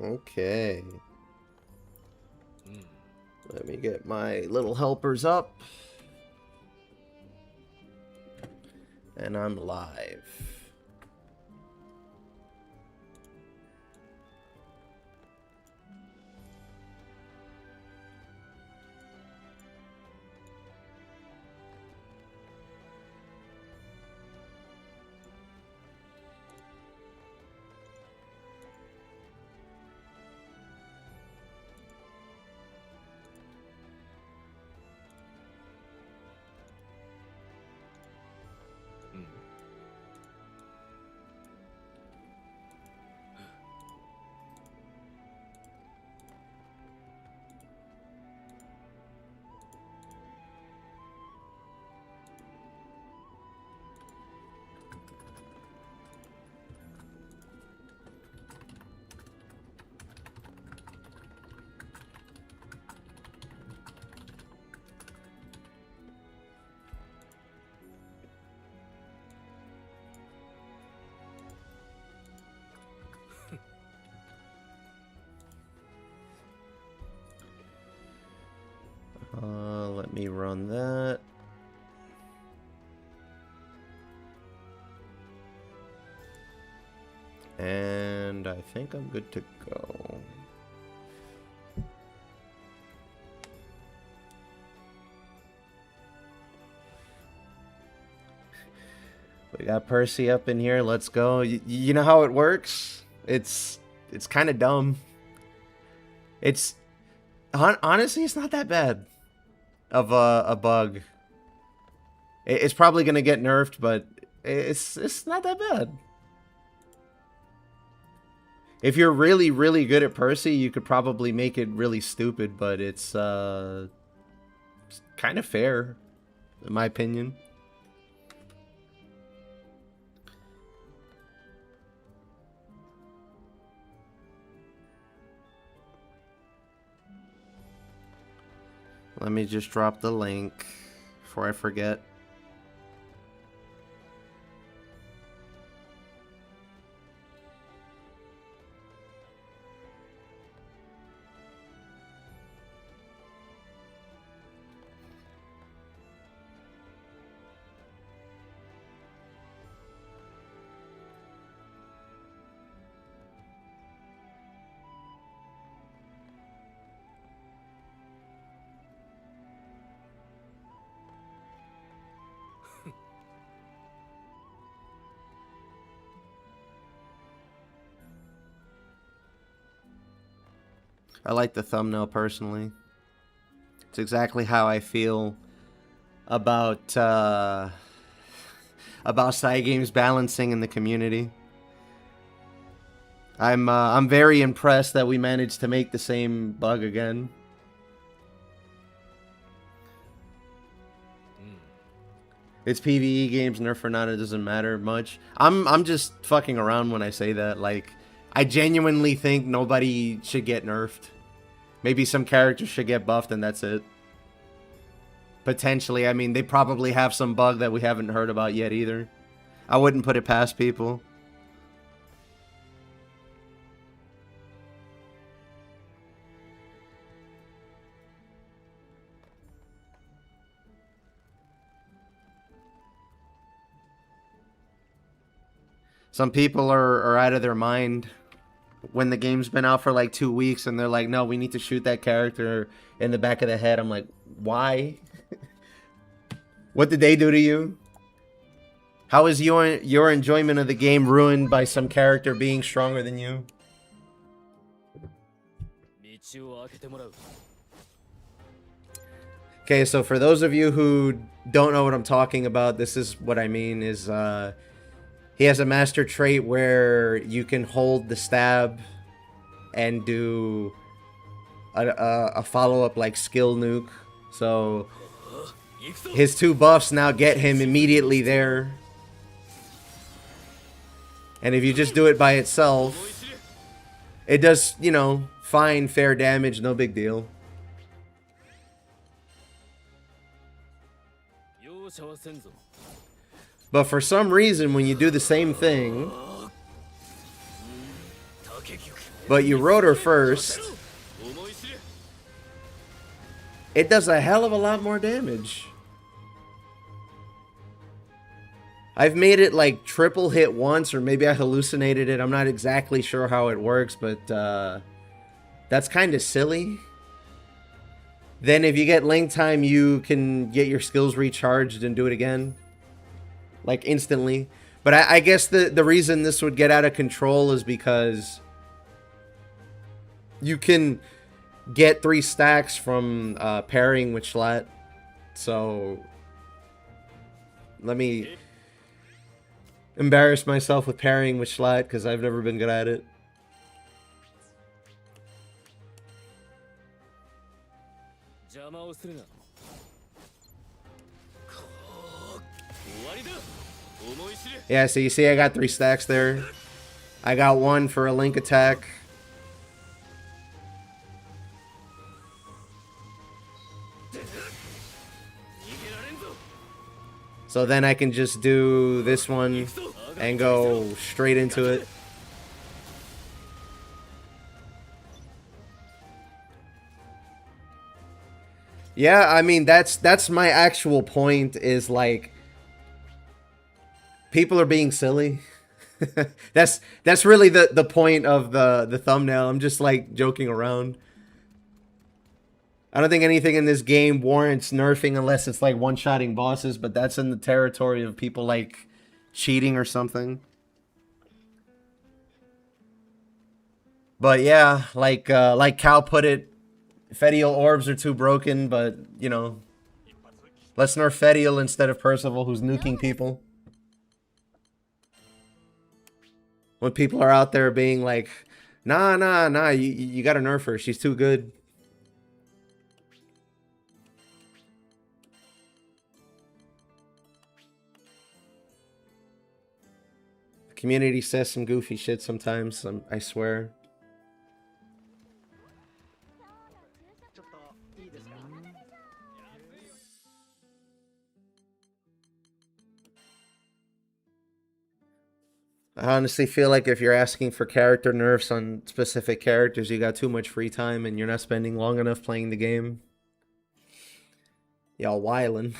Okay. Let me get my little helpers up. And I'm live. Let me run that. And I think I'm good to go. We got Percy up in here. Let's go. You know how it works? It's kind of dumb. It's honestly, it's not that bad of a bug. It's probably gonna get nerfed, but it's not that bad. If you're really, really good at Percy, you could probably make it really stupid, but it's kind of fair, in my opinion. Let me just drop the link before I forget. I like the thumbnail personally. It's exactly how I feel about side games balancing in the community. I'm very impressed that we managed to make the same bug again. It's PvE games, nerf or not, it doesn't matter much. I'm just fucking around when I say that. Like, I genuinely think nobody should get nerfed. Maybe some characters should get buffed and that's it. Potentially, I mean, they probably have some bug that we haven't heard about yet either. I wouldn't put it past people. Some people are out of their mind when the game's been out for like 2 weeks and they're like, no, we need to shoot that character in the back of the head. I'm like, why? What did they do to you? How is your enjoyment of the game ruined by some character being stronger than you? Okay, so for those of you who don't know what I'm talking about, this is what I mean is he has a master trait where you can hold the stab and do a follow-up like skill nuke. So his 2 buffs now get him immediately there. And if you just do it by itself, it does, you know, fine, fair damage, no big deal. But for some reason, when you do the same thing, But you rode her first. It does a hell of a lot more damage. I've made it like triple hit once, or maybe I hallucinated it. I'm not exactly sure how it works, but that's kind of silly. Then if you get link time, you can get your skills recharged and do it again. Like instantly. But I guess the reason this would get out of control is because you can get 3 stacks from pairing with Schlatt. So let me embarrass myself with pairing with Schlatt because I've never been good at it. Yeah, so you see I got 3 stacks there. I got 1 for a link attack. So then I can just do this one and go straight into it. Yeah, I mean that's my actual point, is like people are being silly. that's really the point of the thumbnail. I'm just like joking around. I don't think anything in this game warrants nerfing unless it's like one-shotting bosses, but that's in the territory of people like cheating or something. But yeah, like Cal put it, Fedial orbs are too broken, but you know, let's nerf Fedial instead of Percival, who's nuking people. When people are out there being like, nah, you gotta nerf her, she's too good. The community says some goofy shit sometimes, I swear. I honestly feel like if you're asking for character nerfs on specific characters, you got too much free time and you're not spending long enough playing the game. Y'all wildin'.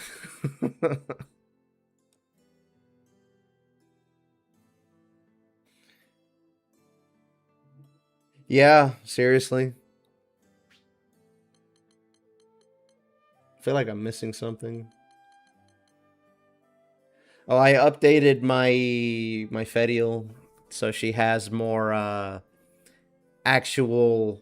Yeah, seriously. I feel like I'm missing something. Oh, I updated my Fedial so she has more actual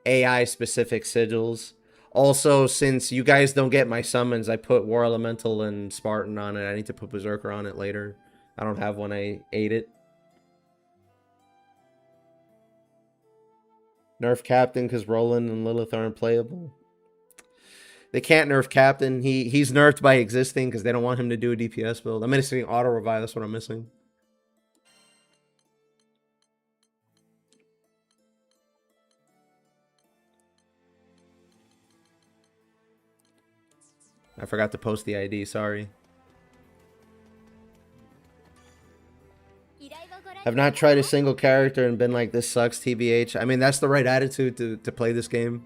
AI specific sigils. Also, since you guys don't get my summons, I put War Elemental and Spartan on it. I need to put Berserker on it later. I don't have one. I ate it. Nerf Captain because Roland and Lilith are unplayable. They can't nerf Captain. He's nerfed by existing because they don't want him to do a DPS build. I'm missing auto revive. That's what I'm missing. I forgot to post the ID. Sorry. I've not tried a single character and been like, this sucks, TBH. I mean, that's the right attitude to play this game.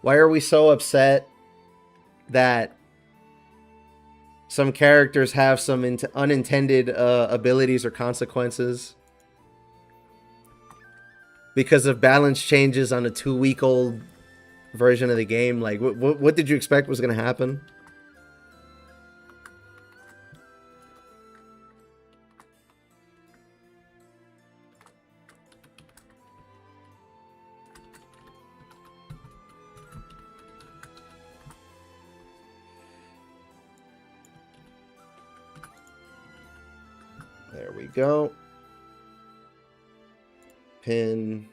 Why are we so upset that some characters have some unintended abilities or consequences because of balance changes on a 2-week-old version of the game? Like, what did you expect was going to happen? There we go. Pin.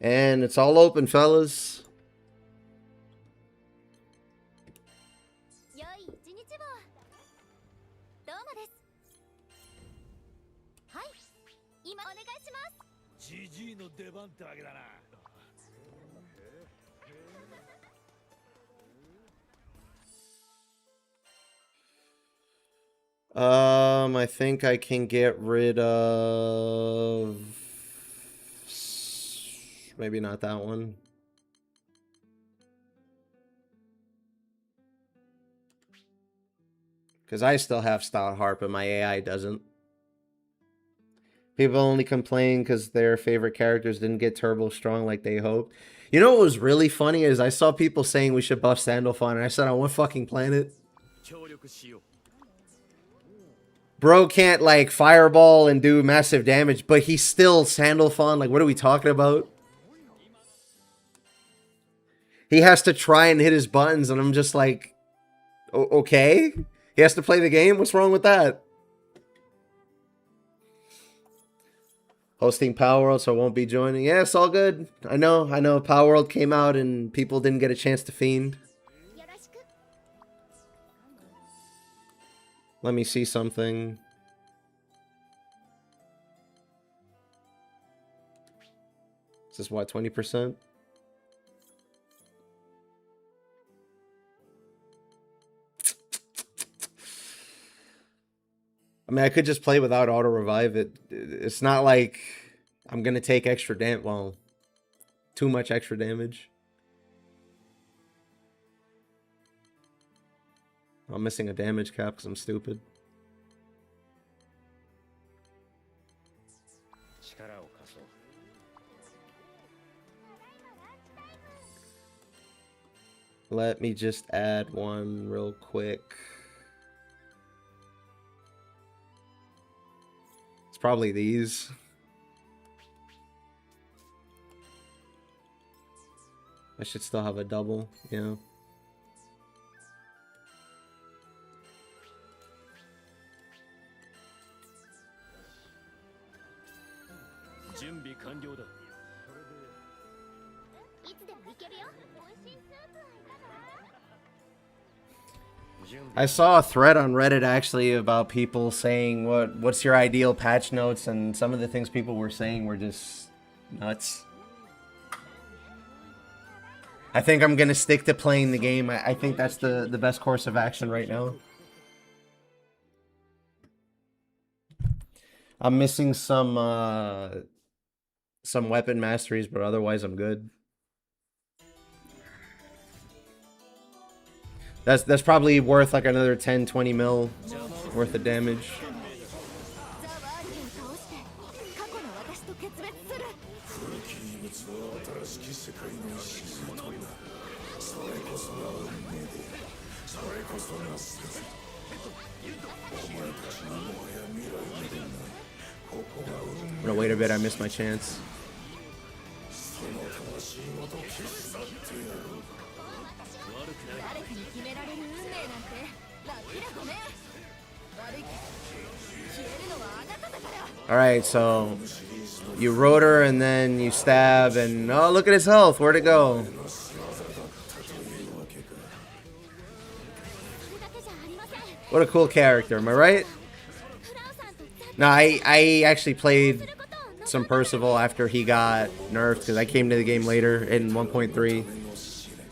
And it's all open, fellas. I think I can get rid of... Maybe not that one. Because I still have Stout Heart, but my AI doesn't. People only complain because their favorite characters didn't get turbo strong like they hoped. You know what was really funny is I saw people saying we should buff Sandalphon, and I said, on what fucking planet? Bro can't, like, fireball and do massive damage, but he's still Sandalphon. Like, what are we talking about? He has to try and hit his buttons, and I'm just like, okay? He has to play the game? What's wrong with that? Hosting Power World, so I won't be joining. Yeah, it's all good. I know. Power World came out and people didn't get a chance to fiend. Let me see something. Is this what, 20%? I mean, I could just play without auto revive. It's not like I'm gonna take extra damage. Well, too much extra damage. I'm missing a damage cap because I'm stupid. Let me just add one real quick. It's probably these. I should still have a double, yeah. I saw a thread on Reddit actually about people saying what's your ideal patch notes, and some of the things people were saying were just nuts. I think I'm gonna stick to playing the game. I think that's the best course of action right now. I'm missing some weapon masteries, but otherwise I'm good. That's probably worth like another 10-20 mil worth of damage. I'm gonna wait a bit, I missed my chance. Alright, so you rotor and then you stab and oh, look at his health. Where'd it go? What a cool character, am I right? No, I actually played some Percival after he got nerfed because I came to the game later in 1.3.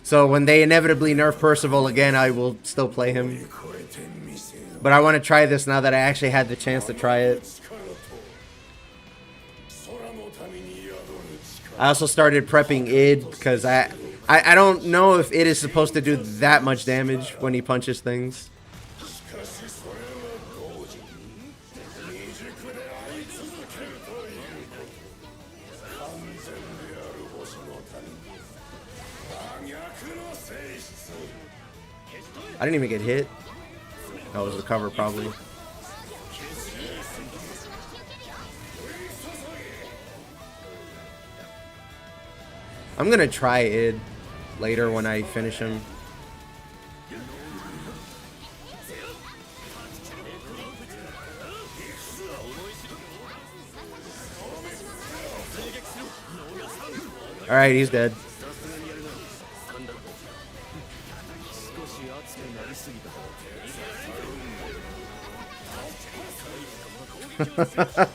So when they inevitably nerf Percival again, I will still play him. But I want to try this now that I actually had the chance to try it. I also started prepping id because I don't know if id is supposed to do that much damage when he punches things. I didn't even get hit. That was the cover probably. I'm gonna try id later when I finish him. Alright, he's dead.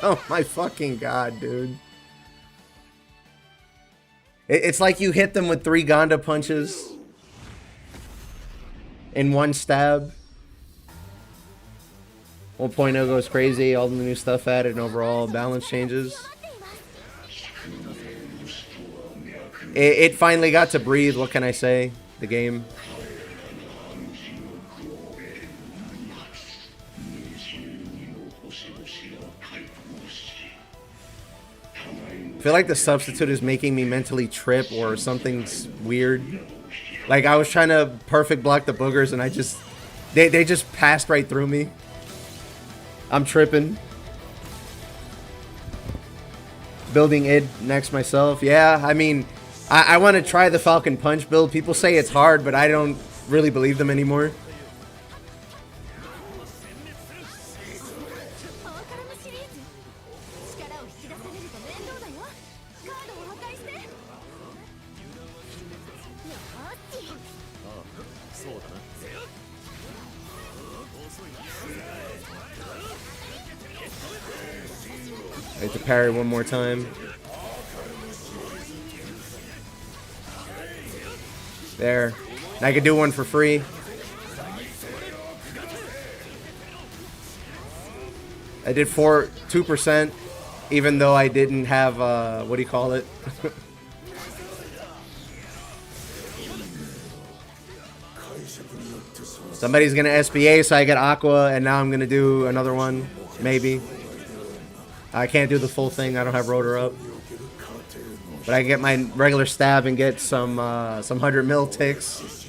Oh my fucking god, dude. It's like you hit them with 3 Gonda punches in one stab. 1.0 goes crazy, all the new stuff added, and overall balance changes. It finally got to breathe, what can I say? The game. I feel like the substitute is making me mentally trip or something's weird. Like I was trying to perfect block the boogers and I just... They just passed right through me. I'm tripping. Building id next myself. Yeah, I mean, I want to try the Falcon Punch build. People say it's hard, but I don't really believe them anymore. I have to parry one more time. There. And I could do one for free. I did 2%, even though I didn't have, what do you call it? Somebody's gonna SBA, so I get Aqua, and now I'm gonna do another one, maybe. I can't do the full thing, I don't have rotor up. But I can get my regular stab and get some 100 mil ticks.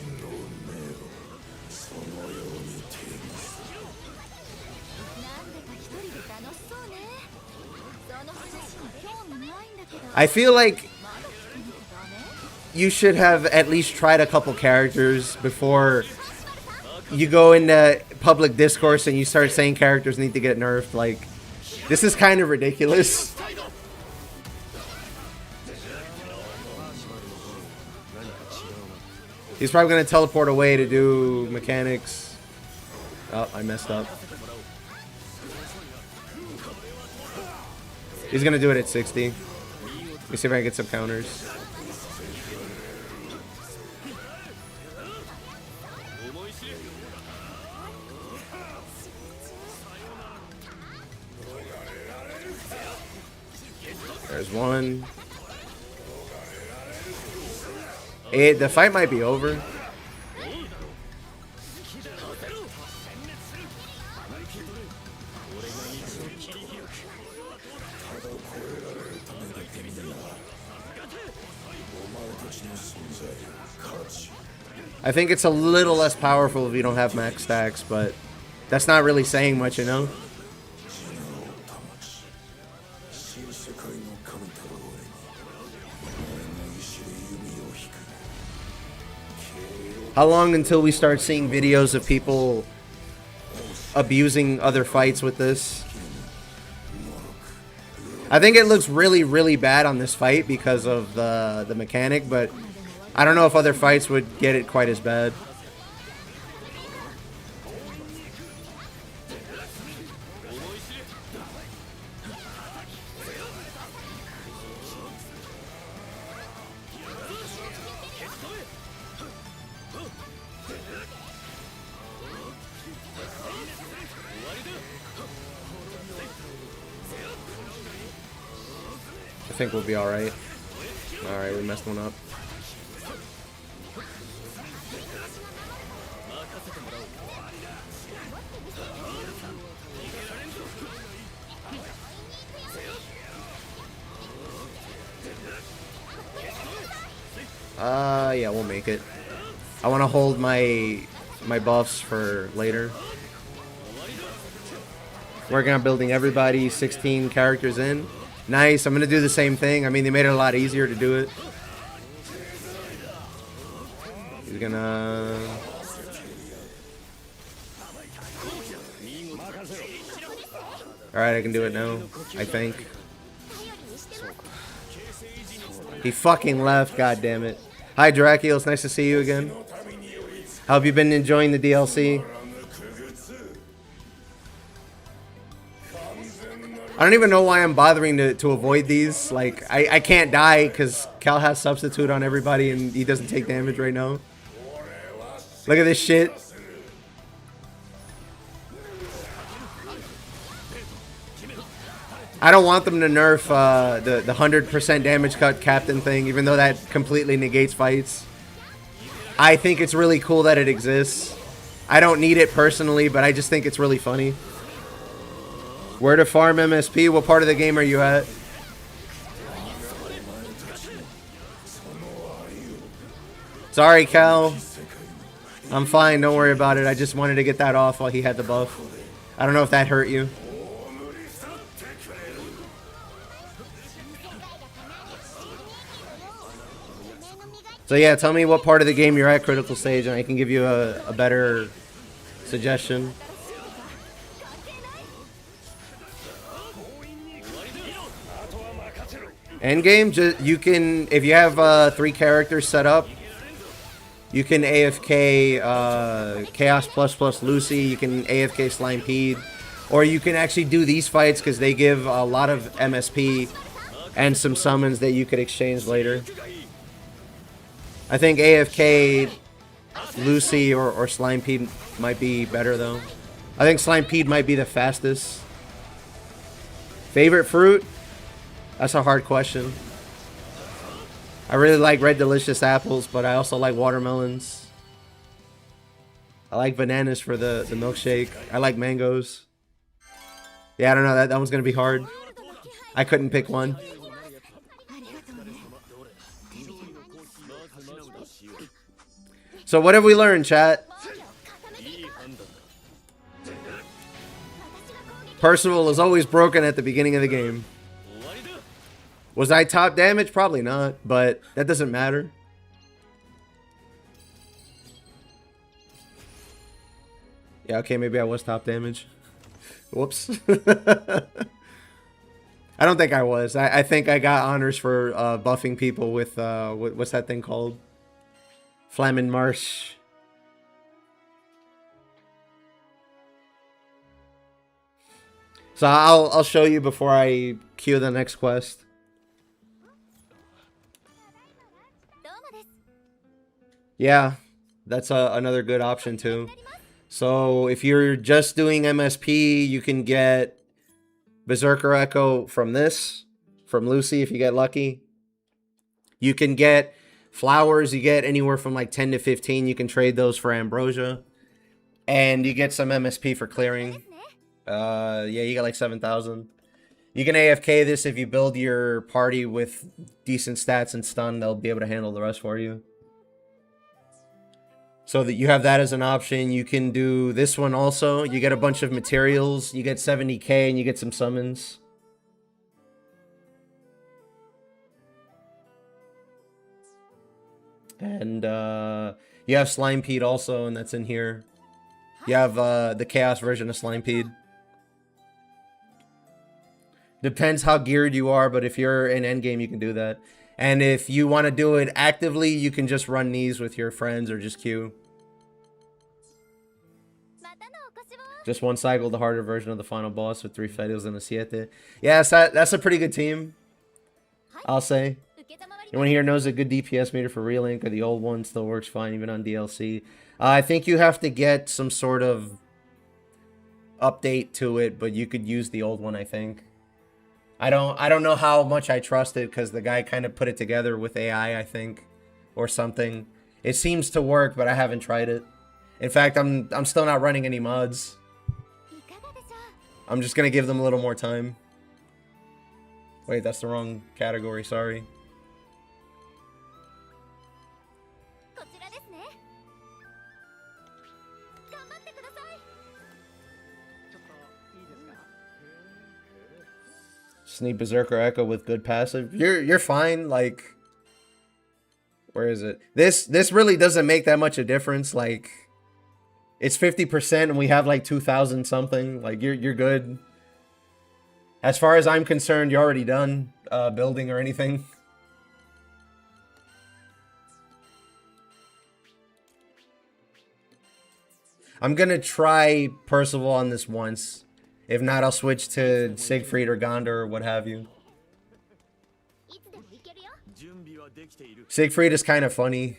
I feel like you should have at least tried a couple characters before you go into public discourse and you start saying characters need to get nerfed. Like, this is kind of ridiculous. He's probably going to teleport away to do mechanics. Oh, I messed up. He's going to do it at 60. Let me see if I can get some counters. There's one. The fight might be over. I think it's a little less powerful if you don't have max stacks, but that's not really saying much, you know? How long until we start seeing videos of people abusing other fights with this? I think it looks really, really bad on this fight because of the mechanic, but I don't know if other fights would get it quite as bad. I think we'll be alright. Alright, we messed one up. Yeah, we'll make it. I want to hold my buffs for later. Working on building everybody, 16 characters in. Nice, I'm going to do the same thing. I mean, they made it a lot easier to do it. He's gonna... Alright, I can do it now, I think. He fucking left, god damn it. Hi Dracula, it's nice to see you again. How have you been enjoying the DLC? I don't even know why I'm bothering to avoid these. Like, I can't die because Cal has substitute on everybody and he doesn't take damage right now. Look at this shit. I don't want them to nerf the 100% damage cut captain thing, even though that completely negates fights. I think it's really cool that it exists. I don't need it personally, but I just think it's really funny. Where to farm MSP? What part of the game are you at? Sorry, Cal. I'm fine, don't worry about it. I just wanted to get that off while he had the buff. I don't know if that hurt you. So yeah, tell me what part of the game you're at critical stage and I can give you a better suggestion. Endgame, you can, if you have 3 characters set up, you can AFK Chaos plus Lucy, you can AFK Slimepede, or you can actually do these fights because they give a lot of MSP and some summons that you could exchange later. I think AFK Lucy or Slimepede might be better though. I think Slimepede might be the fastest. Favorite fruit? That's a hard question. I really like red delicious apples, but I also like watermelons. I like bananas for the milkshake. I like mangoes. Yeah, I don't know. That one's going to be hard. I couldn't pick one. So what have we learned, chat? Percival is always broken at the beginning of the game. Was I top damage? Probably not, but that doesn't matter. Yeah, okay, maybe I was top damage. Whoops. I don't think I was. I think I got honors for buffing people with, what's that thing called? Flamin' Marsh. So I'll show you before I queue the next quest. Yeah, that's another good option too. So if you're just doing MSP, you can get Berserker Echo from this, from Lucy if you get lucky. You can get flowers, you get anywhere from like 10 to 15. You can trade those for Ambrosia. And you get some MSP for clearing. Yeah, you got like 7,000. You can AFK this if you build your party with decent stats and stun. They'll be able to handle the rest for you. So that you have that as an option. You can do this one also. You get a bunch of materials. You get 70k and you get some summons. And you have Slimepede also, and that's in here. You have the Chaos version of Slimepede. Depends how geared you are, but if you're in endgame, you can do that. And if you want to do it actively, you can just run these with your friends or just queue. Just one cycle, the harder version of the final boss with 3 Fedios and a Siete. Yeah, that's a pretty good team, I'll say. Anyone here knows a good DPS meter for Relink, or the old one still works fine even on DLC? I think you have to get some sort of update to it, but you could use the old one, I think. I don't know how much I trust it because the guy kind of put it together with AI, I think, or something. It seems to work, but I haven't tried it. In fact, I'm still not running any mods. I'm just gonna give them a little more time. Wait, that's the wrong category, sorry. Sneak Berserker Echo with good passive. You're fine, like, where is it? This really doesn't make that much a difference. Like, it's 50% and we have like 2,000 something. Like, you're good. As far as I'm concerned, you're already done building or anything. I'm gonna try Percival on this once. If not, I'll switch to Siegfried or Gondor or what have you. Siegfried is kind of funny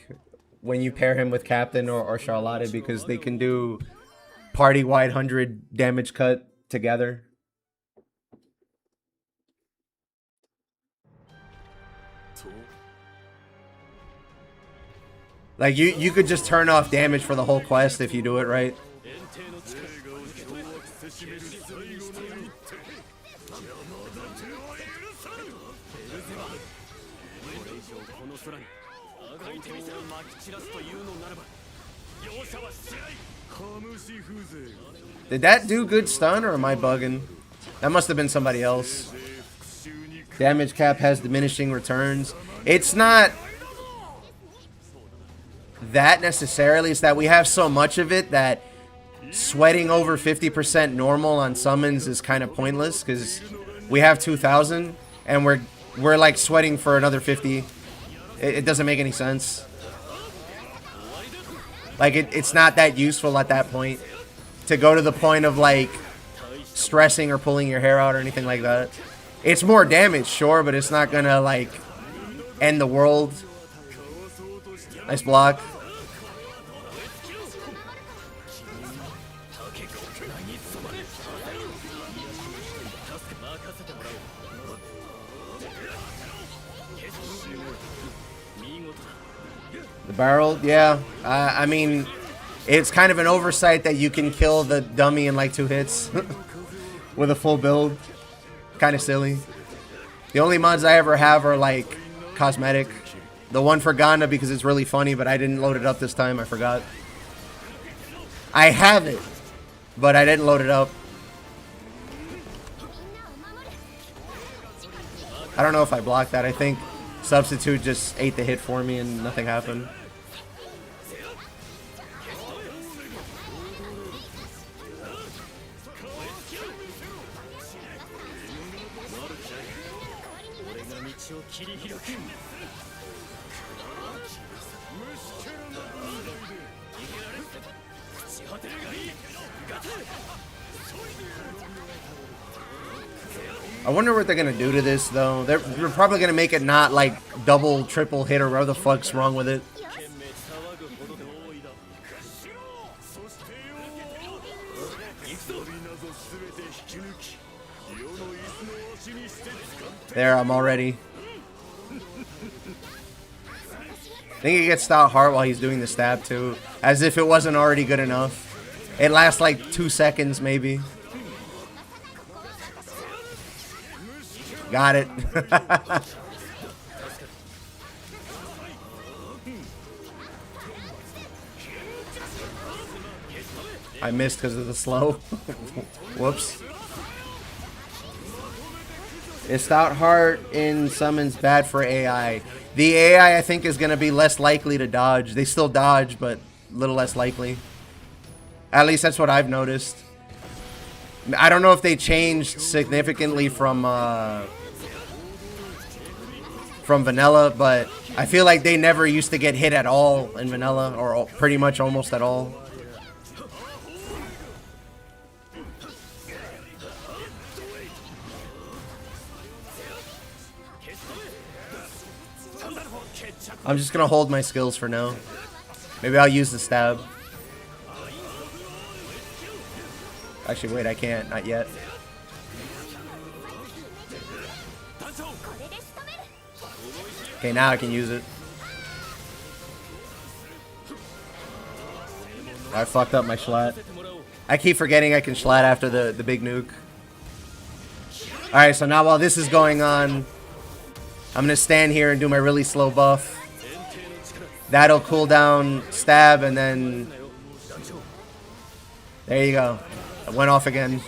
when you pair him with Captain or Charlotte because they can do party-wide 100 damage cut together. Like, you could just turn off damage for the whole quest if you do it right. Did that do good stun, or am I bugging? That must have been somebody else. Damage cap has diminishing returns. It's not that necessarily. It's that we have so much of it that sweating over 50% normal on summons is kind of pointless, because we have 2,000 and we're like sweating for another 50. It doesn't make any sense. Like, it's not that useful at that point to go to the point of like stressing or pulling your hair out or anything like that. It's more damage, sure, but it's not gonna like end the world. Nice block. The barrel, yeah. I mean, it's kind of an oversight that you can kill the dummy in like 2 hits with a full build. Kind of silly. The only mods I ever have are like cosmetic. The one for Ganda because it's really funny, but I didn't load it up this time. I forgot. I have it, but I didn't load it up. I don't know if I blocked that. I think Substitute just ate the hit for me and nothing happened. I wonder what they're gonna do to this though. They're probably gonna make it not like double, triple hit or whatever the fuck's wrong with it. There, I'm already. I think he gets Stout Heart while he's doing the stab too. As if it wasn't already good enough. It lasts like 2 seconds maybe. Got it. I missed because of the slow. Whoops. Is Stout Heart in summons bad for AI? The AI, I think, is going to be less likely to dodge. They still dodge, but a little less likely. At least that's what I've noticed. I don't know if they changed significantly from vanilla, but I feel like they never used to get hit at all in vanilla, or pretty much almost at all. I'm just gonna hold my skills for now. Maybe I'll use the stab. Actually, wait, I can't. Not yet. Okay, now I can use it. I fucked up my Schlatt. I keep forgetting I can Schlatt after the big nuke. Alright, so now while this is going on, I'm gonna stand here and do my really slow buff. That'll cool down stab, and then there you go. It went off again.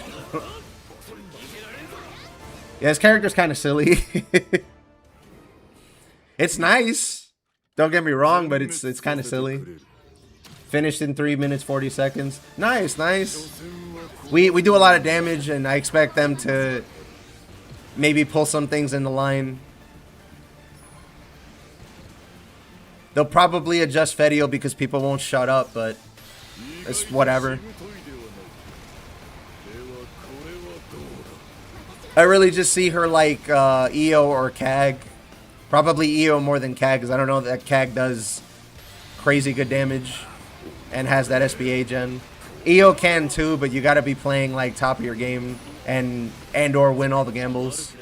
Yeah, this character's kind of silly. It's nice. Don't get me wrong, but it's kind of silly. Finished in 3 minutes 40 seconds. Nice, nice. We do a lot of damage, and I expect them to maybe pull some things in the line. They'll probably adjust Fedio because people won't shut up, but it's whatever. I really just see her like EO or CAG. Probably EO more than CAG, because I don't know that CAG does crazy good damage and has that SBA gen. EO can too, but you got to be playing like top of your game and or win all the gambles.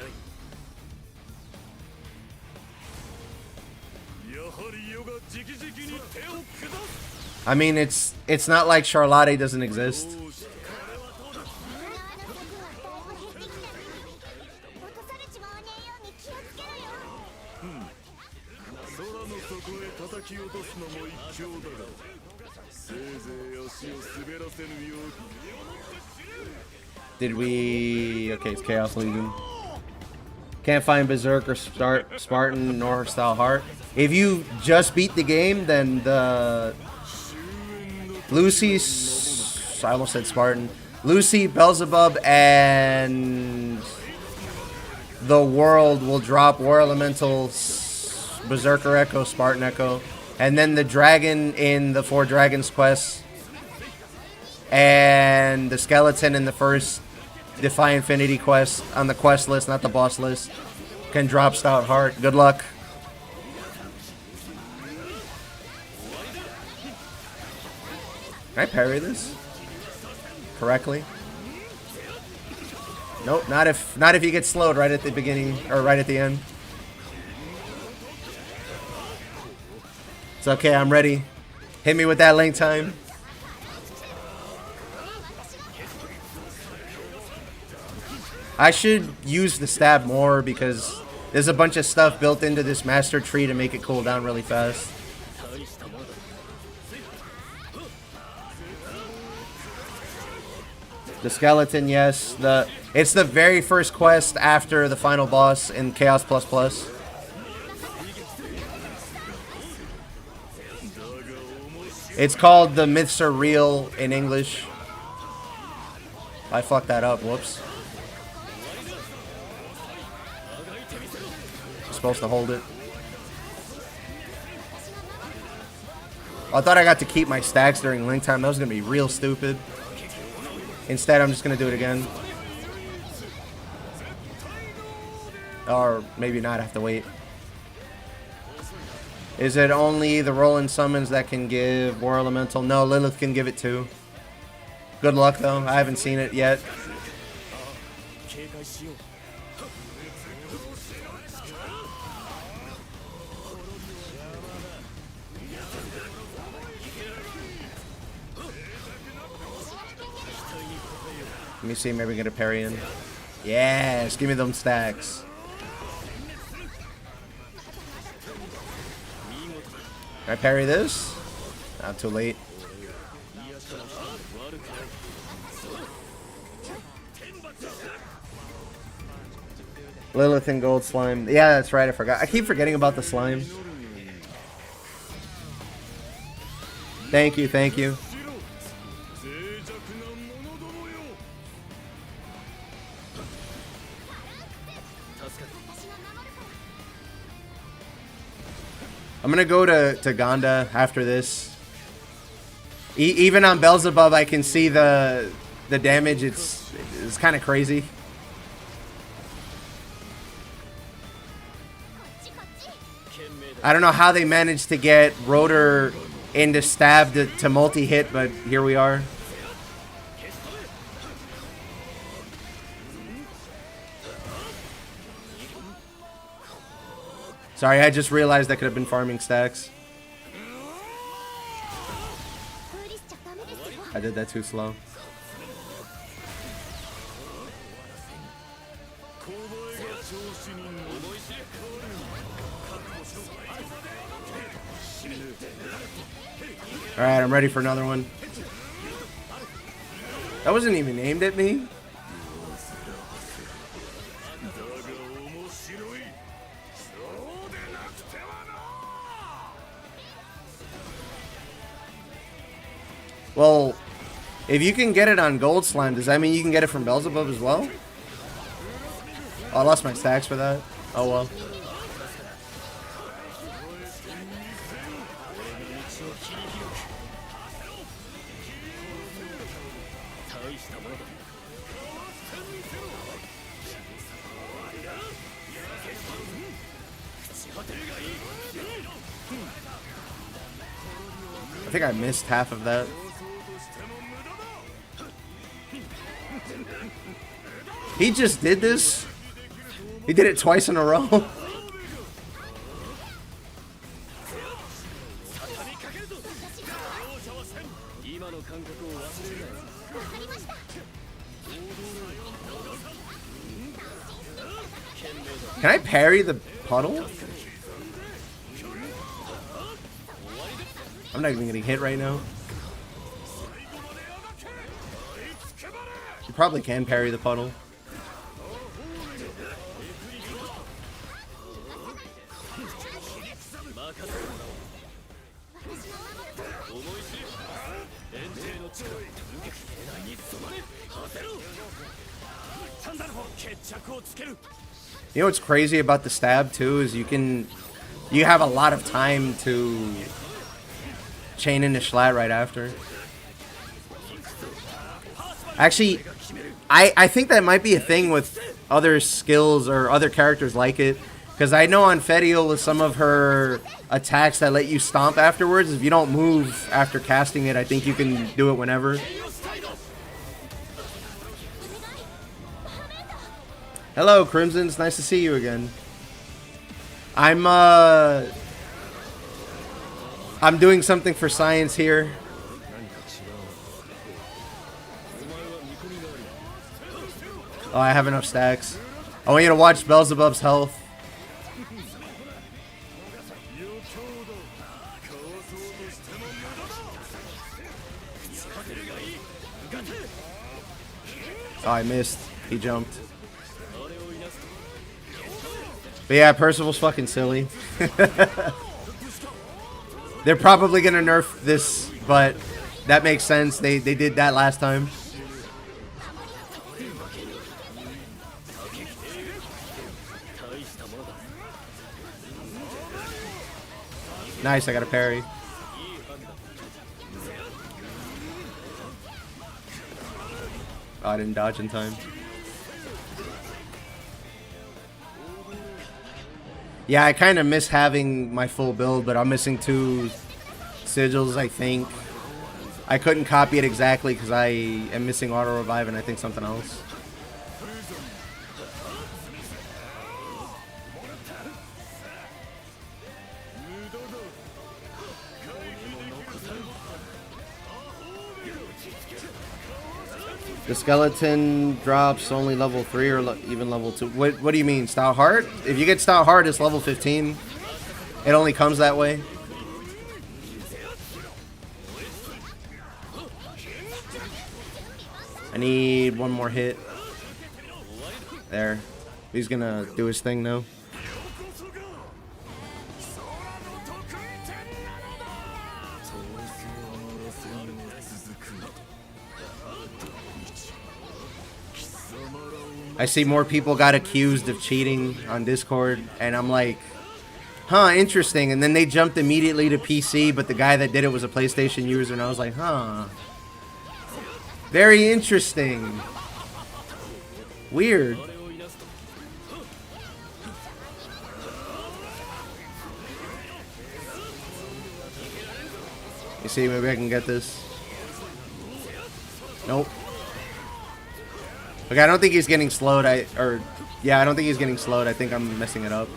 I mean, it's not like Charlotte doesn't exist. Did we... Okay, it's Chaos Legion. Can't find Berserker, Spartan, nor Style Heart. If you just beat the game, then the... Lucy... I almost said Spartan. Lucy, Beelzebub, and... the World will drop War Elemental, Berserker Echo, Spartan Echo. And then the Dragon in the 4 Dragons quest. And the Skeleton in the first Defy Infinity quest on the quest list, not the boss list, can drop Stout Heart. Good luck. Can I parry this correctly? Nope, not if you get slowed right at the beginning or right at the end. It's okay, I'm ready. Hit me with that link time. I should use the stab more because there's a bunch of stuff built into this master tree to make it cool down really fast. The skeleton, yes. It's the very first quest after the final boss in Chaos ++. It's called The Myths Are Real in English. I fucked that up, whoops. Supposed to hold it. I thought I got to keep my stacks during link time. That was gonna be real stupid. Instead, I'm just gonna do it again. Or maybe not, I have to wait. Is it only the Roland summons that can give War Elemental? No, Lilith can give it too. Good luck though, I haven't seen it yet. Let me see, maybe get a parry in. Yes, give me them stacks. Can I parry this? Not too late. Lilith and Gold Slime. Yeah, that's right, I forgot. I keep forgetting about the slime. Thank you, thank you. I'm gonna go to Gonda after this. Even on Beelzebub, I can see the damage. It's kind of crazy. I don't know how they managed to get Rotor into stab to multi-hit, but here we are. Sorry, I just realized I could have been farming stacks. I did that too slow. Alright, I'm ready for another one. That wasn't even aimed at me. Well, if you can get it on Gold Slime, does that mean you can get it from Beelzebub as well? Oh, I lost my stacks for that. Oh well. I think I missed half of that. He just did this? He did it twice in a row? Can I parry the puddle? I'm not even getting hit right now. You probably can parry the puddle. You know what's crazy about the stab too is you have a lot of time to chain into Schlatt right after. Actually, I think that might be a thing with other skills or other characters like it. Because I know on Fediel with some of her attacks that let you stomp afterwards, if you don't move after casting it, I think you can do it whenever. Hello, Crimson. It's nice to see you again. I'm doing something for science here. Oh, I have enough stacks. I want you to watch Beelzebub's health. Oh, I missed. He jumped. But yeah, Percival's fucking silly. They're probably gonna nerf this, but that makes sense. They did that last time. Nice, I got a parry. Oh, I didn't dodge in time. Yeah, I kind of miss having my full build, but I'm missing 2 sigils, I think. I couldn't copy it exactly because I am missing auto revive and I think something else. The skeleton drops only level 3 or even level 2. What do you mean, Stout Heart? If you get Stout Heart, it's level 15. It only comes that way. I need one more hit. There. He's gonna do his thing now. I see more people got accused of cheating on Discord, and I'm like, huh, interesting. And then they jumped immediately to PC, but the guy that did it was a PlayStation user, and I was like, huh. Very interesting. Weird. You see, maybe I can get this. Nope. Okay, I don't think he's getting slowed. I don't think he's getting slowed. I think I'm messing it up.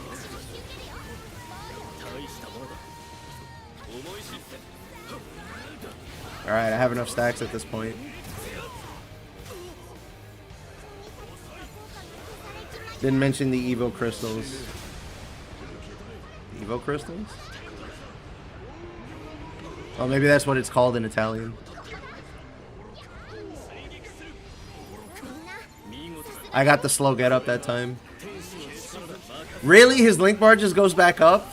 Alright, I have enough stacks at this point. Didn't mention the Evo crystals. Evo crystals? Oh, maybe that's what it's called in Italian. I got the slow get up that time. Really? His link bar just goes back up?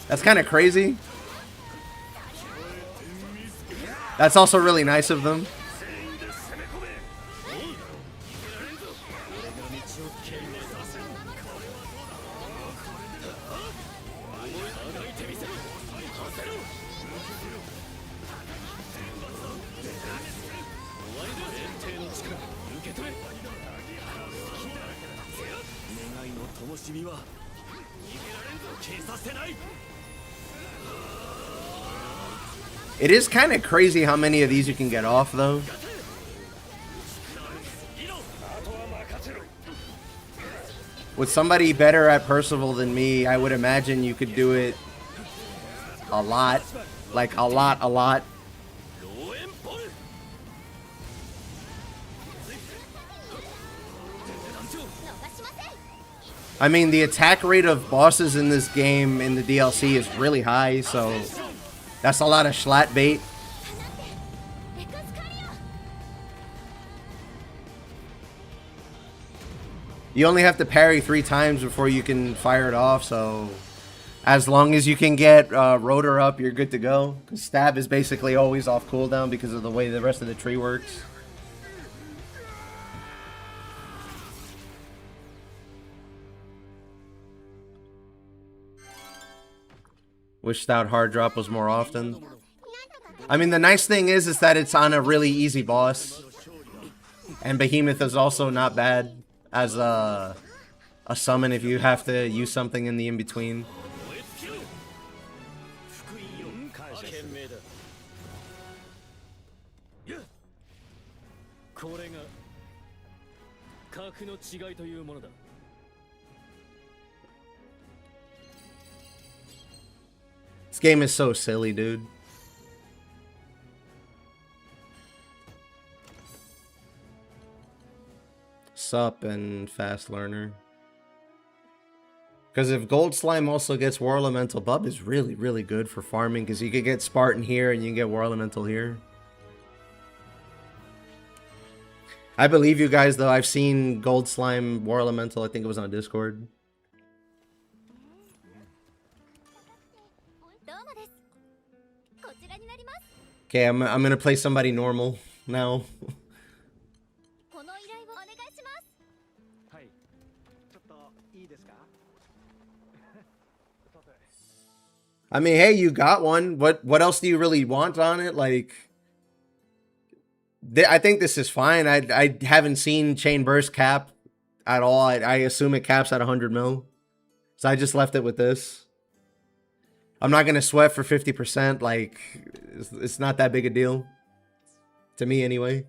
That's kind of crazy. That's also really nice of them. It is kind of crazy how many of these you can get off, though. With somebody better at Percival than me, I would imagine you could do it a lot. Like, a lot. I mean, the attack rate of bosses in this game in the DLC is really high, so that's a lot of Schlatt bait. You only have to parry 3 times before you can fire it off, so as long as you can get Rotor up, you're good to go. 'Cause stab is basically always off cooldown because of the way the rest of the tree works. Wished out hard drop was more often. I mean, the nice thing is that it's on a really easy boss. And Behemoth is also not bad as a summon if you have to use something in the in-between. This game is so silly, dude. Sup and fast learner. Because if Gold Slime also gets War Elemental, Bub is really, really good for farming because you could get Spartan here and you can get War Elemental here. I believe you guys, though. I've seen Gold Slime War Elemental. I think it was on Discord. Okay, I'm gonna play somebody normal now. I mean, hey, you got one. What else do you really want on it? Like, I think this is fine. I haven't seen Chain Burst cap at all. I assume it caps at 100 mil. So I just left it with this. I'm not going to sweat for 50%. Like, it's not that big a deal. To me, anyway.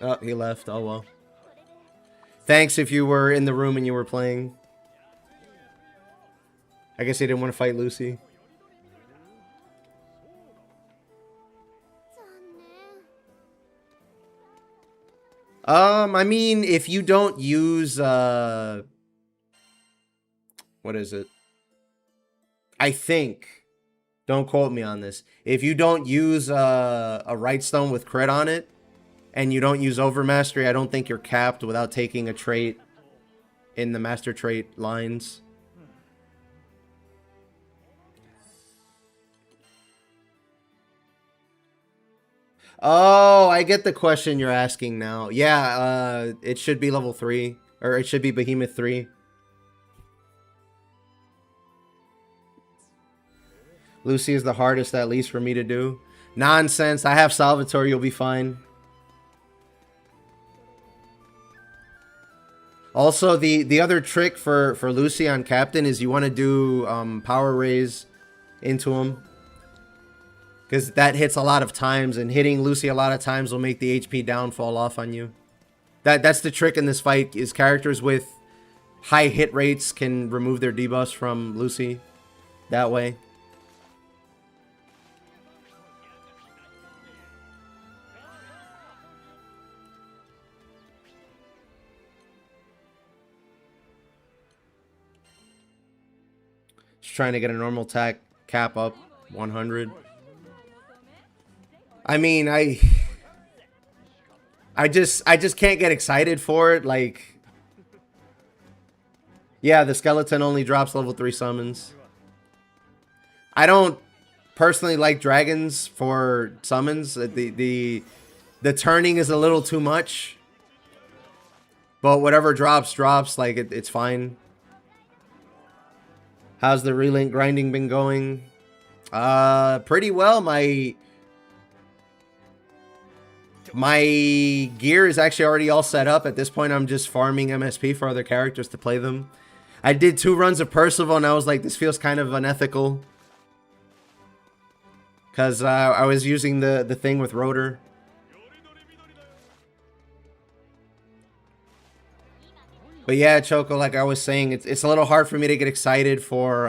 Oh, he left. Oh, well. Thanks if you were in the room and you were playing. I guess he didn't want to fight Lucy. I mean, if you don't use, what is it? I think, don't quote me on this. If you don't use a Right Stone with crit on it, and you don't use Overmastery, I don't think you're capped without taking a trait in the master trait lines. Oh, I get the question you're asking now. Yeah, it should be level 3. Or it should be Behemoth 3. Lucy is the hardest, at least, for me to do. Nonsense. I have Salvatore. You'll be fine. Also, the other trick for Lucy on Captain is you want to do Power Raise into him. Because that hits a lot of times, and hitting Lucy a lot of times will make the HP down fall off on you. That's the trick in this fight, is characters with high hit rates can remove their debuffs from Lucy that way. Just trying to get a normal attack cap up 100. I mean, I just can't get excited for it. Like, yeah, the skeleton only drops level 3 summons. I don't personally like dragons for summons. The turning is a little too much. But whatever drops. Like, it's fine. How's the relink grinding been going? Pretty well. My gear is actually already all set up. At this point, I'm just farming MSP for other characters to play them. I did 2 runs of Percival, and I was like, this feels kind of unethical. Because I was using the thing with Rotor. But yeah, Choco, like I was saying, it's a little hard for me to get excited for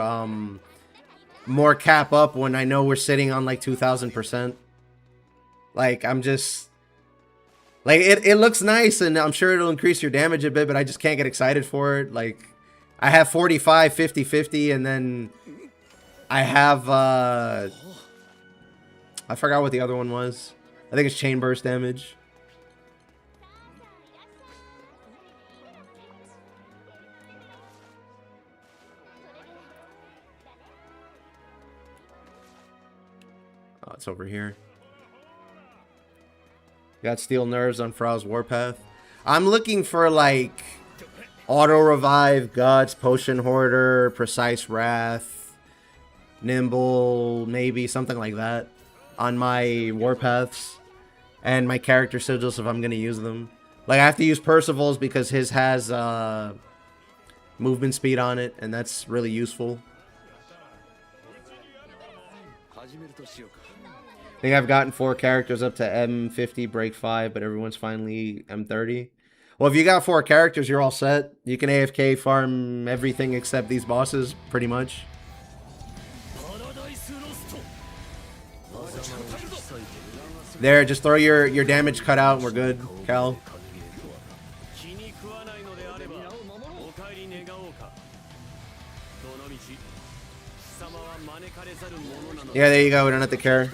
more cap up when I know we're sitting on like 2,000%. Like, I'm just... Like, it looks nice, and I'm sure it'll increase your damage a bit, but I just can't get excited for it. Like, I have 45, 50, 50, and then I have, I forgot what the other one was. I think it's chain burst damage. Oh, it's over here. Got steel nerves on Frau's Warpath. I'm looking for like auto revive, guts, potion hoarder, precise wrath, nimble, maybe something like that on my warpaths and my character sigils if I'm gonna use them. Like I have to use Percival's because his has movement speed on it, and that's really useful. I think I've gotten 4 characters up to M50 break 5, but everyone's finally M30. Well, if you got 4 characters, you're all set. You can AFK farm everything except these bosses, pretty much. There, just throw your damage cut out and we're good, Cal. Yeah, there you go. We don't have to care.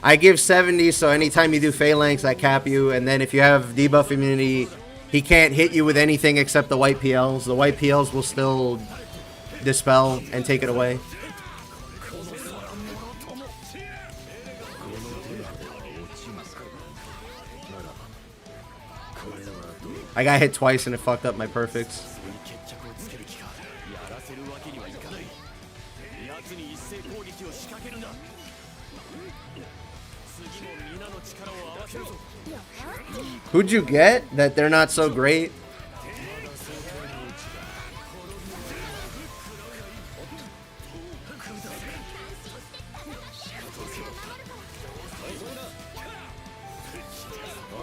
I give 70, so anytime you do phalanx, I cap you. And then if you have debuff immunity, he can't hit you with anything except the white PLs. The white PLs will still dispel and take it away. I got hit twice and it fucked up my perfects. Who'd you get that they're not so great?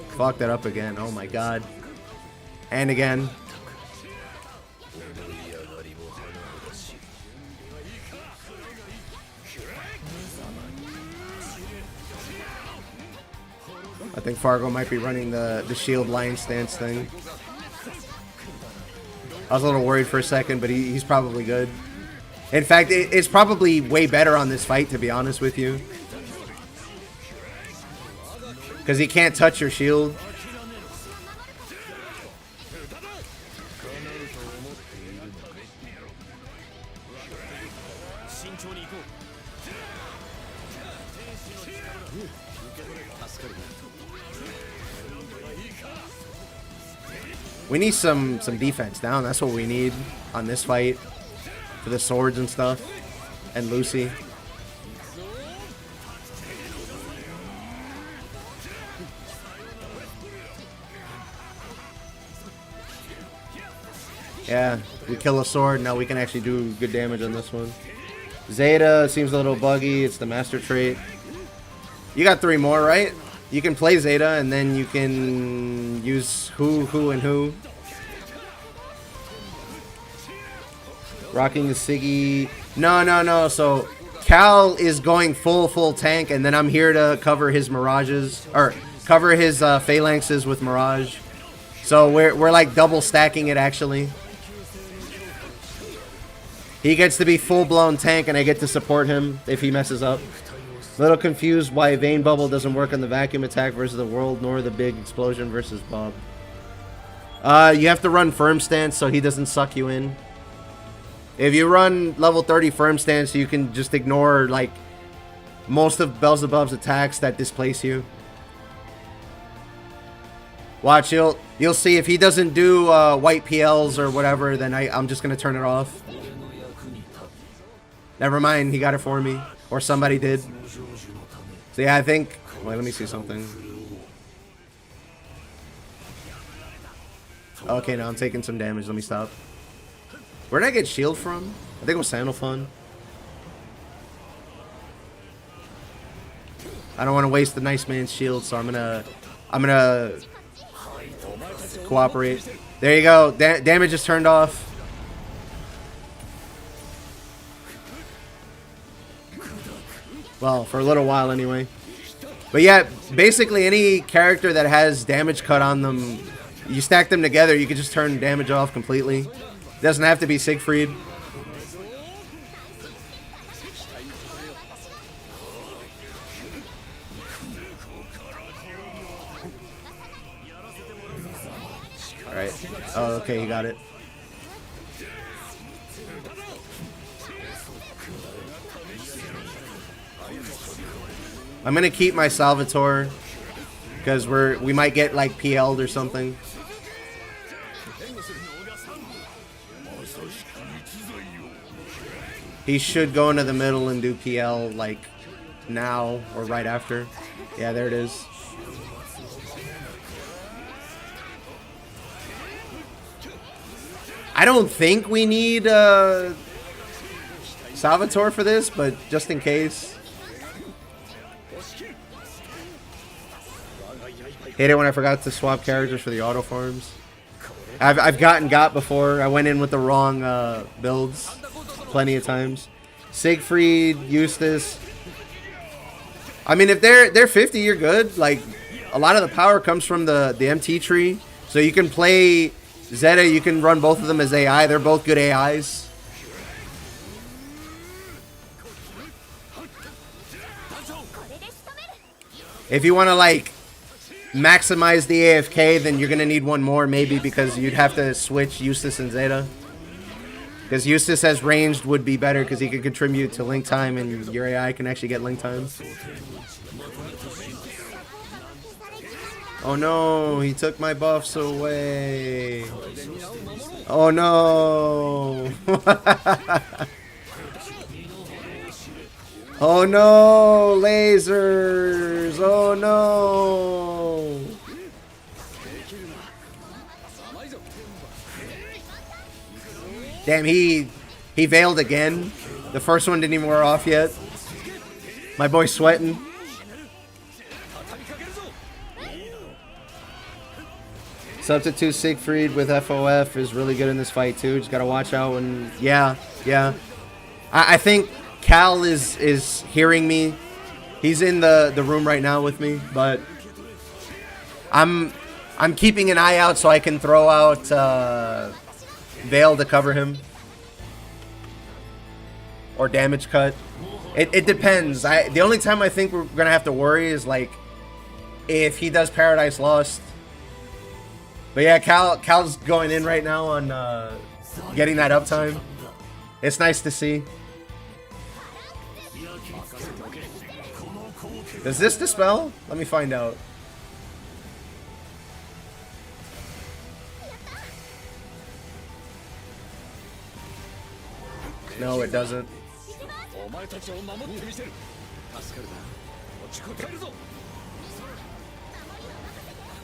Fuck that up again. Oh my god. And again. I think Fargo might be running the shield lion stance thing. I was a little worried for a second, but he's probably good. In fact, it's probably way better on this fight, to be honest with you. Because he can't touch your shield. We need some defense down. That's what we need on this fight for the swords and stuff. And Lucy. Yeah, we kill a sword. Now we can actually do good damage on this one. Zeta seems a little buggy. It's the master trait. You got 3 more, right? You can play Zeta, and then you can use who, and who. Rocking the Siggy. No. So Cal is going full tank, and then I'm here to cover his mirages, or cover his phalanxes with mirage. So we're like double stacking it actually. He gets to be full-blown tank, and I get to support him if he messes up. Little confused why Vein Bubble doesn't work on the vacuum attack versus the world, nor the big explosion versus Bob. You have to run firm stance so he doesn't suck you in. If you run level 30 firm stance, you can just ignore like most of Beelzebub's attacks that displace you. Watch, you'll see if he doesn't do white PLs or whatever, then I'm just gonna turn it off. Never mind, he got it for me, or somebody did. So yeah, I think. Wait, let me see something. Okay, now I'm taking some damage. Let me stop. Where did I get shield from? I think it was Sandalphon. I don't want to waste the nice man's shield, so I'm gonna cooperate. There you go. Damage is turned off. Well, for a little while anyway. But yeah, basically any character that has damage cut on them, you stack them together, you can just turn damage off completely. It doesn't have to be Siegfried. Alright. Oh, okay, he got it. I'm gonna keep my Salvatore because we might get like PL'd or something. He should go into the middle and do PL like now or right after. Yeah, there it is. I don't think we need Salvatore for this, but just in case. Hate it when I forgot to swap characters for the auto farms. I've got before. I went in with the wrong builds plenty of times. Siegfried, Eustace. I mean, if they're 50, you're good. Like, a lot of the power comes from the MT tree. So you can play Zeta, you can run both of them as AI. They're both good AIs. If you want to, like, maximize the AFK, then you're going to need one more, maybe, because you'd have to switch Eustace and Zeta. Because Eustace as ranged would be better because he could contribute to link time and your AI can actually get link time. Oh no, he took my buffs away. Oh no. Oh no, lasers. Oh no. Damn, he veiled again. The first one didn't even wear off yet. My boy's sweating. Substitute Siegfried with FOF is really good in this fight too. Just gotta watch out when... Yeah. I think Cal is hearing me. He's in the room right now with me, but I'm keeping an eye out so I can throw out Veil to cover him. Or damage cut. It depends. The only time I think we're gonna have to worry is like if he does Paradise Lost. But yeah, Cal's going in right now on getting that uptime. It's nice to see. Does this dispel? Let me find out. No, it doesn't.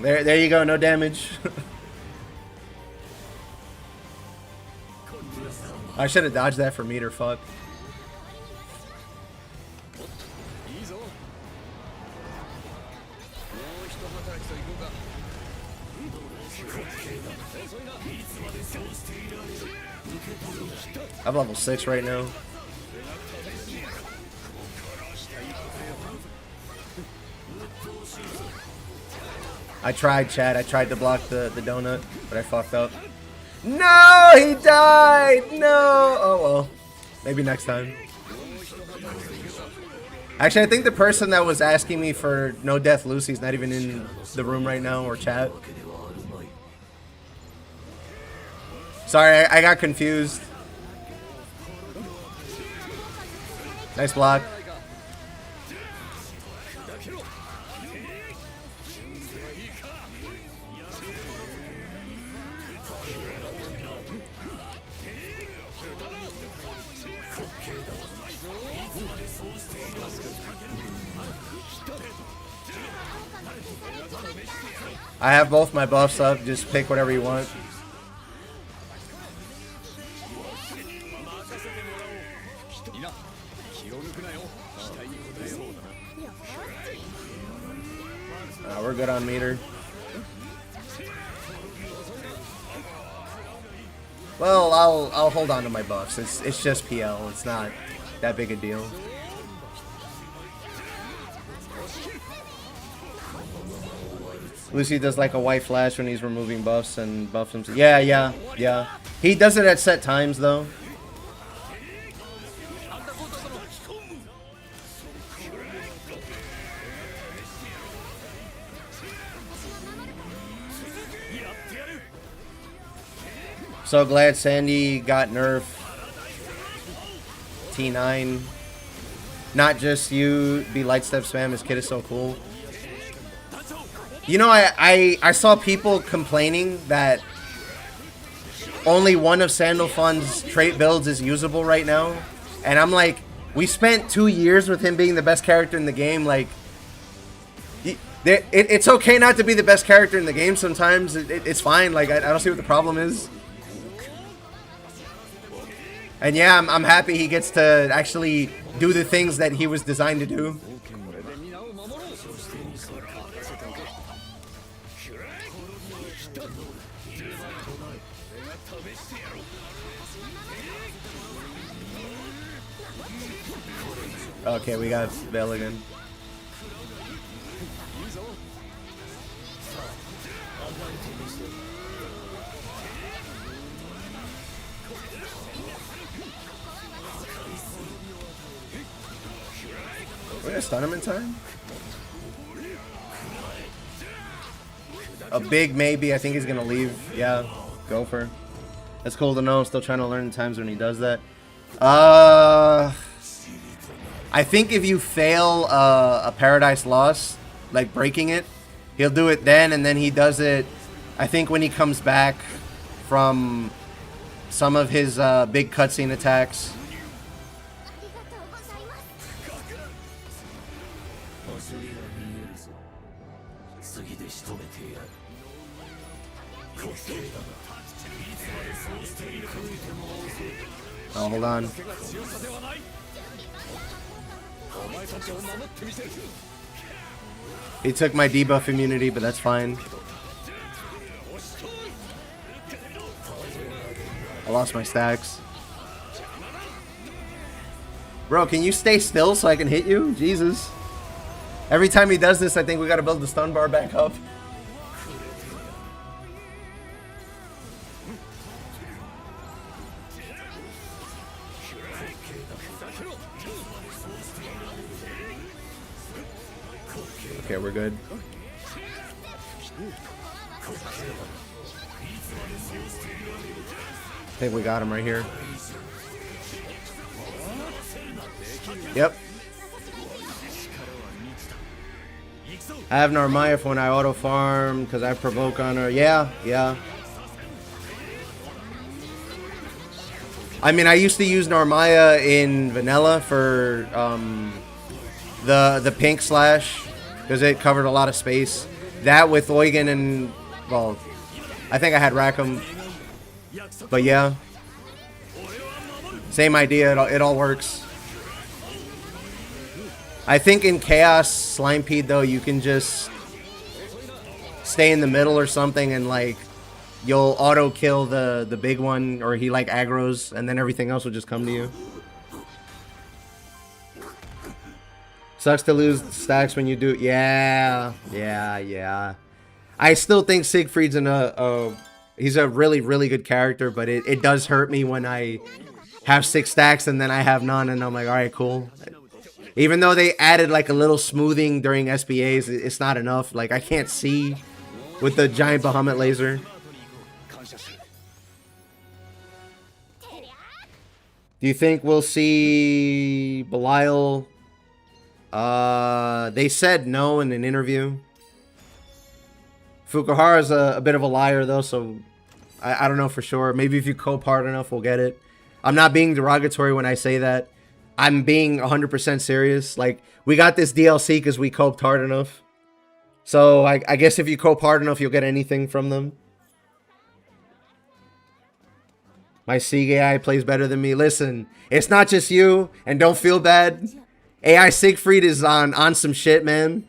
There you go, no damage. I should have dodged that for meter, fuck. I'm level 6 right now. I tried, Chad. I tried to block the donut, but I fucked up. No, he died. No. Oh well. Maybe next time. Actually, I think the person that was asking me for No Death Lucy's not even in the room right now or chat. Sorry, I got confused. Nice block. I have both my buffs up, just pick whatever you want. We're good on meter. Well, I'll hold on to my buffs. It's just PL. It's not that big a deal. Lucy does like a white flash when he's removing buffs and buffs himself. Yeah. He does it at set times though. So glad Sandy got nerfed. T9. Not just you. Be light step spam. His kid is so cool. You know, I saw people complaining that only one of Sandalphon's trait builds is usable right now. And I'm like, we spent 2 years with him being the best character in the game. Like, it's okay not to be the best character in the game sometimes. It's fine. Like, I don't see what the problem is. And yeah, I'm happy he gets to actually do the things that he was designed to do. Okay, we got Veil again. We're gonna stun him in time? A big maybe. I think he's gonna leave. Yeah, Gopher. That's cool to know. I'm still trying to learn the times when he does that. I think if you fail a Paradise Lost, like breaking it, he'll do it then, and then he does it, I think, when he comes back from some of his big cutscene attacks. Oh, hold on. He took my debuff immunity, but that's fine. I lost my stacks. Bro, can you stay still so I can hit you? Jesus. Every time he does this, I think we gotta build the stun bar back up. Okay, we're good. I think we got him right here. Yep. I have Narmaya for when I auto farm because I provoke on her. Yeah. I mean, I used to use Narmaya in vanilla for the pink slash because it covered a lot of space. That with Eugen and, well, I think I had Rackham. But yeah. Same idea. It all works. I think in Chaos Slimepede, though, you can just stay in the middle or something and, like, you'll auto-kill the big one, or he, like, aggroes, and then everything else will just come to you. Sucks to lose stacks when you do... Yeah. I still think Siegfried's he's a really, really good character, but it does hurt me when I have 6 stacks and then I have none, and I'm like, alright, cool. Even though they added like a little smoothing during SBAs, it's not enough. Like, I can't see with the giant Bahamut laser. Do you think we'll see Belial? They said no in an interview. Fukuhara's a bit of a liar though, so I don't know for sure. Maybe if you cope hard enough, we'll get it. I'm not being derogatory when I say that. I'm being 100% serious. Like, we got this DLC because we coped hard enough. So, I guess if you cope hard enough, you'll get anything from them. My Sieg AI plays better than me. Listen, it's not just you, and don't feel bad. AI Siegfried is on some shit, man.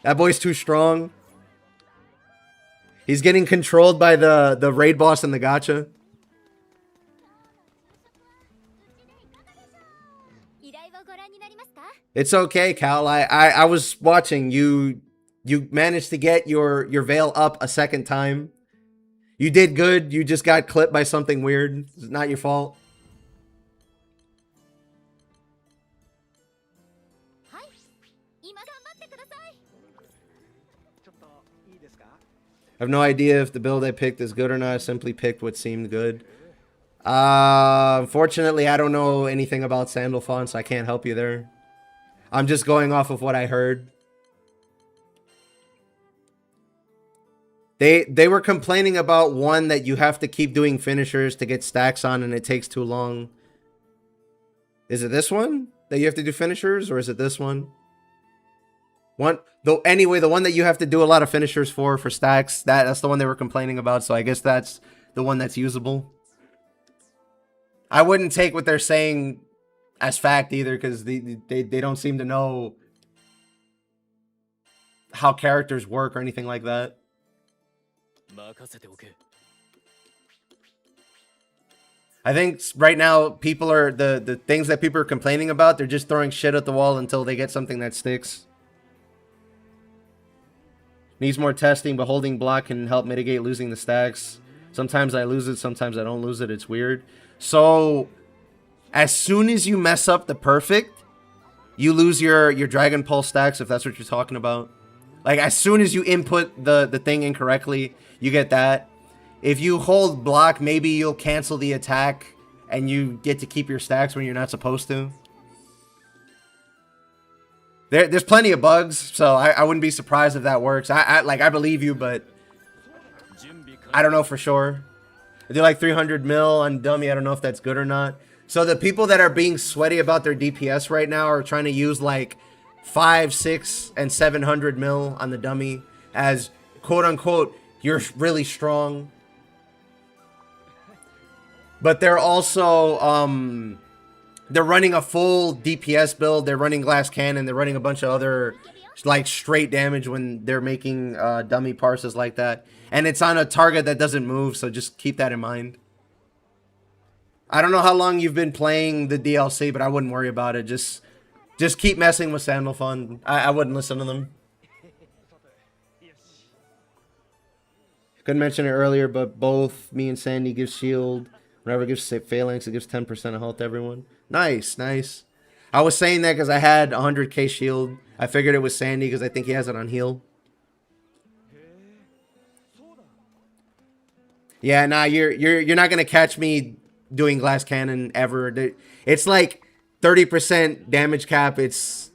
That boy's too strong. He's getting controlled by the raid boss and the gacha. It's okay, Cal. I was watching you. You managed to get your veil up a second time. You did good. You just got clipped by something weird. It's not your fault. I have no idea if the build I picked is good or not. I simply picked what seemed good. Unfortunately, I don't know anything about Sandalphon, so I can't help you there. I'm just going off of what I heard. They were complaining about one that you have to keep doing finishers to get stacks on, and it takes too long. Is it this one that you have to do finishers, or is it this one? Anyway, the one that you have to do a lot of finishers for stacks, that's the one they were complaining about, so I guess that's the one that's usable. I wouldn't take what they're saying as fact either, because they don't seem to know how characters work or anything like that. I think right now people are the things that people are complaining about, they're just throwing shit at the wall until they get something that sticks. Needs more testing, but holding block can help mitigate losing the stacks. Sometimes I lose it, sometimes I don't lose it. It's weird. So as soon as you mess up the perfect, you lose your Dragon Pulse stacks, if that's what you're talking about. Like, as soon as you input the thing incorrectly, you get that. If you hold block, maybe you'll cancel the attack and you get to keep your stacks when you're not supposed to. There's plenty of bugs, so I wouldn't be surprised if that works. I believe you, but I don't know for sure. I do like 300 mil on dummy. I don't know if that's good or not. So the people that are being sweaty about their DPS right now are trying to use like 5, 6, and 700 mil on the dummy as quote unquote you're really strong. But they're also they're running a full DPS build. They're running glass cannon. They're running a bunch of other like straight damage when they're making dummy parses like that. And it's on a target that doesn't move, so just keep that in mind. I don't know how long you've been playing the DLC, but I wouldn't worry about it. Just keep messing with Sandalphon. I wouldn't listen to them. Couldn't mention it earlier, but both me and Sandy give shield. Whenever it gives phalanx, it gives 10% of health to everyone. Nice, nice. I was saying that because I had 100k shield. I figured it was Sandy because I think he has it on heal. Yeah, nah, you're not gonna catch me doing glass cannon ever. It's like 30% damage cap. It's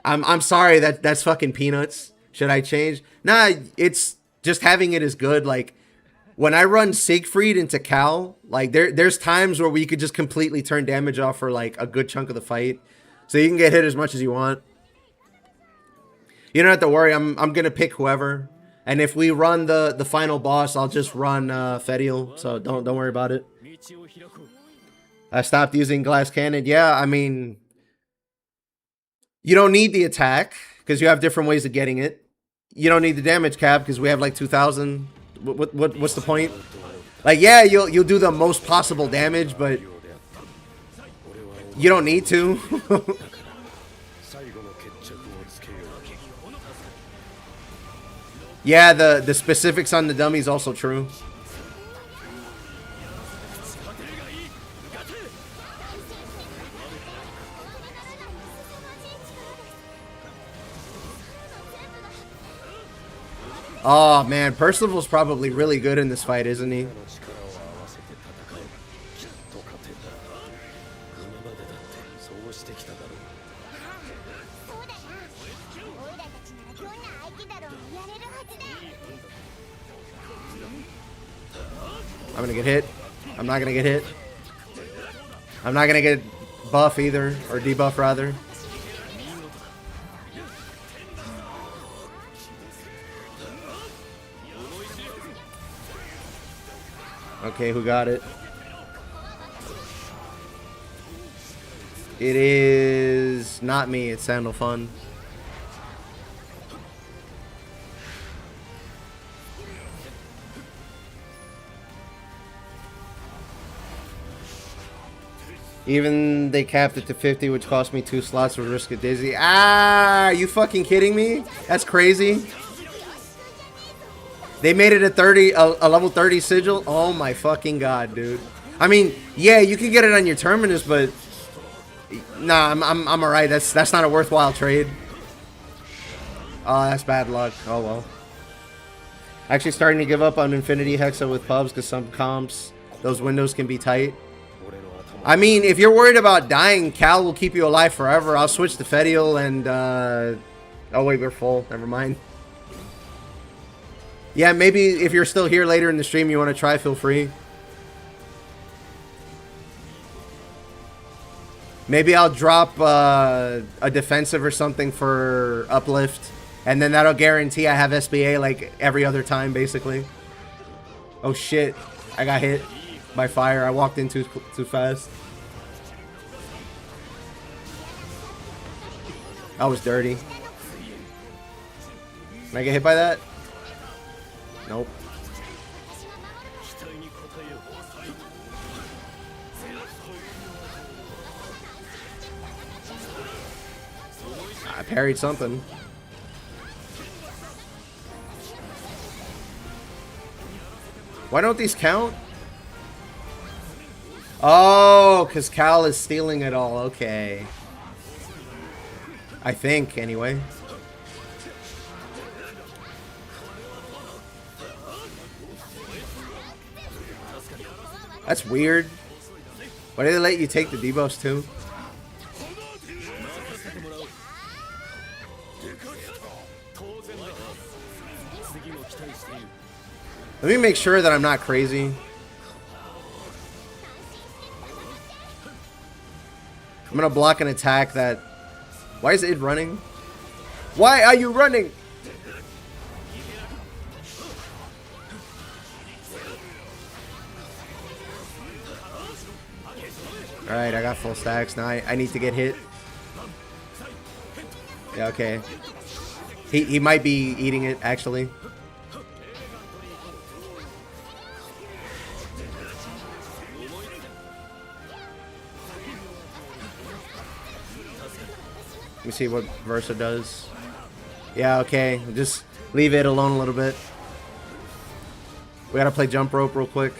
I'm sorry, that's fucking peanuts. Should I change? Nah, it's just having it is good. Like when I run Siegfried into Cal, like there's times where we could just completely turn damage off for like a good chunk of the fight. So you can get hit as much as you want. You don't have to worry, I'm gonna pick whoever. And if we run the final boss, I'll just run Fediel, so don't worry about it. I stopped using glass cannon. Yeah, I mean, you don't need the attack because you have different ways of getting it. You don't need the damage cap because we have like 2,000. What's the point? Like, yeah, you'll do the most possible damage, but you don't need to. Yeah, the specifics on the dummy is also true. Oh man, Percival's probably really good in this fight, isn't he? I'm gonna get hit. I'm not gonna get hit. I'm not gonna get buff either, or debuff rather. Okay, who got it? It is not me, it's Sandalphon. Even they capped it to 50, which cost me 2 slots with Risk of Dizzy. Ah, are you fucking kidding me? That's crazy. They made it a 30, a level 30 sigil. Oh my fucking god, dude. I mean, yeah, you can get it on your terminus, but nah, I'm alright. That's not a worthwhile trade. Oh, that's bad luck. Oh well. Actually starting to give up on Infinity Hexa with pubs because some comps, those windows can be tight. I mean, if you're worried about dying, Cal will keep you alive forever. I'll switch to Fedial and, oh wait, we're full. Never mind. Yeah, maybe if you're still here later in the stream, you want to try, feel free. Maybe I'll drop a defensive or something for uplift. And then that'll guarantee I have SBA like every other time, basically. Oh shit, I got hit by fire. I walked in too fast. I was dirty. Can I get hit by that? Nope. I parried something. Why don't these count? Oh, because Cal is stealing it all. Okay. I think, anyway. That's weird. Why did they let you take the debuffs too? Let me make sure that I'm not crazy. I'm gonna block an attack that... Why is it running? Why are you running? Alright, I got full stacks. Now I need to get hit. Yeah, okay. He might be eating it, actually. Let me see what Versa does. Yeah, okay. Just leave it alone a little bit. We gotta play jump rope real quick.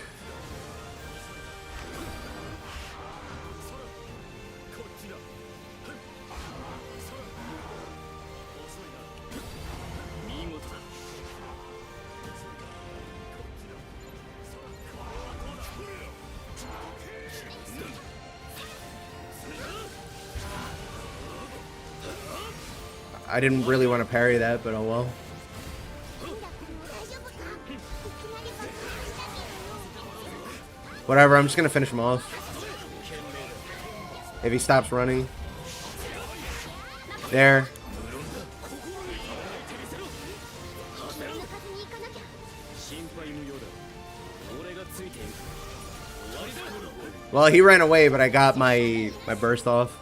I didn't really want to parry that, but oh well. Whatever, I'm just gonna finish him off. If he stops running. There. Well, he ran away, but I got my burst off.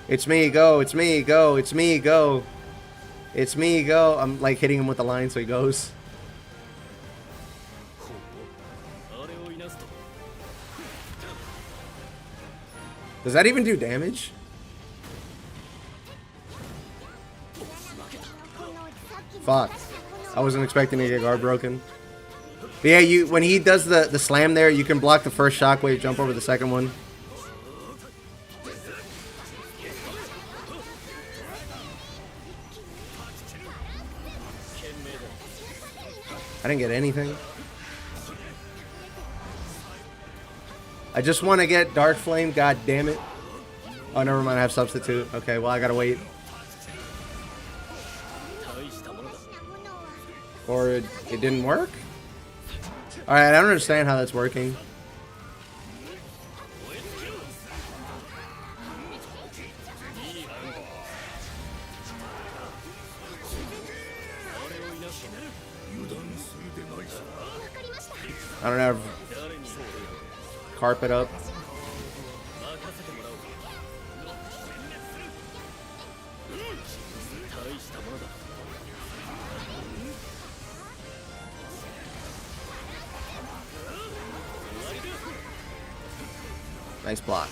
It's me, go, it's me, go, it's me, go. It's me, go. I'm like hitting him with the line so he goes. Does that even do damage? Fuck. I wasn't expecting to get guard broken. But yeah, when he does the slam there, you can block the first shockwave, jump over the second one. I didn't get anything. I just want to get Dark Flame, god damn it. Oh, never mind, I have substitute. Okay, well, I gotta wait. Or it didn't work? Alright, I don't understand how that's working. I don't have carpet up. Nice block.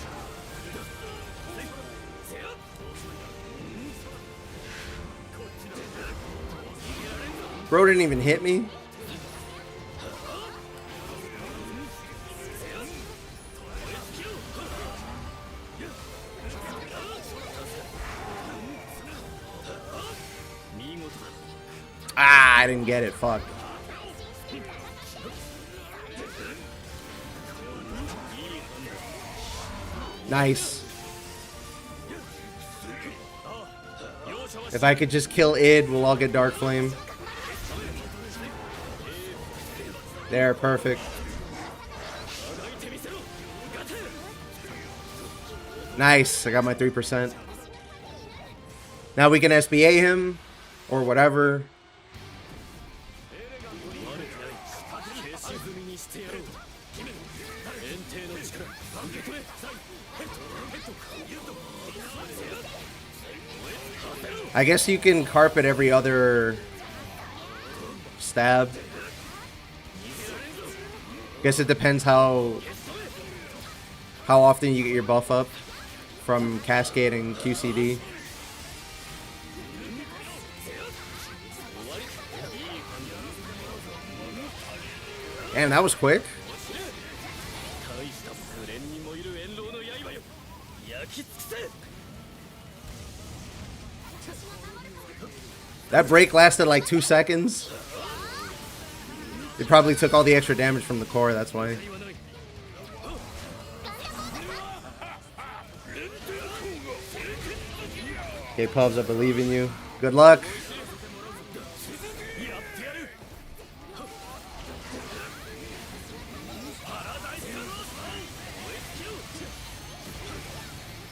Bro didn't even hit me. Ah, I didn't get it. Fuck. Nice. If I could just kill id, we'll all get Dark Flame. There, perfect. Nice, I got my 3%. Now we can SBA him, or whatever. I guess you can carpet every other stab. Guess it depends how often you get your buff up from Cascade and QCD. Damn, that was quick. That break lasted like 2 seconds. It probably took all the extra damage from the core, that's why. Okay, Pubs, I believe in you. Good luck.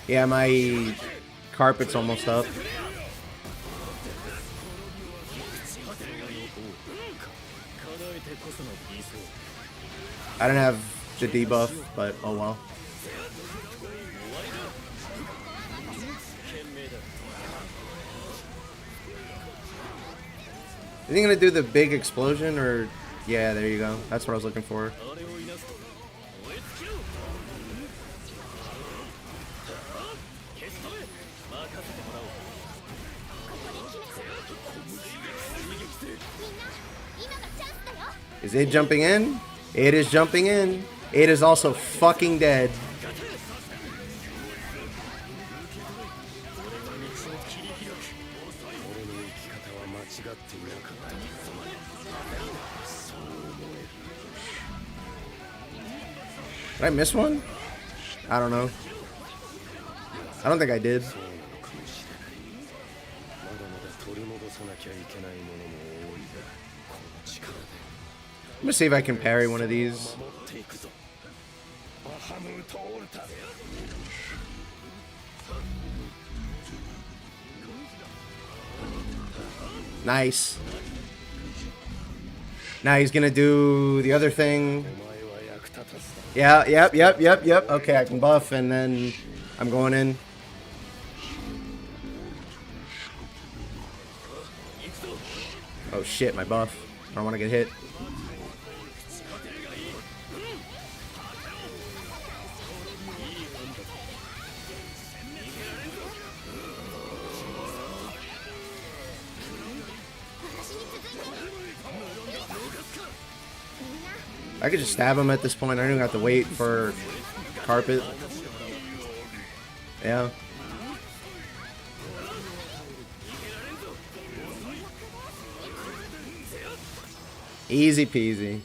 Yeah, my carpet's almost up. I don't have the debuff, but oh well. Is he gonna do the big explosion or? Yeah, there you go. That's what I was looking for. Is it jumping in? It is jumping in. It is also fucking dead. Did I miss one? I don't know. I don't think I did. I'm gonna see if I can parry one of these. Nice. Now he's gonna do the other thing. Yeah, yep. Okay, I can buff and then I'm going in. Oh shit, my buff. I don't want to get hit. I could just stab him at this point. I don't even have to wait for carpet. Yeah. Easy peasy.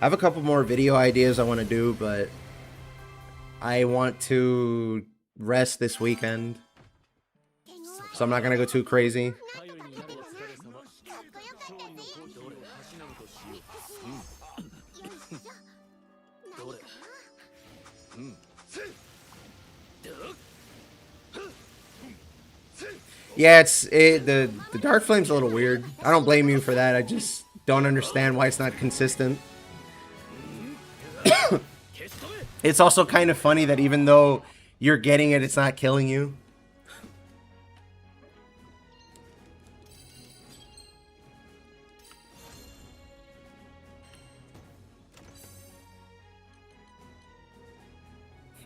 I have a couple more video ideas I want to do, but I want to rest this weekend, so I'm not going to go too crazy. Yeah, the Dark Flame's a little weird. I don't blame you for that. I just don't understand why it's not consistent. It's also kind of funny that even though you're getting it, it's not killing you.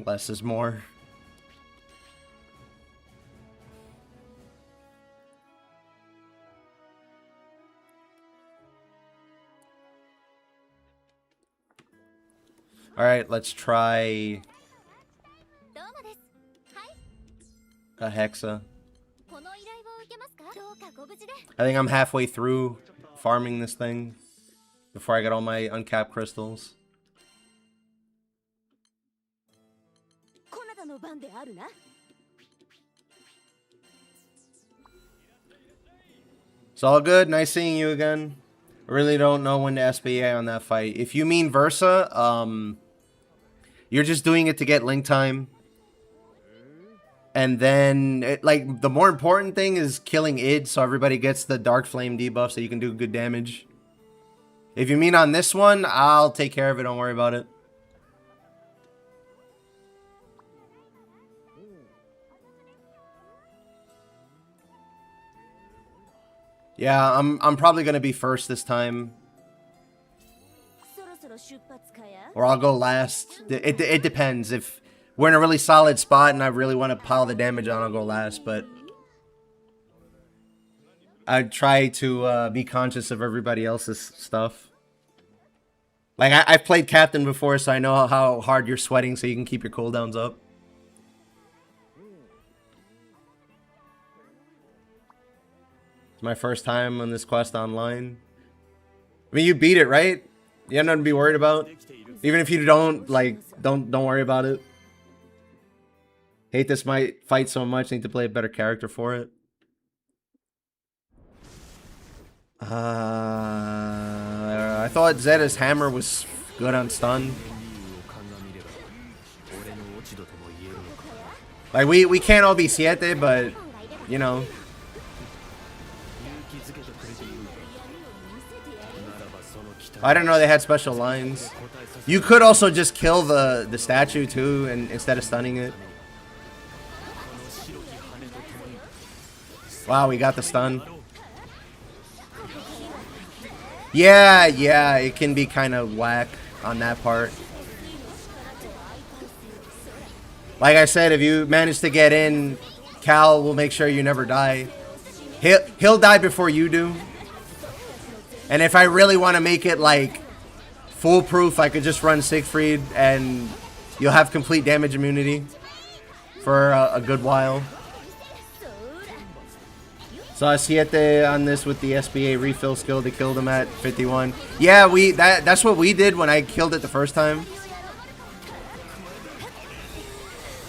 Less is more. Alright, let's try a Hexa. I think I'm halfway through farming this thing before I get all my uncapped crystals. It's all good. Nice seeing you again. I really don't know when to SBA on that fight. If you mean Versa, you're just doing it to get link time. And then, like, the more important thing is killing id so everybody gets the Dark Flame debuff so you can do good damage. If you mean on this one, I'll take care of it. Don't worry about it. Yeah, I'm probably going to be first this time. Or I'll go last. It depends. If we're in a really solid spot and I really want to pile the damage on, I'll go last. But I try to be conscious of everybody else's stuff. Like, I've played Captain before, so I know how hard you're sweating so you can keep your cooldowns up. It's my first time on this quest online. I mean, you beat it, right? You have nothing to be worried about. Even if you don't, like, don't worry about it. Hate this fight so much. Need to play a better character for it. I thought Zeta's hammer was good on stun. Like, we can't all be Siete, but, you know. I didn't know they had special lines. You could also just kill the statue too, and instead of stunning it. Wow, we got the stun. Yeah, it can be kind of whack on that part. Like I said, if you manage to get in, Cal will make sure you never die. He'll die before you do. And if I really want to make it like foolproof, I could just run Siegfried and you'll have complete damage immunity for a good while. So I Siete on this with the SBA refill skill to kill them at 51. Yeah, that's what we did when I killed it the first time.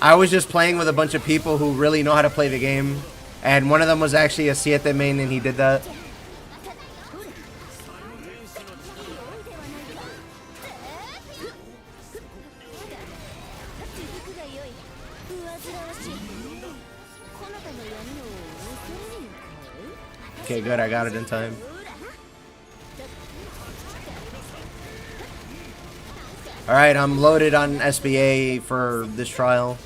I was just playing with a bunch of people who really know how to play the game, and one of them was actually a Siete main and he did that. Okay, good. I got it in time. Alright, I'm loaded on SBA for this trial.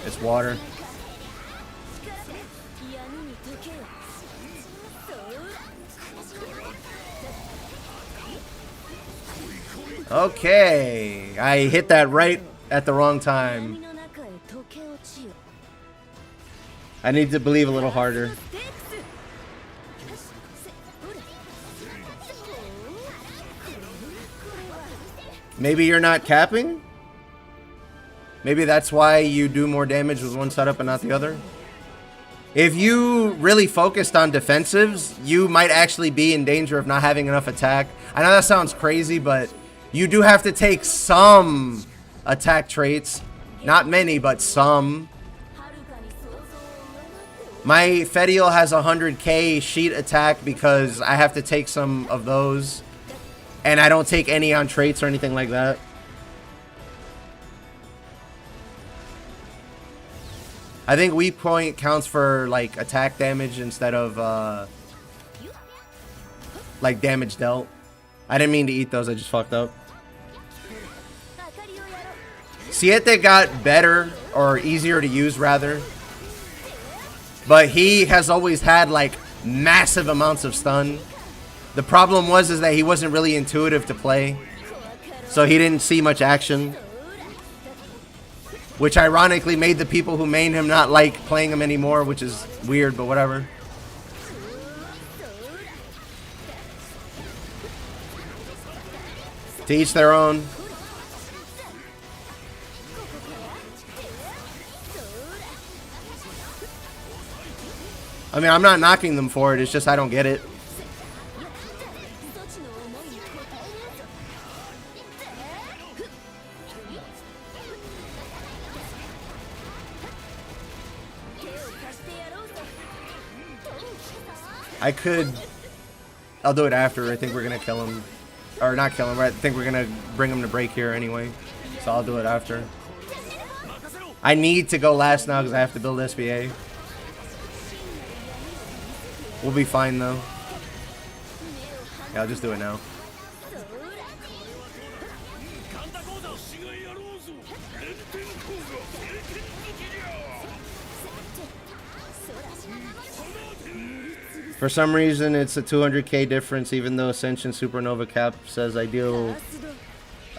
It's water. Okay, I hit that right at the wrong time. I need to believe a little harder. Maybe you're not capping? Maybe that's why you do more damage with one setup and not the other? If you really focused on defensives, you might actually be in danger of not having enough attack. I know that sounds crazy, but you do have to take some attack traits. Not many, but some. My Fedial has 100k sheet attack because I have to take some of those. And I don't take any on traits or anything like that. I think weak point counts for like attack damage instead of like damage dealt. I didn't mean to eat those, I just fucked up. Siete got better, or easier to use rather. But he has always had like massive amounts of stun. The problem was is that he wasn't really intuitive to play, so he didn't see much action, which ironically made the people who main him not like playing him anymore, which is weird, but whatever. To each their own. I mean, I'm not knocking them for it, it's just I don't get it. I could... I'll do it after. I think we're gonna kill him. Or not kill him, I think we're gonna bring him to break here anyway. So I'll do it after. I need to go last now because I have to build SBA. We'll be fine though. Yeah, I'll just do it now. For some reason, it's a 200k difference, even though Ascension Supernova Cap says I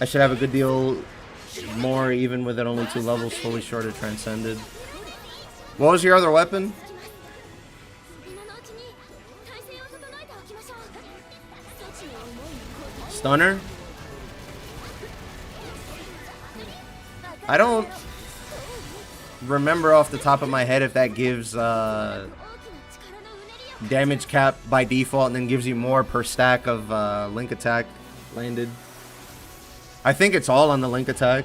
should have a good deal more, even with it only 2 levels fully short of Transcended. What was your other weapon? Stunner? I don't remember off the top of my head if that gives damage cap by default and then gives you more per stack of link attack landed. I think it's all on the link attack.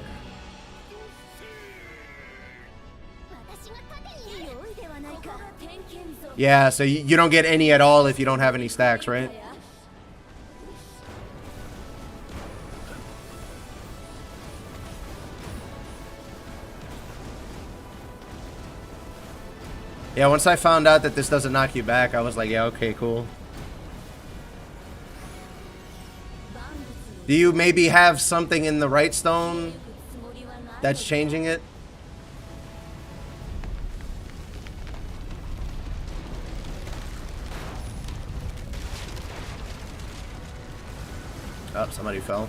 Yeah, so you don't get any at all if you don't have any stacks, right? Yeah, once I found out that this doesn't knock you back, I was like, yeah, okay, cool. Do you maybe have something in the right stone that's changing it? Oh, somebody fell.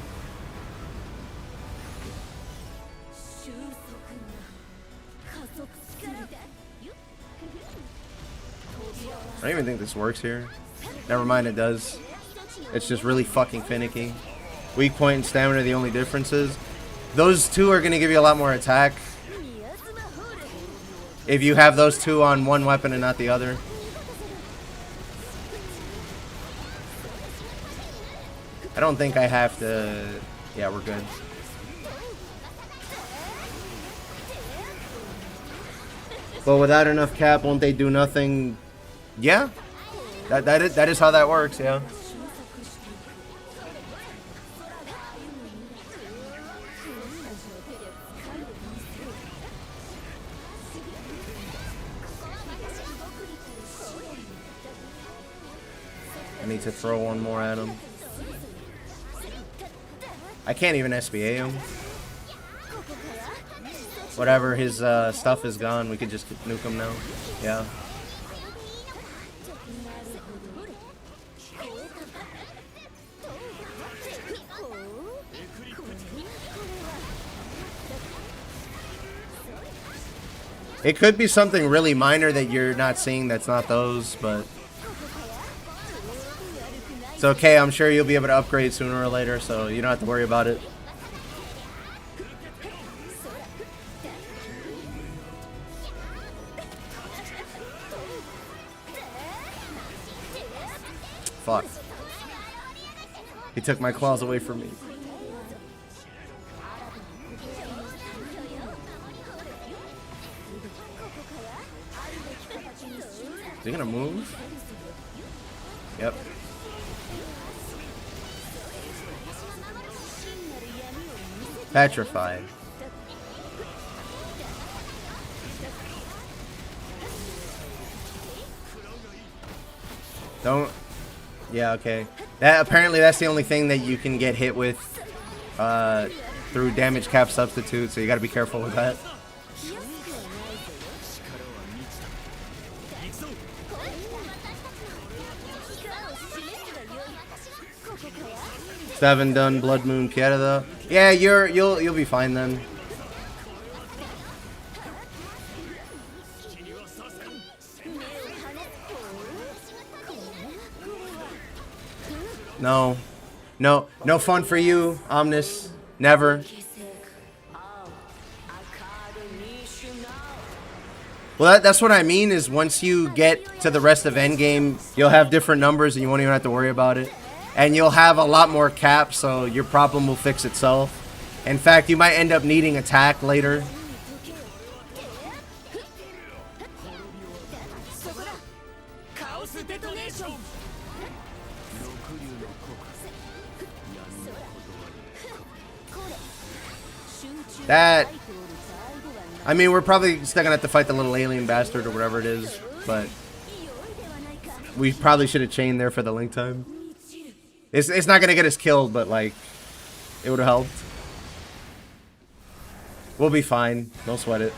I don't even think this works here. Never mind, it does. It's just really fucking finicky. Weak point and stamina are the only differences. Those two are going to give you a lot more attack if you have those two on one weapon and not the other. I don't think I have to... Yeah, we're good. But without enough cap, won't they do nothing? Yeah. That is how that works, yeah. I need to throw one more at him. I can't even SBA him. Whatever, his stuff is gone. We could just nuke him now. Yeah. It could be something really minor that you're not seeing that's not those, but... It's okay, I'm sure you'll be able to upgrade sooner or later, so you don't have to worry about it. Fuck. He took my claws away from me. Is he gonna move? Yep. Petrified. Don't. Yeah, okay. Apparently that's the only thing that you can get hit with through damage cap substitute, so you gotta be careful with that. Seven done Blood Moon Kieta though. Yeah, you'll be fine then. No. No fun for you, Omnis. Never. Well, that's what I mean, is once you get to the rest of endgame, you'll have different numbers and you won't even have to worry about it. And you'll have a lot more caps, so your problem will fix itself. In fact, you might end up needing attack later. That... I mean, we're probably still gonna have to fight the little alien bastard or whatever it is, but... we probably should have chained there for the link time. It's not gonna get us killed, but like... it would have helped. We'll be fine. Don't sweat it.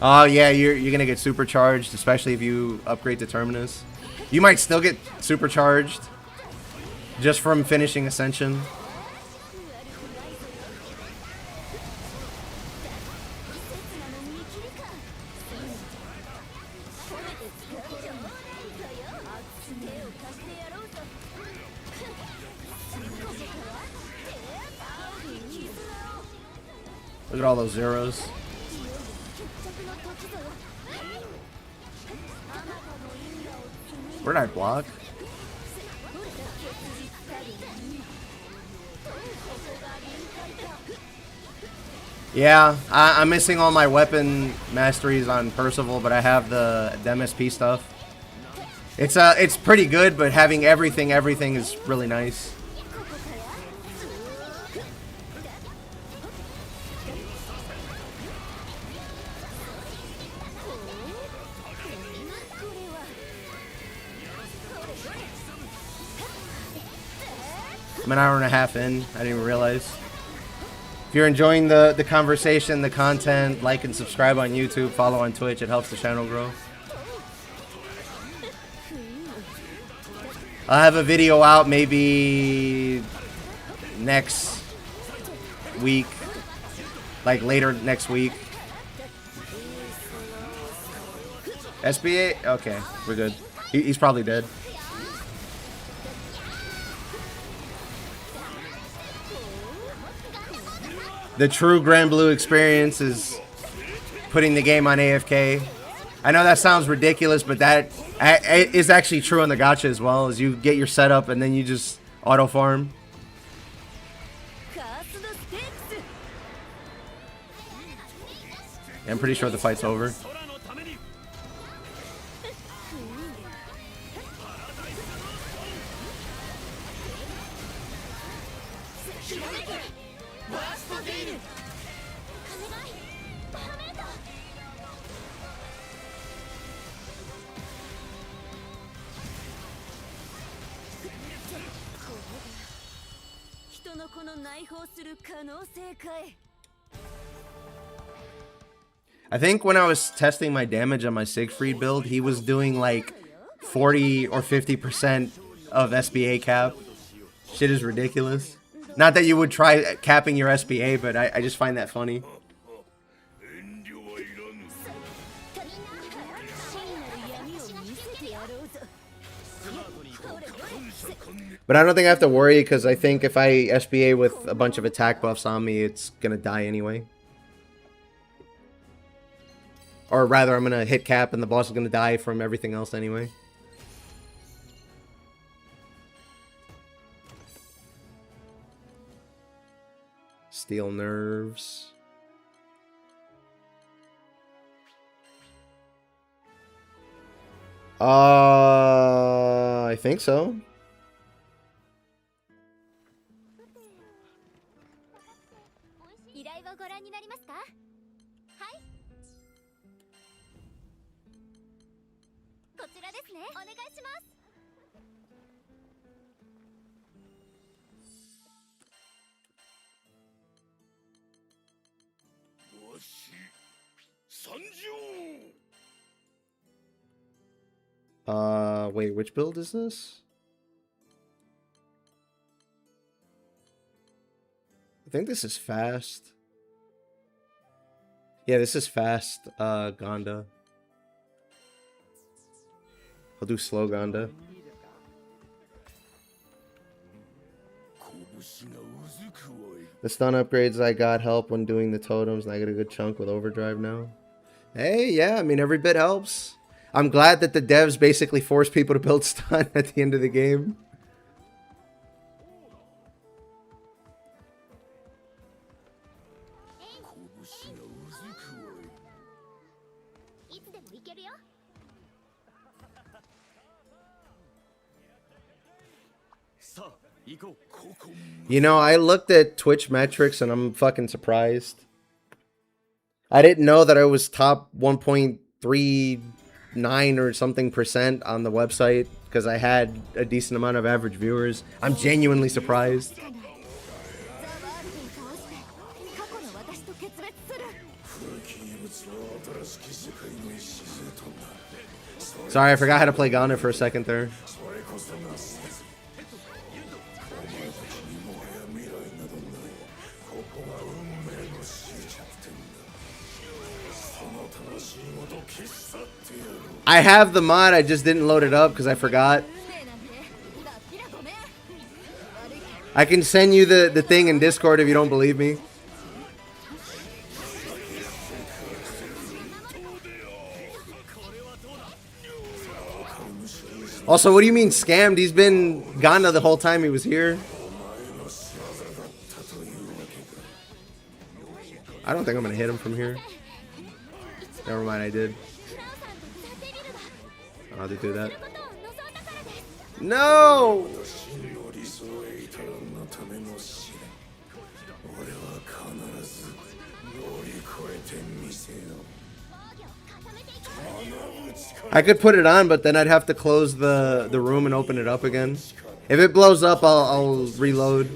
Oh yeah, you're gonna get supercharged, especially if you upgrade to Terminus. You might still get supercharged just from finishing Ascension. Look at all those zeros. Where did I block? Yeah, I'm missing all my weapon masteries on Percival, but I have the MSP stuff. It's pretty good, but having everything is really nice. I'm an hour and a half in. I didn't even realize. If you're enjoying the conversation, the content, like and subscribe on YouTube, follow on Twitch. It helps the channel grow. I'll have a video out maybe next week. Like later next week. SBA? Okay, we're good. He's probably dead. The true Granblue experience is putting the game on AFK. I know that sounds ridiculous, but that is actually true on the gacha as well. As you get your setup and then you just auto farm. I'm pretty sure the fight's over. I think when I was testing my damage on my Siegfried build, he was doing like 40 or 50% of SBA cap. Shit is ridiculous. Not that you would try capping your SBA, but I just find that funny. But I don't think I have to worry, because I think if I SBA with a bunch of attack buffs on me, it's gonna die anyway. Or rather, I'm gonna hit cap and the boss is gonna die from everything else anyway. Steel nerves. I think so. Wait, which build is this? I think this is fast. Yeah, this is fast, Ganda. I'll do slow Ganda. The stun upgrades I got help when doing the totems, and I get a good chunk with overdrive now. Hey, yeah, I mean, every bit helps. I'm glad that the devs basically force people to build stun at the end of the game. You know, I looked at Twitch metrics and I'm fucking surprised. I didn't know that I was top 1.39 or something percent on the website because I had a decent amount of average viewers. I'm genuinely surprised. Sorry, I forgot how to play Ganda for a second there. I have the mod, I just didn't load it up because I forgot. I can send you the thing in Discord if you don't believe me. Also, what do you mean scammed? He's been Ganda the whole time he was here. I don't think I'm gonna hit him from here. Never mind, I did. I'll have to do that. No! I could put it on, but then I'd have to close the room and open it up again. If it blows up, I'll reload.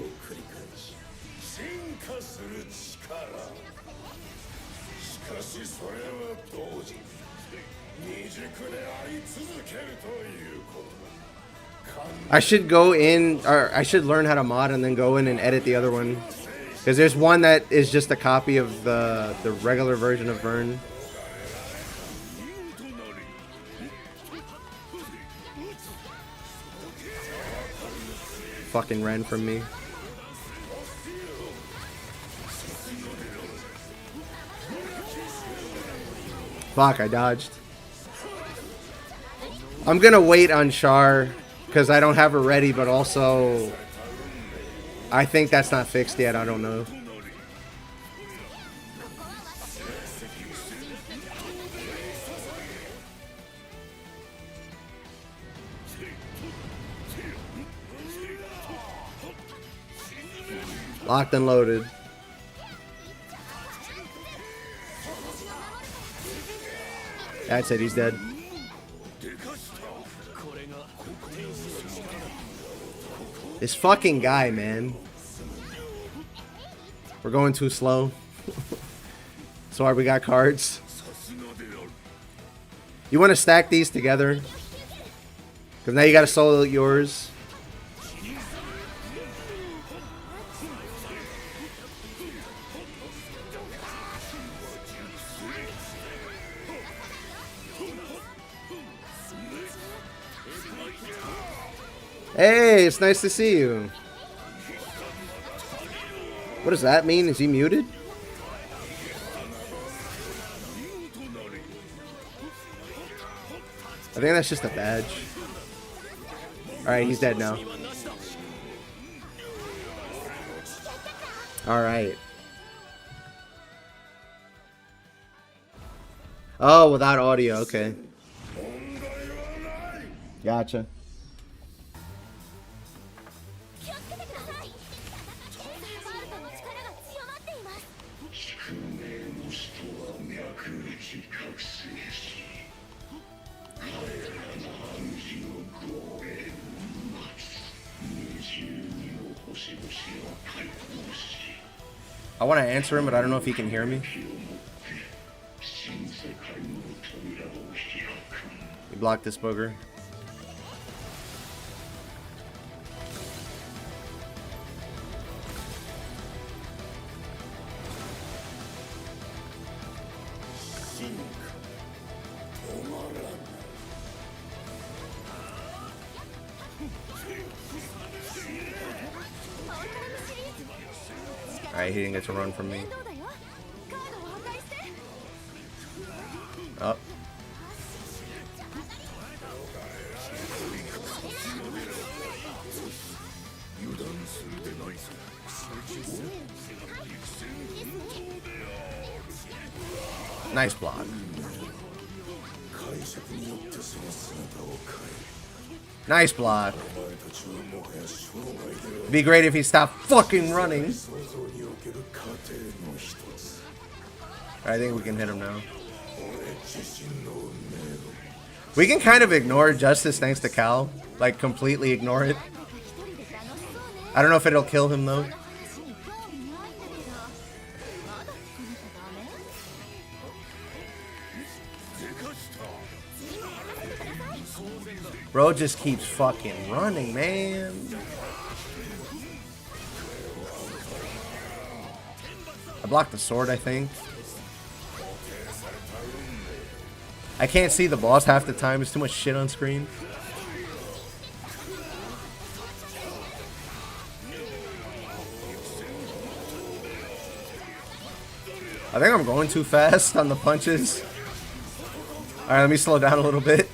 I should go in, or I should learn how to mod and then go in and edit the other one. Because there's one that is just a copy of the regular version of Vern. Fucking ran from me. Fuck, I dodged. I'm gonna wait on Char because I don't have her ready, but also I think that's not fixed yet. I don't know. Locked and loaded. That's it, he's dead. This fucking guy, man. We're going too slow. Sorry, we got cards. You want to stack these together? Because now you got to solo yours. Hey, it's nice to see you. What does that mean? Is he muted? I think that's just a badge. Alright, he's dead now. Alright. Oh, without audio, okay. Gotcha. I want to answer him, but I don't know if he can hear me. Block this booger. Alright, he didn't get to run from me. Up. Nice block. Nice block. It'd be great if he stopped fucking running. I think we can hit him now. We can kind of ignore Justice thanks to Cal. Like, completely ignore it. I don't know if it'll kill him, though. Bro just keeps fucking running, man. I blocked the sword, I think. I can't see the boss half the time. There's too much shit on screen. I think I'm going too fast on the punches. Alright, let me slow down a little bit.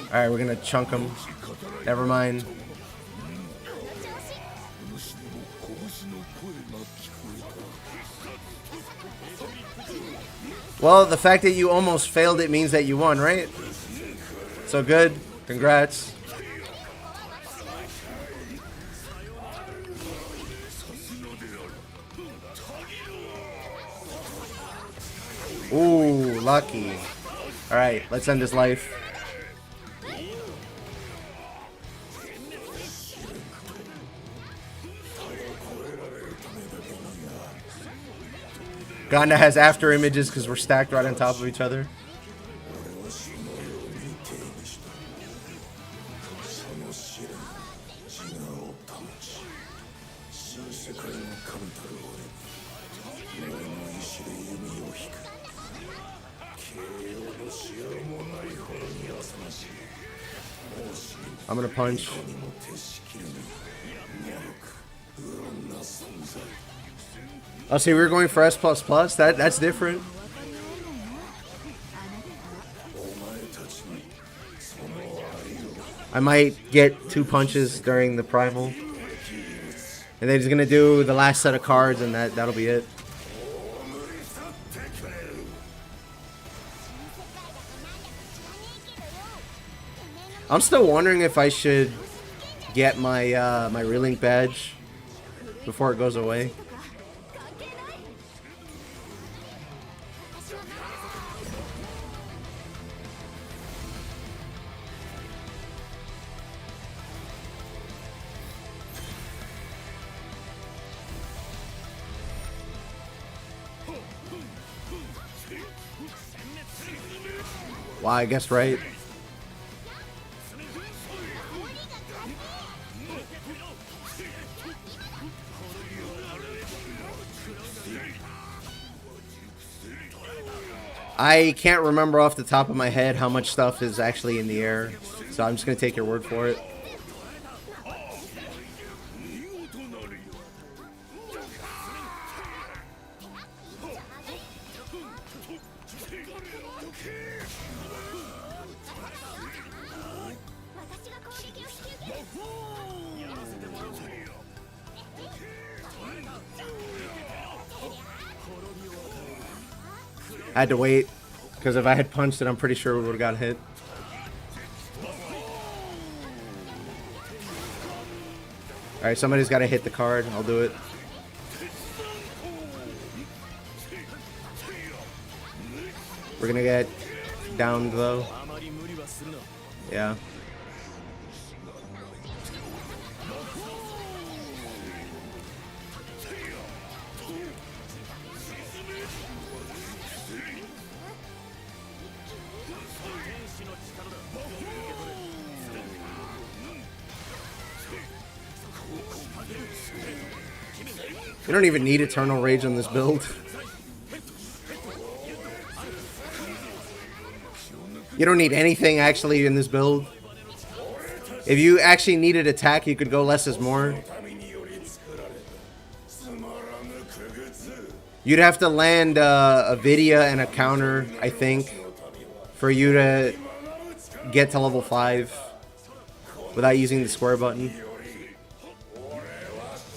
Alright, we're gonna chunk him. Never mind. Well, the fact that you almost failed it means that you won, right? So good. Congrats. Ooh, lucky. Alright, let's end his life. Ganda has after images because we're stacked right on top of each other. I'm gonna punch. Oh, see, we were going for S++. That's different. I might get 2 punches during the primal, and then he's gonna do the last set of cards, and that'll be it. I'm still wondering if I should get my my Relink badge before it goes away. Wow, I guess right. I can't remember off the top of my head how much stuff is actually in the air, so I'm just going to take your word for it. I had to wait, because if I had punched it, I'm pretty sure we would have got hit. Alright, somebody's got to hit the card. I'll do it. We're going to get downed, though. Yeah. You don't even need Eternal Rage on this build. You don't need anything actually in this build. If you actually needed attack, you could go less is more. You'd have to land a Vidya and a counter, I think, for you to get to level 5 without using the square button.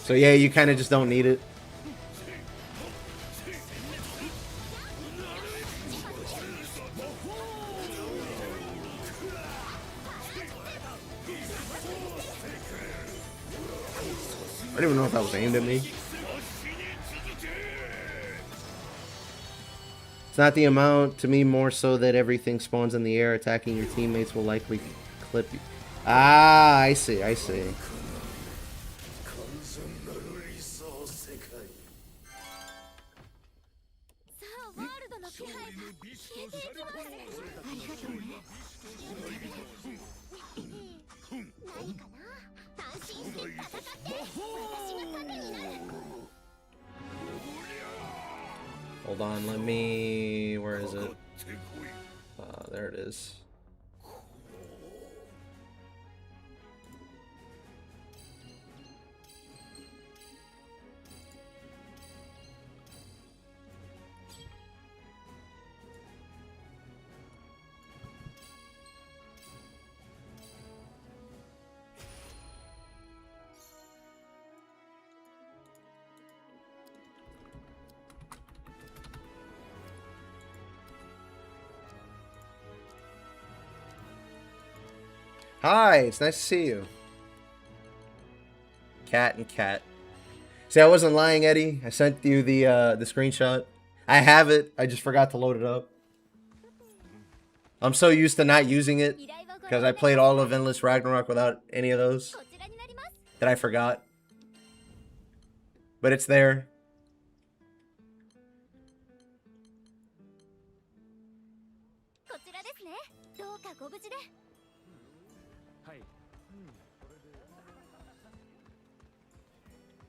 So yeah, you kind of just don't need it. I don't even know if that was aimed at me. It's not the amount, to me more so that everything spawns in the air. Attacking your teammates will likely clip you. Ah, I see, I see. Hold on, let me... Where is it? There it is. Hi, it's nice to see you. Cat and cat. See, I wasn't lying, Eddie. I sent you the screenshot. I have it. I just forgot to load it up. I'm so used to not using it because I played all of Endless Ragnarok without any of those that I forgot. But it's there.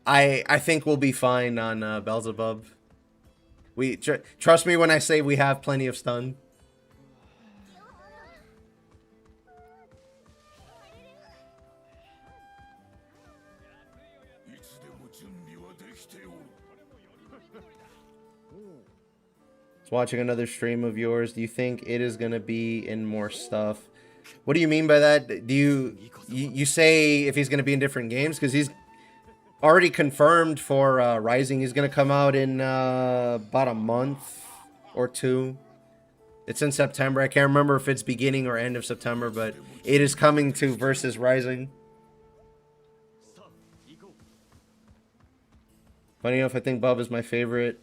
I think we'll be fine on Beelzebub. Trust me when I say we have plenty of stun. Watching another stream of yours, do you think it is gonna be in more stuff? What do you mean by that? Do you say if he's gonna be in different games? Because he's already confirmed for Rising. He's gonna come out in about a month or two. It's in September. I can't remember if it's beginning or end of September, but it is coming to Versus Rising. Funny enough, I think Bub is my favorite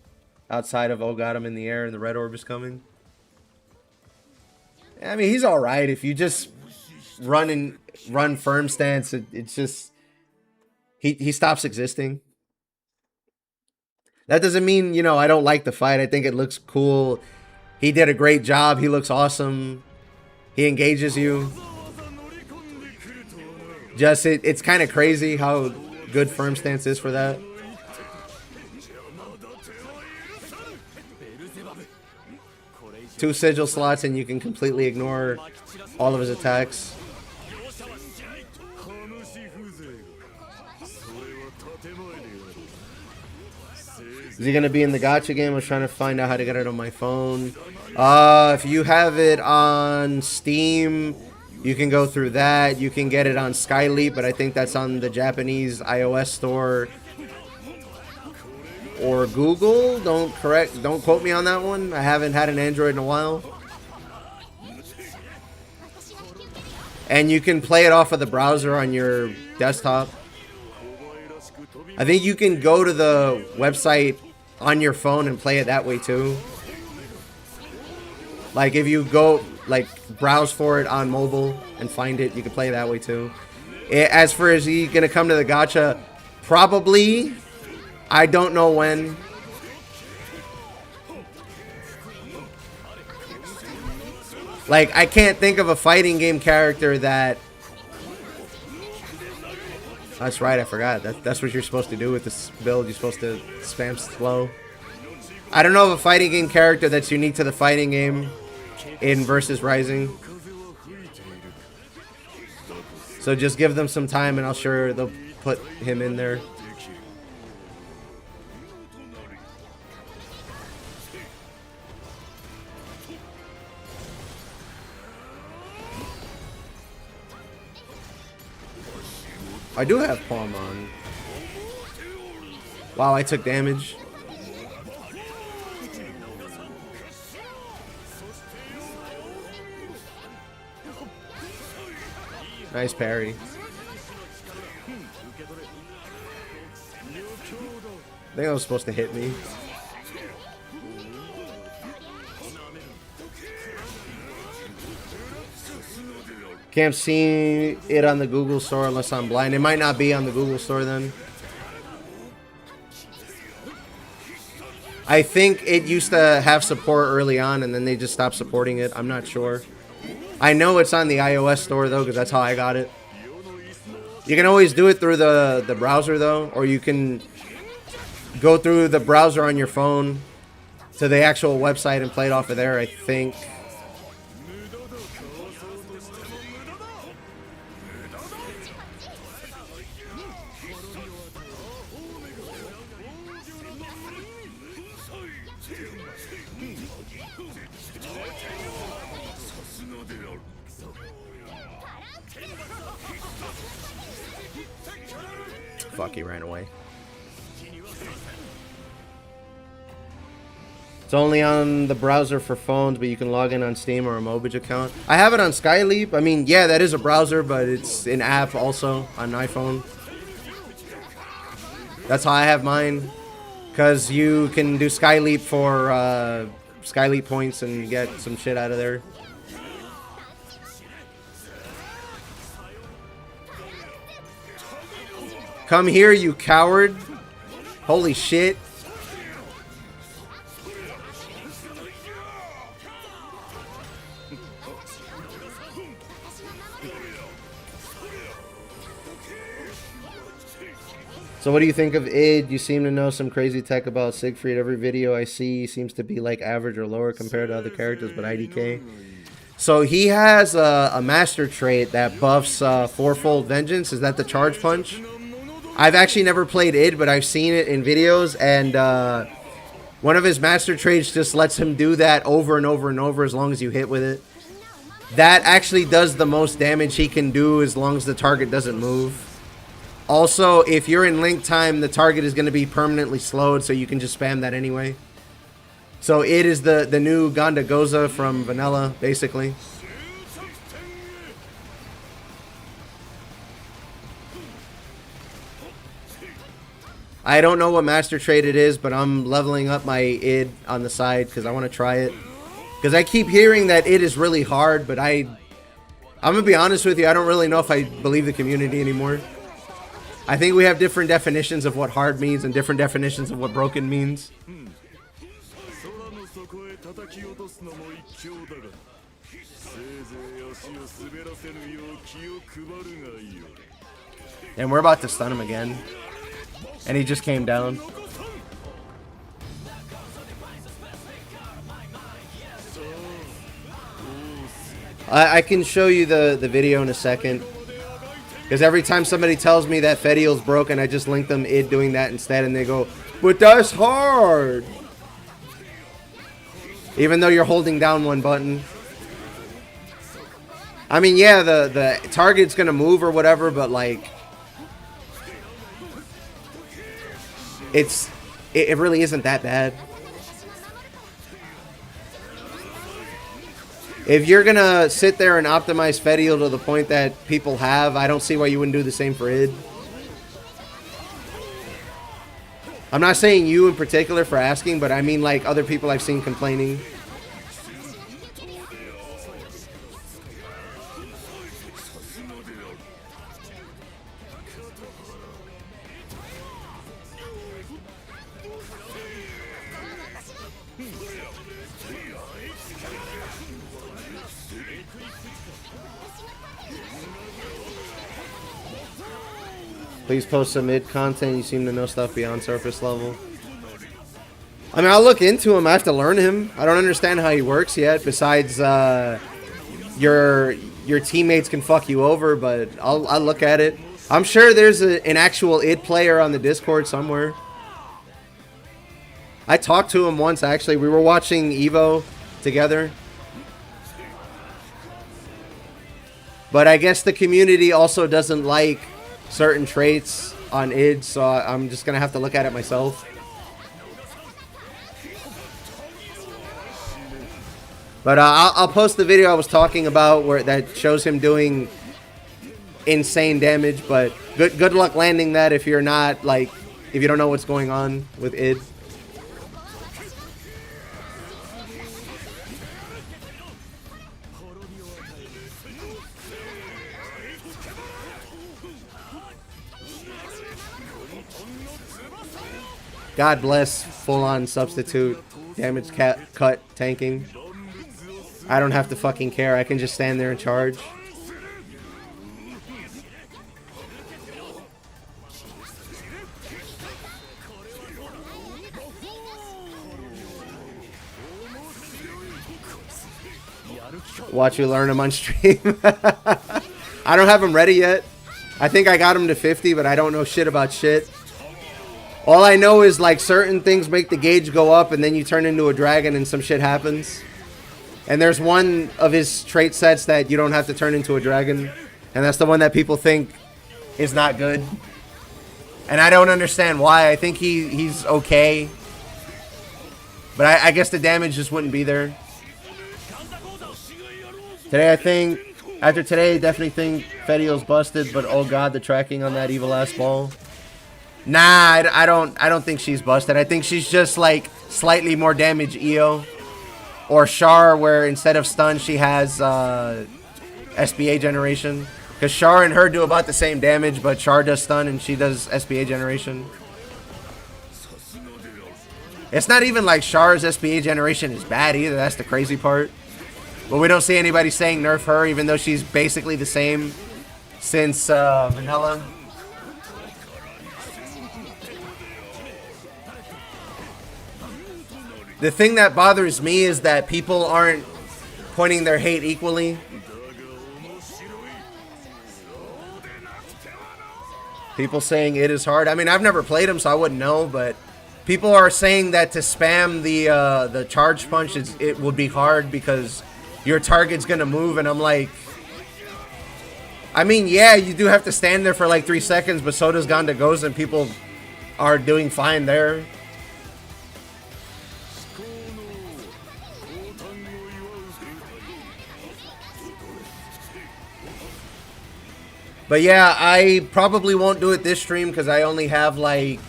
outside of Oh God, I'm in the Air and the Red Orb is coming. I mean, he's alright. If you just run firm stance, it's just... He stops existing. That doesn't mean, you know, I don't like the fight. I think it looks cool. He did a great job. He looks awesome. He engages you. Just, it's kind of crazy how good firm stance is for that. Two sigil slots and you can completely ignore all of his attacks. Is he going to be in the gacha game? I was trying to find out how to get it on my phone. If you have it on Steam, you can go through that. You can get it on Skyleap, but I think that's on the Japanese iOS store. Or Google. Don't quote me on that one. I haven't had an Android in a while. And you can play it off of the browser on your desktop. I think you can go to the website on your phone and play it that way too. Like if you go, like, browse for it on mobile and find it, you can play it that way too. As for is he gonna come to the gacha? Probably. I don't know when. Like, I can't think of a fighting game character that That's right, I forgot. That's what you're supposed to do with this build. You're supposed to spam slow. I don't know of a fighting game character that's unique to the fighting game in Versus Rising. So just give them some time and I'll sure they'll put him in there. I do have Palm on. Wow, I took damage. Nice parry. I think I was supposed to hit me. Can't see it on the Google store unless I'm blind. It might not be on the Google store then. I think it used to have support early on and then they just stopped supporting it. I'm not sure. I know it's on the iOS store though because that's how I got it. You can always do it through the browser though, or you can go through the browser on your phone to the actual website and play it off of there, I think. Fuck, he ran away. It's only on the browser for phones, but you can log in on Steam or a Mobage account. I have it on Skyleap. I mean, yeah, that is a browser, but it's an app also on iPhone. That's how I have mine. Because you can do Skyleap for Skyleap points and get some shit out of there. Come here, you coward. Holy shit. So what do you think of id? You seem to know some crazy tech about Siegfried. Every video I see seems to be like average or lower compared to other characters, but IDK. So he has a master trait that buffs fourfold vengeance. Is that the charge punch? I've actually never played id, but I've seen it in videos, and one of his master traits just lets him do that over and over and over as long as you hit with it. That actually does the most damage he can do as long as the target doesn't move. Also, if you're in link time, the target is going to be permanently slowed, so you can just spam that anyway. So id is the new Ganda Goza from Vanilla, basically. I don't know what master trait it is, but I'm leveling up my id on the side because I want to try it. Because I keep hearing that id is really hard, but I'm going to be honest with you, I don't really know if I believe the community anymore. I think we have different definitions of what hard means and different definitions of what broken means. And we're about to stun him again. And he just came down. I can show you the video in a second. Because every time somebody tells me that Fediel's broken, I just link them id doing that instead, and they go, but that's hard! Even though you're holding down one button. I mean, yeah, the target's gonna move or whatever, but like... It really isn't that bad. If you're gonna sit there and optimize Fediel to the point that people have, I don't see why you wouldn't do the same for id. I'm not saying you in particular for asking, but I mean like other people I've seen complaining. Please post some mid content. You seem to know stuff beyond surface level. I mean, I'll look into him. I have to learn him. I don't understand how he works yet. Besides, your teammates can fuck you over, but I'll look at it. I'm sure there's an actual id player on the Discord somewhere. I talked to him once, actually. We were watching Evo together. But I guess the community also doesn't like certain traits on id, so I'm just going to have to look at it myself. But I'll post the video I was talking about where that shows him doing insane damage. But good luck landing that if you're not, like, if you don't know what's going on with id. God bless full-on substitute damage cut tanking. I don't have to fucking care. I can just stand there and charge. Watch you learn them on stream. I don't have them ready yet. I think I got them to 50, but I don't know shit about shit. All I know is, like, certain things make the gauge go up and then you turn into a dragon and some shit happens. And there's one of his trait sets that you don't have to turn into a dragon. And that's the one that people think is not good. And I don't understand why. I think he's okay. But I guess the damage just wouldn't be there. Today, I think, after today, I definitely think Fedio's busted. But oh god, the tracking on that evil ass ball. Nah, I don't think she's busted. I think she's just like slightly more damage EO. Or Char, where instead of stun, she has SBA generation. Because Char and her do about the same damage, but Char does stun and she does SBA generation. It's not even like Char's SBA generation is bad either. That's the crazy part. But we don't see anybody saying nerf her, even though she's basically the same since vanilla. The thing that bothers me is that people aren't pointing their hate equally. People saying it is hard. I mean, I've never played him, so I wouldn't know, but people are saying that to spam the charge punch, it would be hard because your target's gonna move, and I'm like, I mean, yeah, you do have to stand there for like 3 seconds, but so does Ganda Goes, and people are doing fine there. But yeah, I probably won't do it this stream because I only have like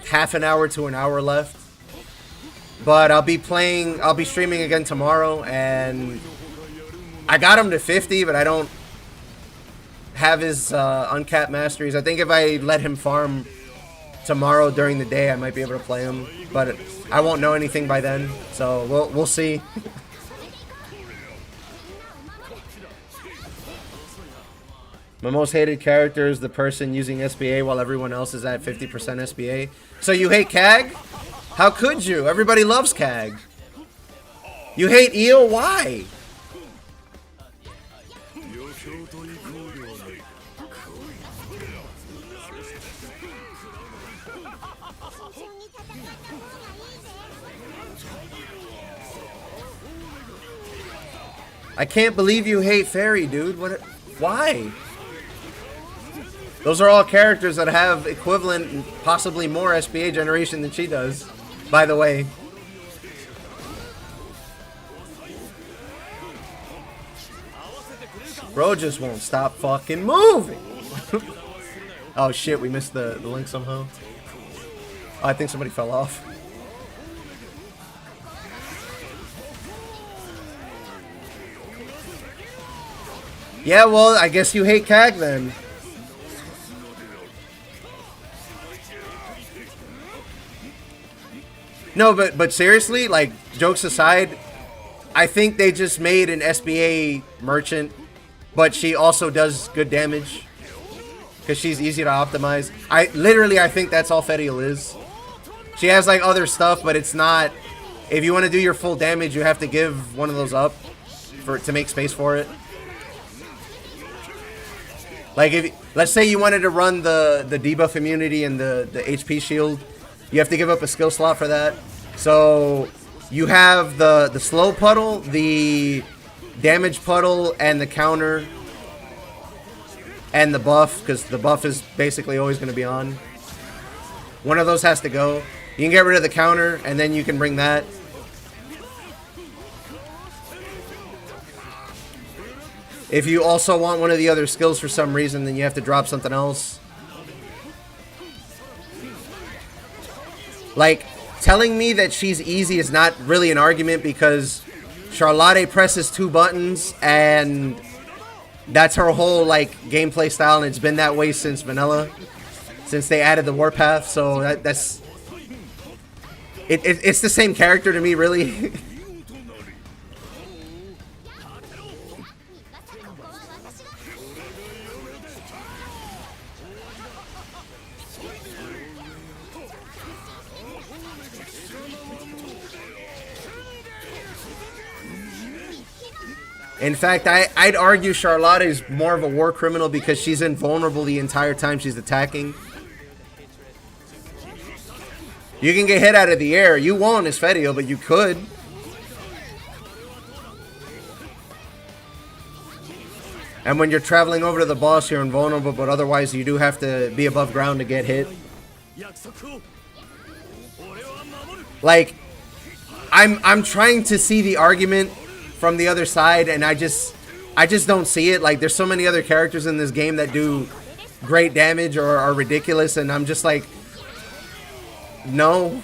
half an hour to an hour left. But I'll be streaming again tomorrow, and I got him to 50, but I don't have his uncapped masteries. I think if I let him farm tomorrow during the day, I might be able to play him, but I won't know anything by then, so we'll see. My most hated character is the person using SBA while everyone else is at 50% SBA. So you hate CAG? How could you? Everybody loves CAG. You hate EO? Why? I can't believe you hate Fairy, dude. What? Why? Those are all characters that have equivalent and possibly more SBA generation than she does, by the way. Bro just won't stop fucking moving. Oh shit, we missed the link somehow. Oh, I think somebody fell off. Yeah, well, I guess you hate CAG then. No, but seriously, like, jokes aside, I think they just made an SBA merchant, but she also does good damage. because she's easy to optimize. I think that's all Fediel is. She has like other stuff, but it's not. If you want to do your full damage, you have to give one of those up to make space for it. Like if let's say you wanted to run the debuff immunity and the HP shield, you have to give up a skill slot for that. So you have the slow puddle, the damage puddle, and the counter, and the buff, because the buff is basically always going to be on. One of those has to go. You can get rid of the counter, and then you can bring that. If you also want one of the other skills for some reason, then you have to drop something else. Like, telling me that she's easy is not really an argument, because Charlotte presses 2 buttons, and that's her whole, like, gameplay style, and it's been that way since vanilla. Since they added the warpath, so that's... It's the same character to me, really. In fact, I'd argue Charlotte is more of a war criminal because she's invulnerable the entire time she's attacking. You can get hit out of the air. You won't as Fediel, but you could. And when you're traveling over to the boss, you're invulnerable, but otherwise you do have to be above ground to get hit. Like, I'm trying to see the argument from the other side, and I just don't see it. Like, there's so many other characters in this game that do great damage or are ridiculous, and I'm just like, no.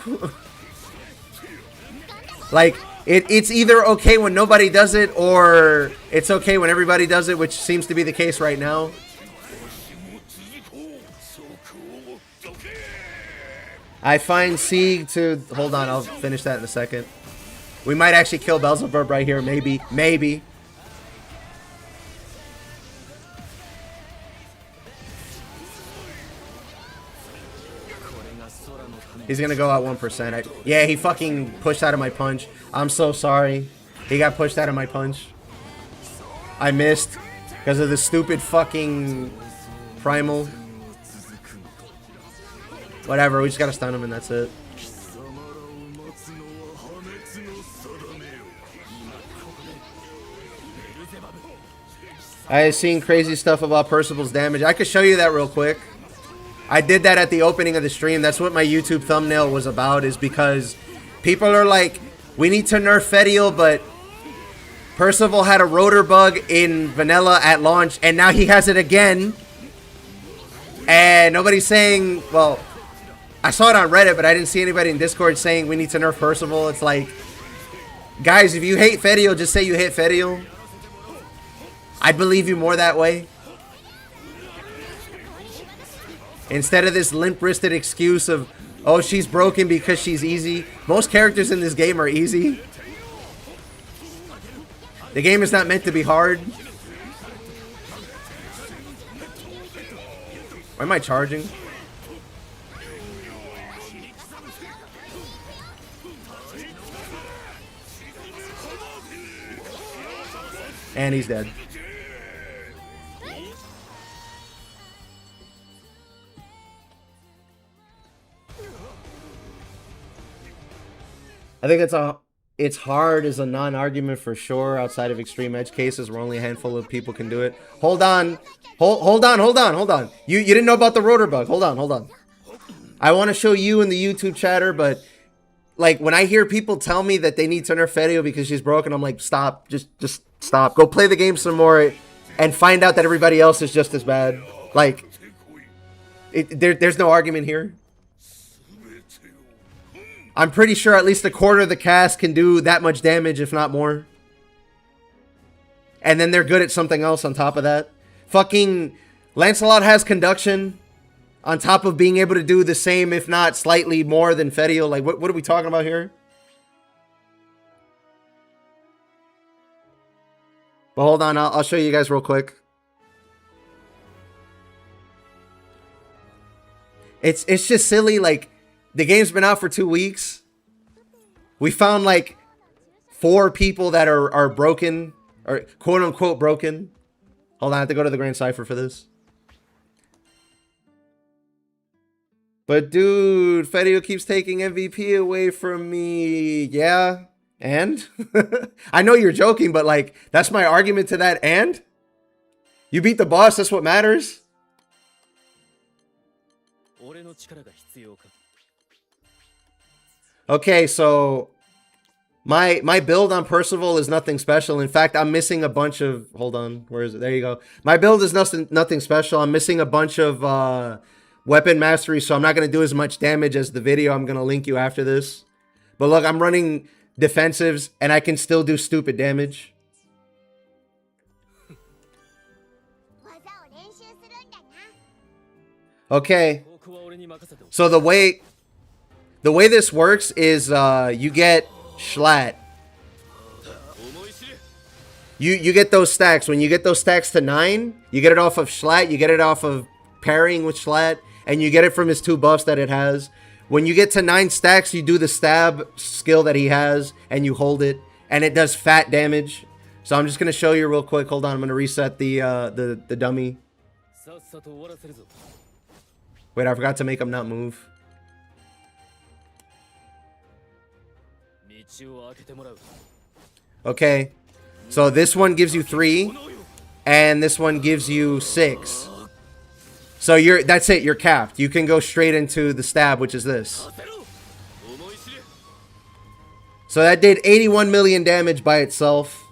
Like, it's either okay when nobody does it, or it's okay when everybody does it, which seems to be the case right now. I find Sieg to... Hold on, I'll finish that in a second. We might actually kill Beelzebub right here. Maybe. Maybe. He's going to go out 1%. Yeah, he fucking pushed out of my punch. I'm so sorry. He got pushed out of my punch. I missed because of the stupid fucking primal. Whatever, we just got to stun him and that's it. I've seen crazy stuff about Percival's damage. I could show you that real quick. I did that at the opening of the stream. That's what my YouTube thumbnail was about, is because people are like, we need to nerf Fediel, but Percival had a rotor bug in vanilla at launch, and now he has it again. And nobody's saying, well, I saw it on Reddit, but I didn't see anybody in Discord saying we need to nerf Percival. It's like, guys, if you hate Fediel, just say you hate Fediel. I'd believe you more that way. Instead of this limp-wristed excuse of, oh, she's broken because she's easy. Most characters in this game are easy. The game is not meant to be hard. Why am I charging? And he's dead. I think it's hard as a non-argument for sure. Outside of extreme edge cases where only a handful of people can do it. Hold on. Hold on. You didn't know about the rotor bug. Hold on. I want to show you in the YouTube chatter, but like when I hear people tell me that they need to nerf Fediel because she's broken, I'm like, stop. Just stop. Go play the game some more and find out that everybody else is just as bad. Like, there's no argument here. I'm pretty sure at least a quarter of the cast can do that much damage, if not more. And then they're good at something else on top of that. Fucking Lancelot has conduction on top of being able to do the same, if not slightly more than Fediel. Like, what are we talking about here? But hold on, I'll show you guys real quick. It's just silly. Like, the game's been out for 2 weeks. We found like 4 people that are broken, or quote unquote broken. Hold on, I have to go to the Grand Cipher for this. But dude, Fedio keeps taking MVP away from me. Yeah, and? I know you're joking, but like, that's my argument to that. And? You beat the boss, that's what matters. Okay, so my build on Percival is nothing special. In fact, I'm missing a bunch of... Hold on, where is it? There you go. My build is nothing special. I'm missing a bunch of weapon mastery, so I'm not going to do as much damage as the video I'm going to link you after this. But look, I'm running defensives, and I can still do stupid damage. Okay, so the way this works is you get Schlatt. You get those stacks. When you get those stacks to 9, you get it off of Schlatt, you get it off of parrying with Schlatt, and you get it from his 2 buffs that it has. When you get to 9 stacks, you do the stab skill that he has, and you hold it, and it does fat damage. So I'm just gonna show you real quick. Hold on, I'm gonna reset the dummy. Wait, I forgot to make him not move. Okay, so this one gives you 3, and this one gives you 6. So that's it, you're capped. You can go straight into the stab, which is this. So that did 81 million damage by itself.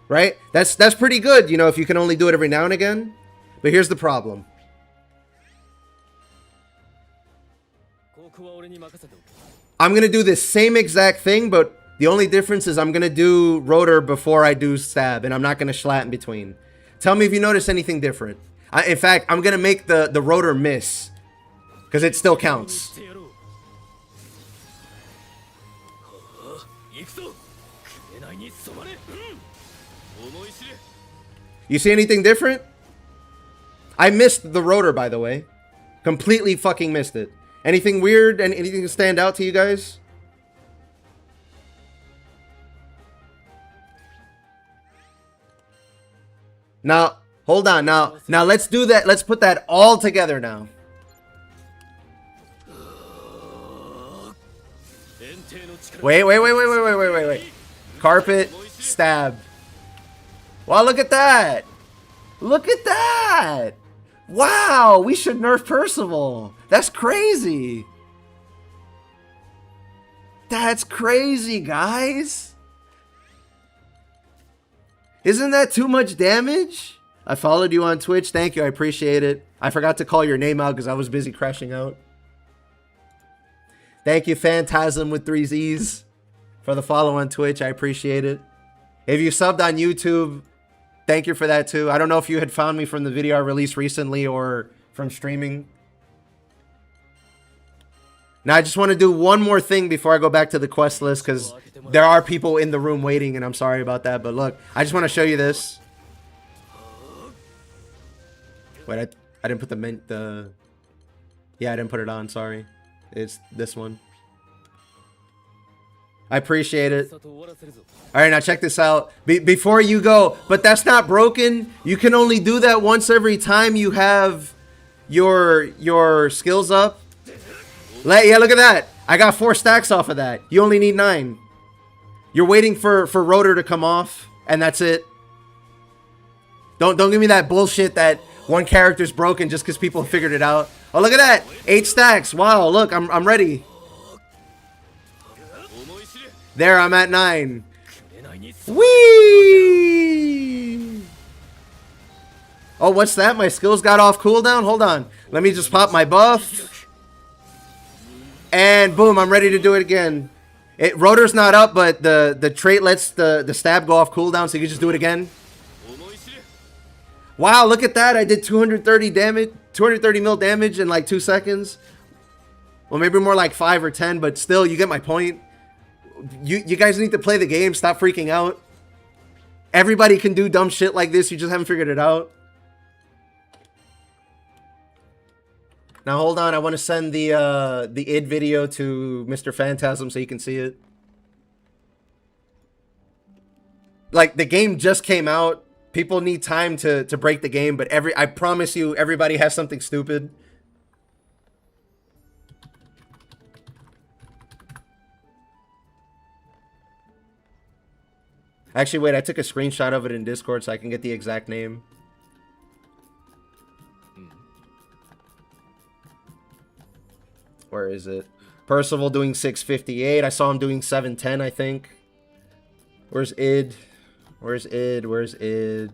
Right? That's pretty good, you know, if you can only do it every now and again. But here's the problem. I'm going to do this same exact thing, but the only difference is I'm going to do rotor before I do stab, and I'm not going to Schlatt in between. Tell me if you notice anything different. In fact, I'm going to make the rotor miss, because it still counts. You see anything different? I missed the rotor, by the way. Completely fucking missed it. Anything weird? Anything stand out to you guys? Now, hold on. Now let's do that. Let's put that all together now. Wait. Carpet, stab. Wow, look at that. Look at that. Wow, we should nerf Percival. That's crazy. That's crazy, guys. Isn't that too much damage? I followed you on Twitch. Thank you. I appreciate it. I forgot to call your name out because I was busy crashing out. Thank you, Phantasm with 3 Z's, for the follow on Twitch. I appreciate it. If you subbed on YouTube, thank you for that too. I don't know if you had found me from the video I released recently or from streaming. Now, I just want to do one more thing before I go back to the quest list, because there are people in the room waiting, and I'm sorry about that. But look, I just want to show you this. Wait, I didn't put the... Yeah, I didn't put it on, sorry. It's this one. I appreciate it. Alright, now check this out. Before you go, but that's not broken. You can only do that once every time you have your skills up. Yeah, look at that. I got 4 stacks off of that. You only need 9. You're waiting for rotor to come off, and that's it. Don't give me that bullshit that one character's broken just because people figured it out. Oh, look at that. 8 stacks. Wow, look, I'm ready. There, I'm at 9. Whee! Oh, what's that? My skills got off cooldown? Hold on. Let me just pop my buff. And boom, I'm ready to do it again. Rotor's not up, but the trait lets the stab go off cooldown, so you can just do it again. Wow, look at that. I did 230 mil damage in like 2 seconds. Well, maybe more like 5 or 10, but still, you get my point. You guys need to play the game. Stop freaking out. Everybody can do dumb shit like this. You just haven't figured it out. Now hold on, I want to send the id video to Mr. Phantasm so you can see it. Like, the game just came out. People need time to break the game, but I promise you, everybody has something stupid. Actually, wait, I took a screenshot of it in Discord so I can get the exact name. Where is it? Percival doing 658. I saw him doing 710, I think. Where's id? Where's id? Where's id?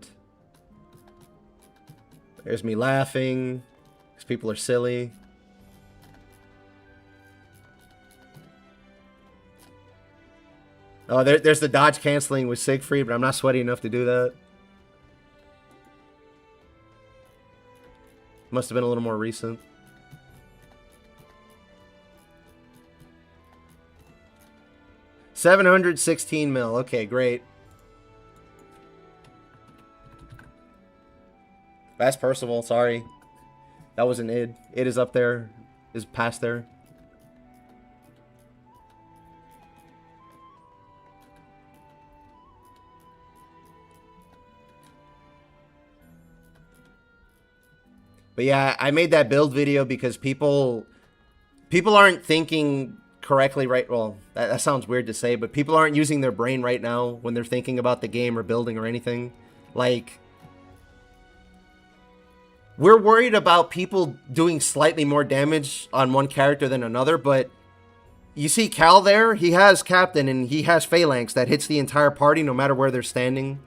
There's me laughing because people are silly. Oh, there's the dodge canceling with Siegfried, but I'm not sweaty enough to do that. Must have been a little more recent. $716 mil. Okay, great. That's Percival. Sorry, that was an id. Id is up there. Is past there. But yeah, I made that build video because people aren't thinking correctly right. Well, that sounds weird to say, but people aren't using their brain right now when they're thinking about the game or building or anything. Like, we're worried about people doing slightly more damage on one character than another, but you see Cal there? He has Captain and he has Phalanx that hits the entire party no matter where they're standing.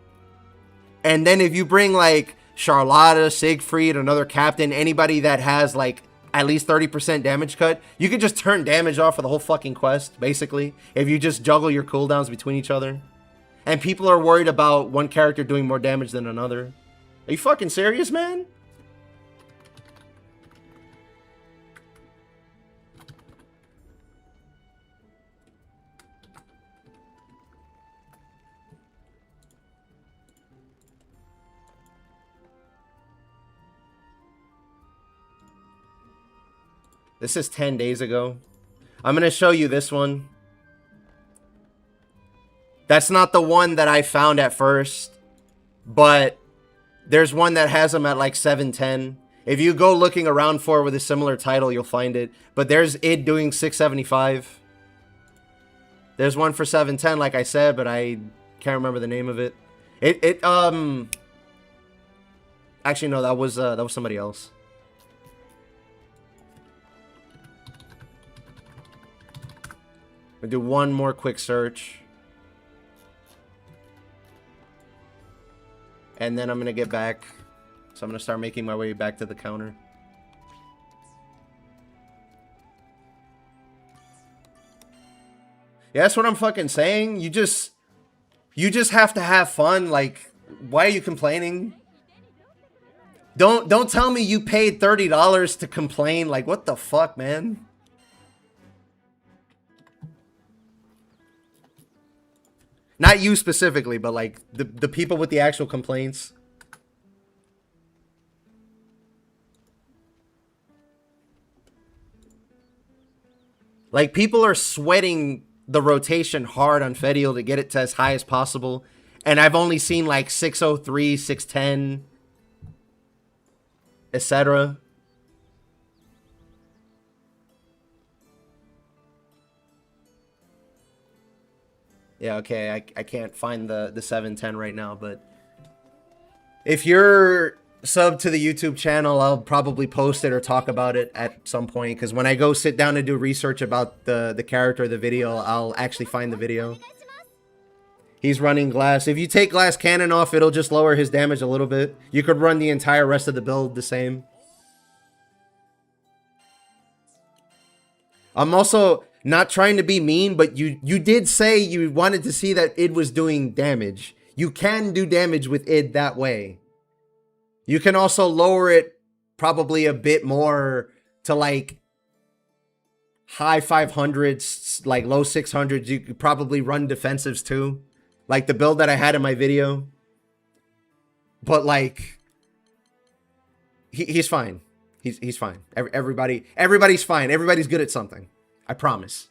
And then if you bring like Charlotta, Siegfried, another Captain, anybody that has like at least 30% damage cut, you can just turn damage off for the whole fucking quest, basically, if you just juggle your cooldowns between each other. And people are worried about one character doing more damage than another. Are you fucking serious, man? This is 10 days ago. I'm going to show you this one. That's not the one that I found at first, but there's one that has them at like 710. If you go looking around for with a similar title, you'll find it. But there's id doing 675. There's one for 710, like I said, but I can't remember the name of it. Actually, no, that was somebody else. I'll do one more quick search. And then I'm going to get back. So I'm going to start making my way back to the counter. Yeah, that's what I'm fucking saying. You just have to have fun. Like, why are you complaining? Don't tell me you paid $30 to complain. Like, what the fuck, man? Not you specifically, but like the people with the actual complaints. Like, people are sweating the rotation hard on Fediel to get it to as high as possible. And I've only seen like 603, 610, etc. Yeah, okay, I can't find the 710 right now, but if you're subbed to the YouTube channel, I'll probably post it or talk about it at some point, because when I go sit down and do research about the character of the video, I'll actually find the video. He's running glass. If you take glass cannon off, it'll just lower his damage a little bit. You could run the entire rest of the build the same. I'm also not trying to be mean, but you did say you wanted to see that id was doing damage. You can do damage with id that way. You can also lower it probably a bit more to like high 500s, like low 600s. You could probably run defensives too, like the build that I had in my video. But like, he's fine. He's fine. Everybody's fine. Everybody's good at something. I promise.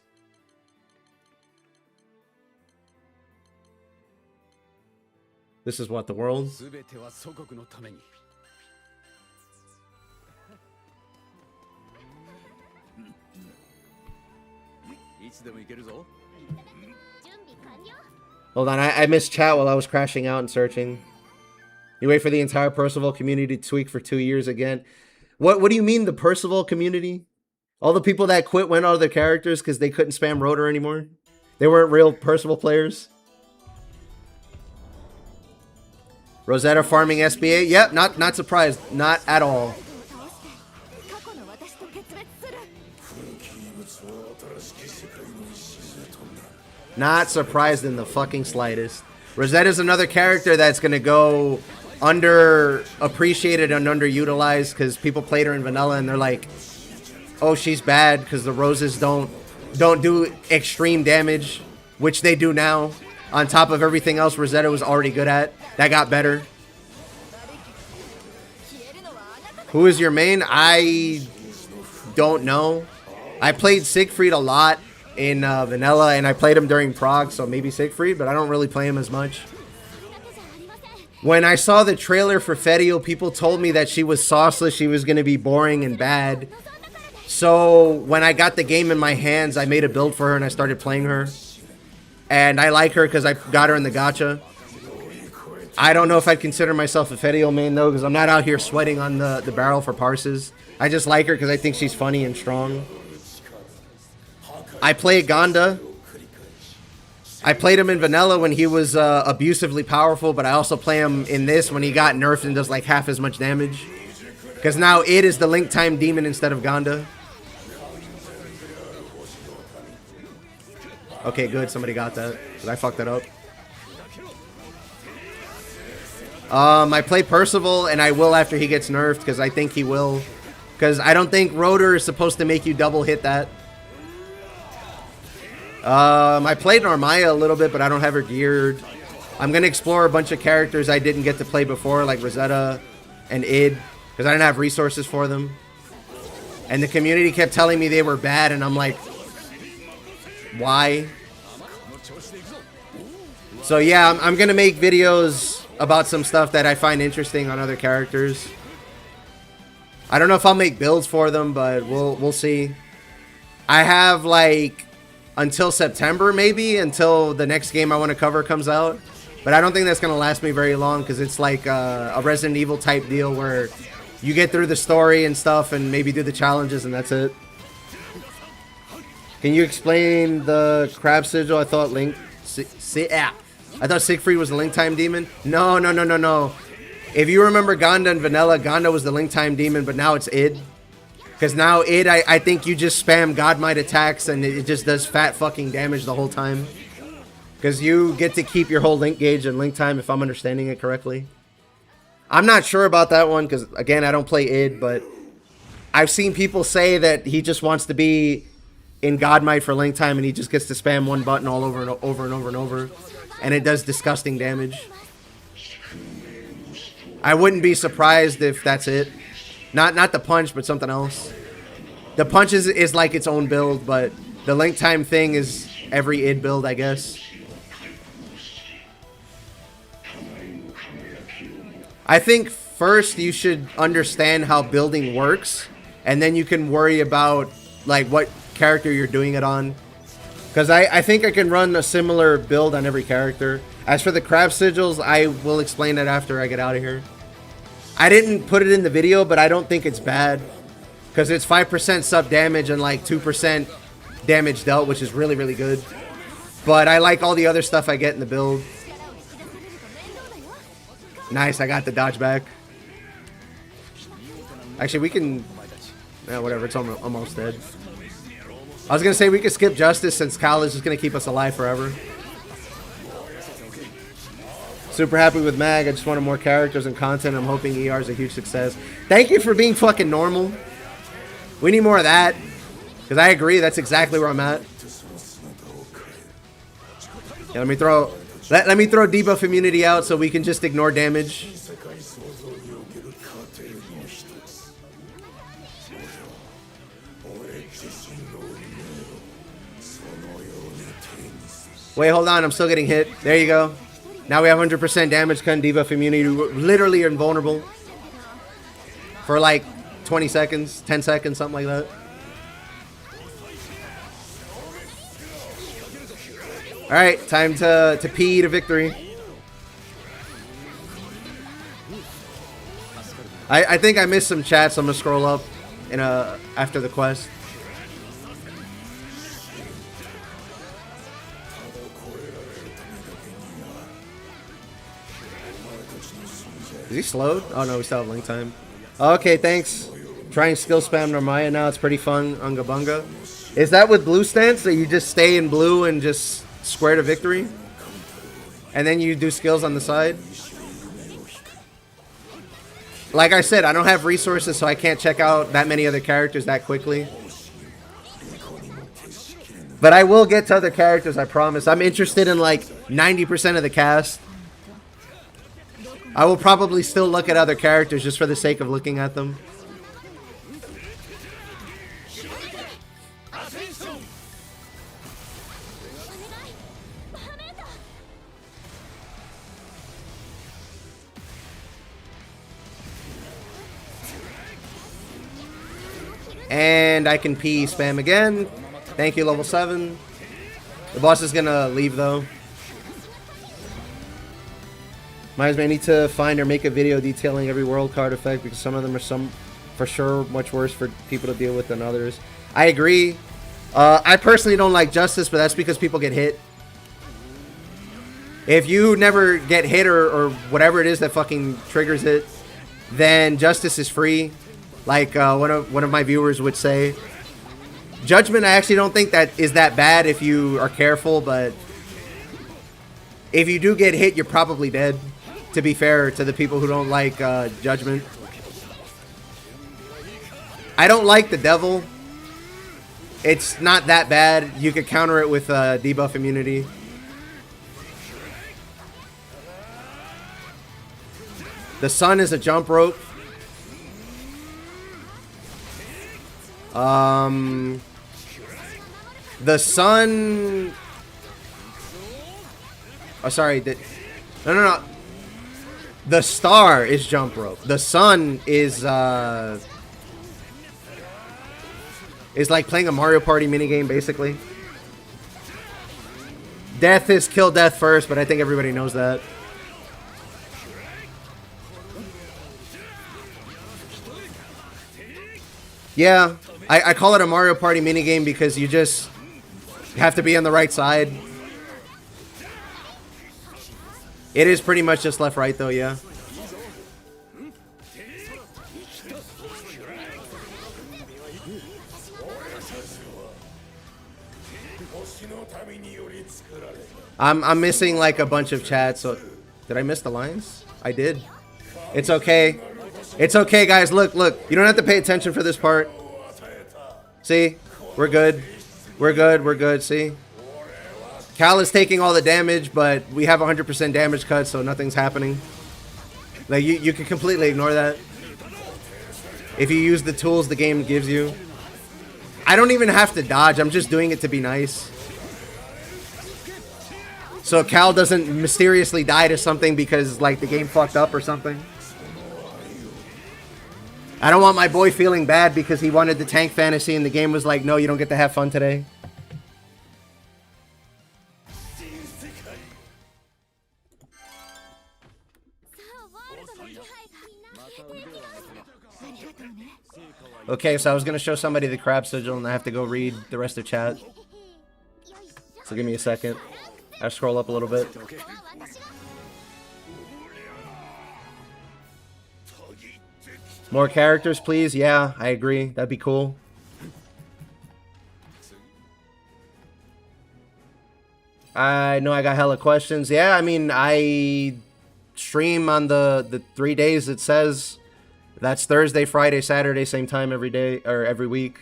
This is what the world. Hold on, I missed chat while I was crashing out and searching. You wait for the entire Percival community to tweak for 2 years again. What do you mean the Percival community? All the people that quit went out of their characters because they couldn't spam rotor anymore? They weren't real Percival players? Rosetta farming SBA? Yep, not surprised. Not at all. Not surprised in the fucking slightest. Rosetta's another character that's going to go underappreciated and underutilized because people played her in vanilla and they're like, oh, she's bad because the roses don't do extreme damage, which they do now. On top of everything else Rosetta was already good at. That got better. Who is your main? I don't know. I played Siegfried a lot in vanilla, and I played him during Prague, so maybe Siegfried, but I don't really play him as much. When I saw the trailer for Fedio, people told me that she was sauceless, she was going to be boring and bad. So when I got the game in my hands, I made a build for her and I started playing her. And I like her because I got her in the gacha. I don't know if I'd consider myself a Fedio main though, because I'm not out here sweating on the barrel for parses. I just like her because I think she's funny and strong. I play Ganda. I played him in vanilla when he was abusively powerful, but I also play him in this when he got nerfed and does like half as much damage. Because now it is the Link Time Demon instead of Ganda. Okay, good. Somebody got that. Because I fucked that up. I play Percival, and I will after he gets nerfed, because I think he will. Because I don't think Rotor is supposed to make you double hit that. I played Narmaya a little bit, but I don't have her geared. I'm going to explore a bunch of characters I didn't get to play before, like Rosetta and Id, because I didn't have resources for them. And the community kept telling me they were bad, and I'm like, why? So yeah, I'm going to make videos about some stuff that I find interesting on other characters. I don't know if I'll make builds for them, but we'll see. I have like until September maybe, until the next game I want to cover comes out. But I don't think that's going to last me very long, because it's like a Resident Evil type deal where you get through the story and stuff and maybe do the challenges and that's it. Can you explain the crab sigil? I thought I thought Siegfried was the Link Time Demon. No. If you remember Ganda and Vanilla, Ganda was the Link Time Demon, but now it's Id. Because now Id, I think you just spam God Might attacks and it just does fat fucking damage the whole time. Because you get to keep your whole Link gauge and Link time, if I'm understanding it correctly. I'm not sure about that one, because again, I don't play Id, but I've seen people say that he just wants to be in God Might for Link time and he just gets to spam one button all over and over and over and over. And it does disgusting damage. I wouldn't be surprised if that's it. Not the punch, but something else. The punch is like its own build, but the Link Time thing is every id build, I guess. I think first you should understand how building works, and then you can worry about like what character you're doing it on. Because I think I can run a similar build on every character. As for the crab sigils, I will explain that after I get out of here. I didn't put it in the video, but I don't think it's bad. Because it's 5% sub damage and like 2% damage dealt, which is really, really good. But I like all the other stuff I get in the build. Nice, I got the dodge back. Actually, we can... whatever, it's almost dead. I was going to say we could skip Justice since Kyle is just going to keep us alive forever. Super happy with Mag. I just wanted more characters and content. I'm hoping ER is a huge success. Thank you for being fucking normal. We need more of that. Because I agree, that's exactly where I'm at. Yeah, let me throw debuff immunity out so we can just ignore damage. Wait, hold on. I'm still getting hit. There you go. Now we have 100% damage cut and debuff immunity. We're literally invulnerable for like 20 seconds, 10 seconds, something like that. Alright, time to pee to victory. I think I missed some chats. I'm gonna scroll up in after the quest. Is he slowed? Oh no, we still have link time. Okay, thanks. Trying skill spam Narmaya now. It's pretty fun. Unga bunga. Is that with blue stance that you just stay in blue and just square to victory? And then you do skills on the side? Like I said, I don't have resources, so I can't check out that many other characters that quickly. But I will get to other characters, I promise. I'm interested in like 90% of the cast. I will probably still look at other characters just for the sake of looking at them. And I can P spam again. Thank you, level 7. The boss is gonna leave though. Might need to find or make a video detailing every world card effect because some of them are for sure much worse for people to deal with than others. I agree. I personally don't like Justice, but that's because people get hit. If you never get hit or whatever it is that fucking triggers it, then Justice is free. Like one of my viewers would say. Judgment, I actually don't think that is that bad if you are careful, but if you do get hit, you're probably dead. To be fair to the people who don't like Judgment. I don't like the Devil. It's not that bad. You could counter it with debuff immunity. The Sun is a jump rope. The Sun... Oh, sorry. No. The Star is jump rope. The Sun is like playing a Mario Party minigame, basically. Death is kill death first, but I think everybody knows that. Yeah, I call it a Mario Party minigame because you just have to be on the right side. It is pretty much just left-right, though, yeah. I'm missing, like, a bunch of chats, so... Did I miss the lines? I did. It's okay. It's okay, guys. Look. You don't have to pay attention for this part. See? We're good. We're good. See? Cal is taking all the damage, but we have 100% damage cut, so nothing's happening. Like, you can completely ignore that. If you use the tools the game gives you. I don't even have to dodge. I'm just doing it to be nice. So Cal doesn't mysteriously die to something because, like, the game fucked up or something. I don't want my boy feeling bad because he wanted the tank fantasy and the game was like, no, you don't get to have fun today. Okay, so I was going to show somebody the crab sigil and I have to go read the rest of chat. So give me a second. I'll scroll up a little bit. More characters, please. Yeah, I agree. That'd be cool. I know I got hella questions. Yeah, I mean, I stream on the 3 days it says. That's Thursday, Friday, Saturday, same time every day, or every week.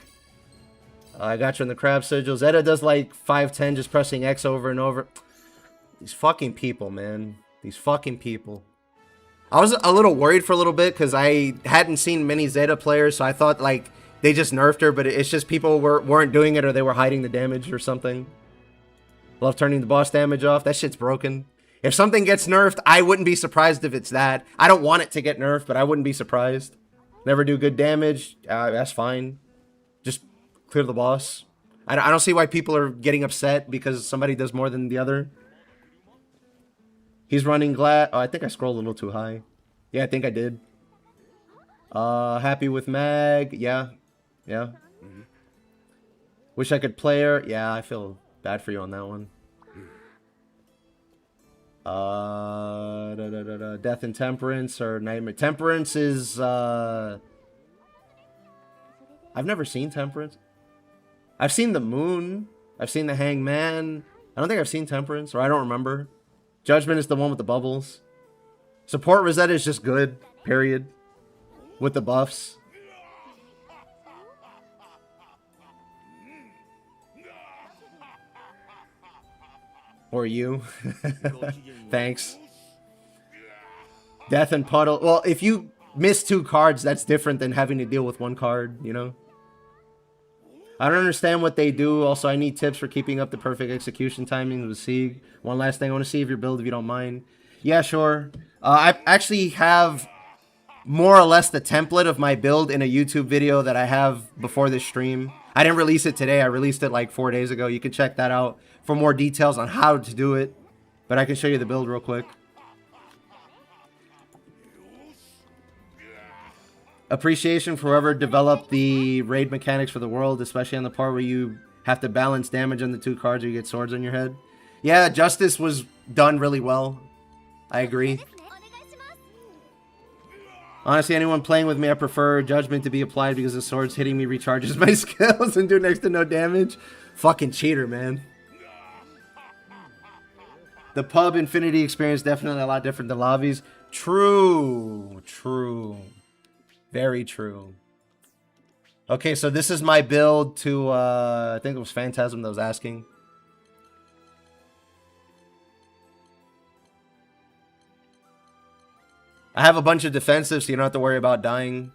I got you in the crab sigil. Zeta does like 510 just pressing X over and over. These fucking people, man. These fucking people. I was a little worried for a little bit because I hadn't seen many Zeta players, so I thought like they just nerfed her, but it's just people weren't doing it or they were hiding the damage or something. Love turning the boss damage off. That shit's broken. If something gets nerfed, I wouldn't be surprised if it's that. I don't want it to get nerfed, but I wouldn't be surprised. Never do good damage. That's fine. Just clear the boss. I don't see why people are getting upset because somebody does more than the other. He's running glad. Oh, I think I scrolled a little too high. Yeah, I think I did. Happy with Mag. Yeah. Yeah. Wish I could play her. Yeah, I feel bad for you on that one. Death and Temperance or Nightmare. Temperance is, I've never seen Temperance. I've seen the Moon. I've seen the Hangman. I don't think I've seen Temperance, or I don't remember. Judgment is the one with the bubbles. Support Rosetta is just good, period. With the buffs. Or you. Thanks. Death and Puddle. Well, if you miss 2 cards, that's different than having to deal with 1 card, you know? I don't understand what they do. Also, I need tips for keeping up the perfect execution timing with Sieg. One last thing. I want to see if your build, if you don't mind. Yeah, sure. I actually have more or less the template of my build in a YouTube video that I have before this stream. I didn't release it today. I released it like 4 days ago. You can check that out for more details on how to do it. But I can show you the build real quick. Appreciation for whoever developed the raid mechanics for the world, especially on the part where you have to balance damage on the 2 cards or you get swords on your head. Yeah, Justice was done really well. I agree. Honestly, anyone playing with me, I prefer Judgment to be applied because the swords hitting me recharges my skills and do next to no damage. Fucking cheater, man. The pub Infinity experience definitely a lot different than lobbies. True. True. Very true. Okay, so this is my build to, I think it was Phantasm that was asking. I have a bunch of defensive, so you don't have to worry about dying.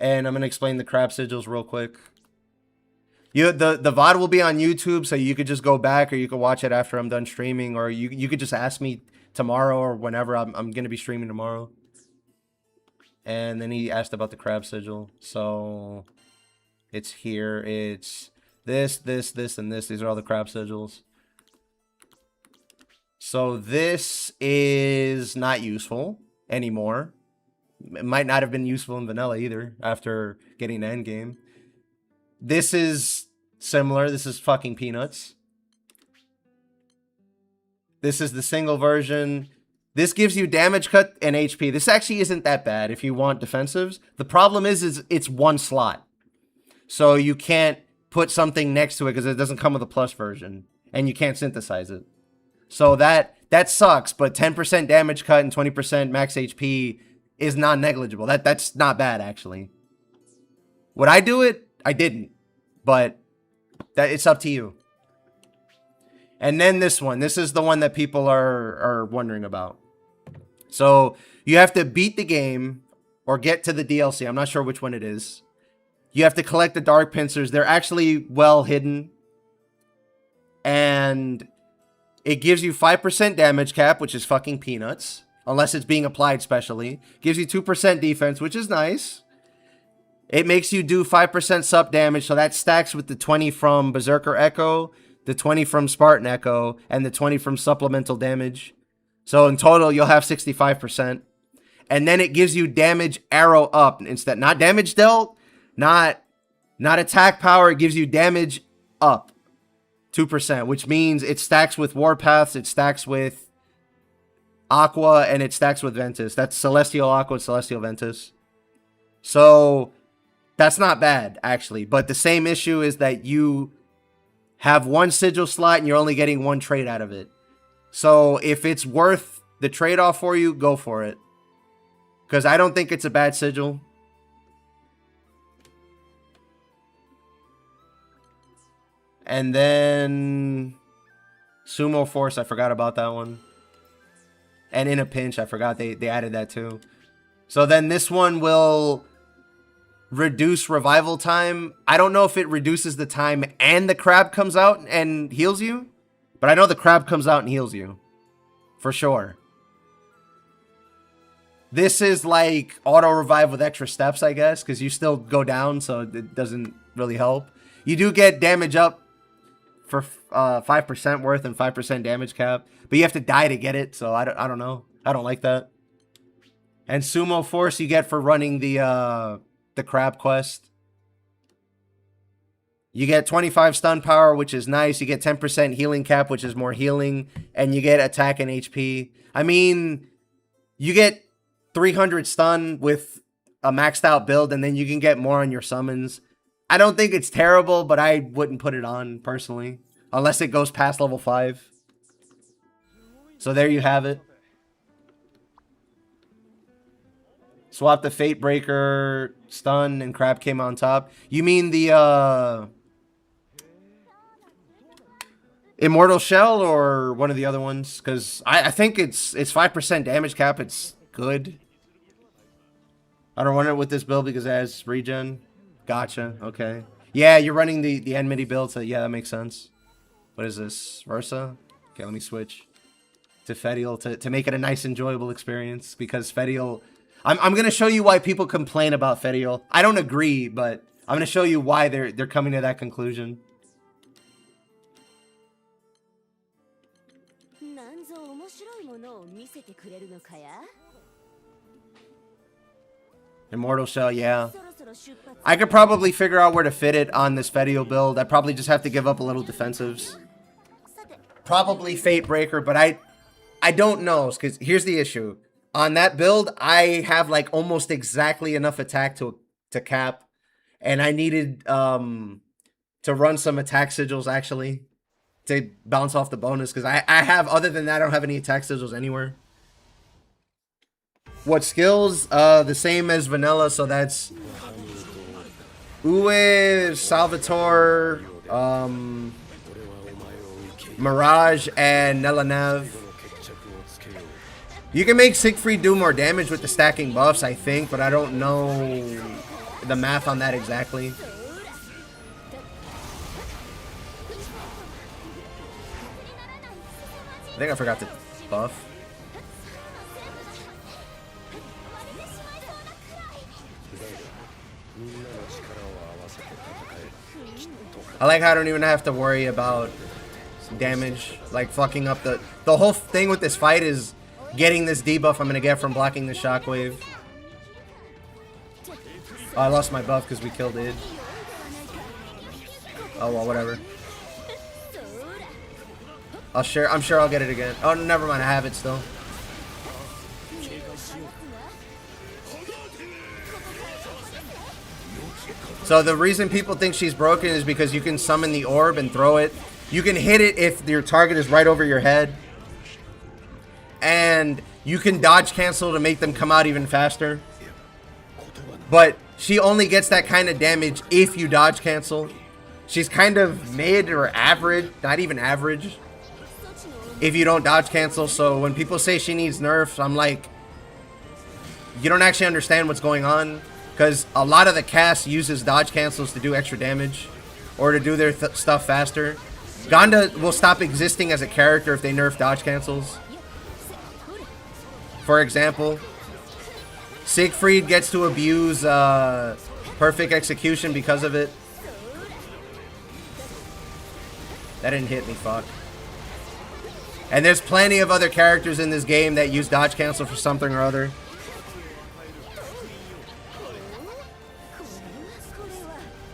And I'm going to explain the crab sigils real quick. The VOD will be on YouTube, so you could just go back or you could watch it after I'm done streaming, or you could just ask me tomorrow or whenever. I'm going to be streaming tomorrow. And then he asked about the crab sigil. So it's here. It's this, and this. These are all the crab sigils. So this is not useful anymore. It might not have been useful in vanilla either after getting to endgame. This is similar. This is fucking peanuts. This is the single version. This gives you damage cut and HP. This actually isn't that bad if you want defensives. The problem is it's 1 slot. So you can't put something next to it because it doesn't come with a plus version. And you can't synthesize it. So that sucks, but 10% damage cut and 20% max HP is non-negligible. That's not bad, actually. Would I do it? I didn't. But it's up to you. And then this one. This is the one that people are wondering about. So you have to beat the game or get to the DLC. I'm not sure which one it is. You have to collect the dark pincers. They're actually well hidden. And it gives you 5% damage cap, which is fucking peanuts. Unless it's being applied specially. Gives you 2% defense, which is nice. It makes you do 5% sup damage, so that stacks with the 20 from Berserker Echo, the 20 from Spartan Echo, and the 20 from supplemental damage. So in total, you'll have 65%. And then it gives you damage arrow up instead. Not damage dealt, not attack power. It gives you damage up 2%, which means it stacks with Warpaths, it stacks with Aqua, and it stacks with Ventus. That's Celestial Aqua and Celestial Ventus. So that's not bad, actually. But the same issue is that you have 1 sigil slot and you're only getting 1 trade out of it. So if it's worth the trade-off for you, go for it. Because I don't think it's a bad sigil. And then Sumo Force, I forgot about that one. And In a Pinch, I forgot they added that too. So then this one will reduce revival time. I don't know if it reduces the time and the crab comes out and heals you, but I know the crab comes out and heals you for sure. This is like auto revive with extra steps, I guess, because you still go down, so it doesn't really help. You do get damage up for 5% worth and 5% damage cap, but you have to die to get it, so I don't know. I don't like that. And Sumo Force you get for running the crab quest. You get 25 stun power, which is nice. You get 10% healing cap, which is more healing, and you get attack and HP. I mean, you get 300 stun with a maxed out build, and then you can get more on your summons. I don't think it's terrible, but I wouldn't put it on personally, unless it goes past level 5. So there you have it. Swap the Fate Breaker, stun, and crab came on top. You mean the Immortal Shell or one of the other ones? Because I think it's 5% damage cap. It's good. I don't run it with this build because it has regen. Gotcha. Okay. Yeah, you're running the enmity build, so yeah, that makes sense. What is this? Versa? Okay, let me switch to Fedial to make it a nice, enjoyable experience, because Fedial... I'm going to show you why people complain about Fedial. I don't agree, but I'm going to show you why they're coming to that conclusion. Immortal Shell, yeah. I could probably figure out where to fit it on this Fedial build. I probably just have to give up a little defensives. Probably Fate Breaker, but I don't know, because here's the issue. On that build, I have like almost exactly enough attack to cap, and I needed to run some attack sigils actually to bounce off the bonus, because I have, other than that, I don't have any attack sigils anywhere. What skills? The same as vanilla, so that's Uwe, Salvatore, Mirage, and Nelanav. You can make Siegfried do more damage with the stacking buffs, I think, but I don't know the math on that exactly. I think I forgot to buff. I like how I don't even have to worry about damage, like fucking up the whole thing with this fight is getting this debuff I'm gonna get from blocking the shockwave. Oh, I lost my buff because we killed Id. Oh well, whatever. I'm sure I'll get it again. Oh, never mind, I have it still. So the reason people think she's broken is because you can summon the orb and throw it. You can hit it if your target is right over your head. And you can dodge cancel to make them come out even faster. But she only gets that kind of damage if you dodge cancel. She's kind of mid or average, not even average, if you don't dodge cancel. So when people say she needs nerfs, I'm like, you don't actually understand what's going on. Because a lot of the cast uses dodge cancels to do extra damage or to do their stuff faster. Gonda will stop existing as a character if they nerf dodge cancels. For example, Siegfried gets to abuse perfect execution because of it. That didn't hit me, fuck. And there's plenty of other characters in this game that use dodge cancel for something or other.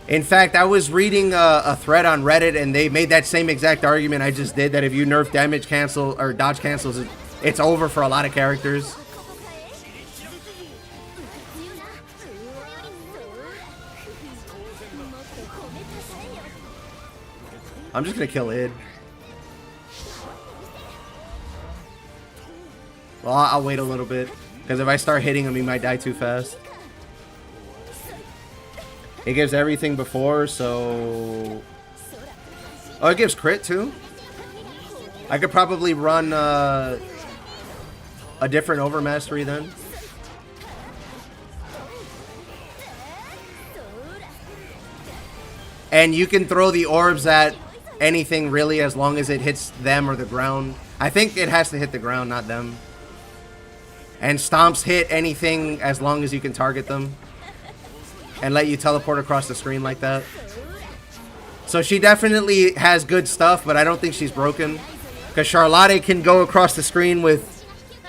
In fact, I was reading a thread on Reddit, and they made that same exact argument I just did, that if you nerf damage cancel or dodge cancels, it's over for a lot of characters. I'm just gonna kill Id. Well, I'll wait a little bit, because if I start hitting him, he might die too fast. It gives everything before, so... Oh, it gives crit too? I could probably run a different Overmastery then. And you can throw the orbs at anything really as long as it hits them or the ground. I think it has to hit the ground, not them. And stomps hit anything as long as you can target them. And let you teleport across the screen like that. So she definitely has good stuff, but I don't think she's broken. Because Charlotte can go across the screen with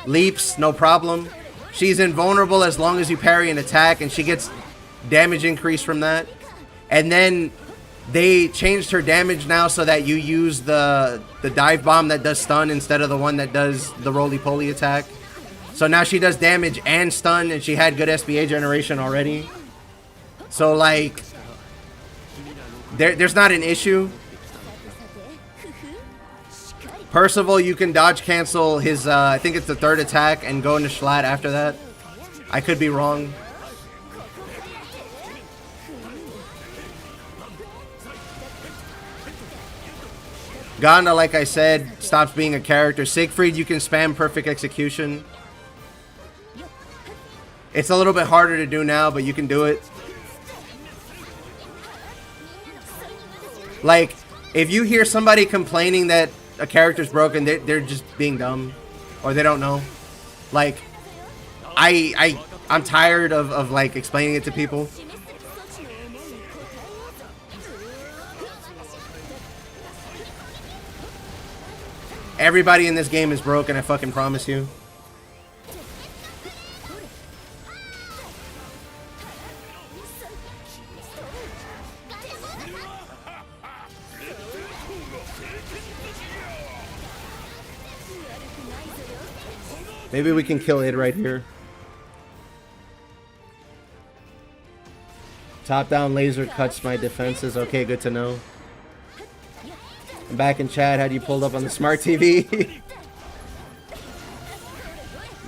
leaps, no problem. She's invulnerable as long as you parry an attack, and she gets damage increase from that. And then they changed her damage now so that you use the dive bomb that does stun instead of the one that does the roly-poly attack. So now she does damage and stun, and she had good SBA generation already. So, like, there's not an issue. Percival, you can dodge cancel his, I think it's the third attack, and go into Schlatt after that. I could be wrong. Ganda, like I said, stops being a character. Siegfried, you can spam perfect execution. It's a little bit harder to do now, but you can do it. Like, if you hear somebody complaining that a character's broken, they're just being dumb. Or they don't know. Like, I'm tired of like, explaining it to people. Everybody in this game is broken, I fucking promise you. Maybe we can kill it right here. Top-down laser cuts my defenses. Okay, good to know. I'm back in chat. Had you pulled up on the smart TV?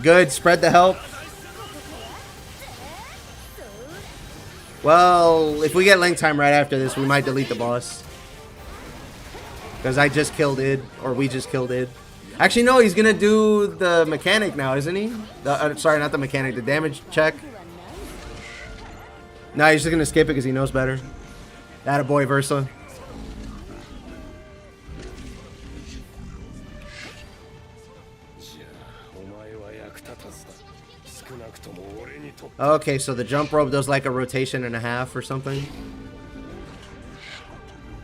Good. Spread the help. Well, if we get link time right after this, we might delete the boss. Because I just killed Id. Or we just killed Id. Actually, no, he's going to do the mechanic now, isn't he? Sorry, not the mechanic. The damage check. No, he's just going to skip it because he knows better. Attaboy, Versa. Okay, so the jump rope does like a rotation and a half or something.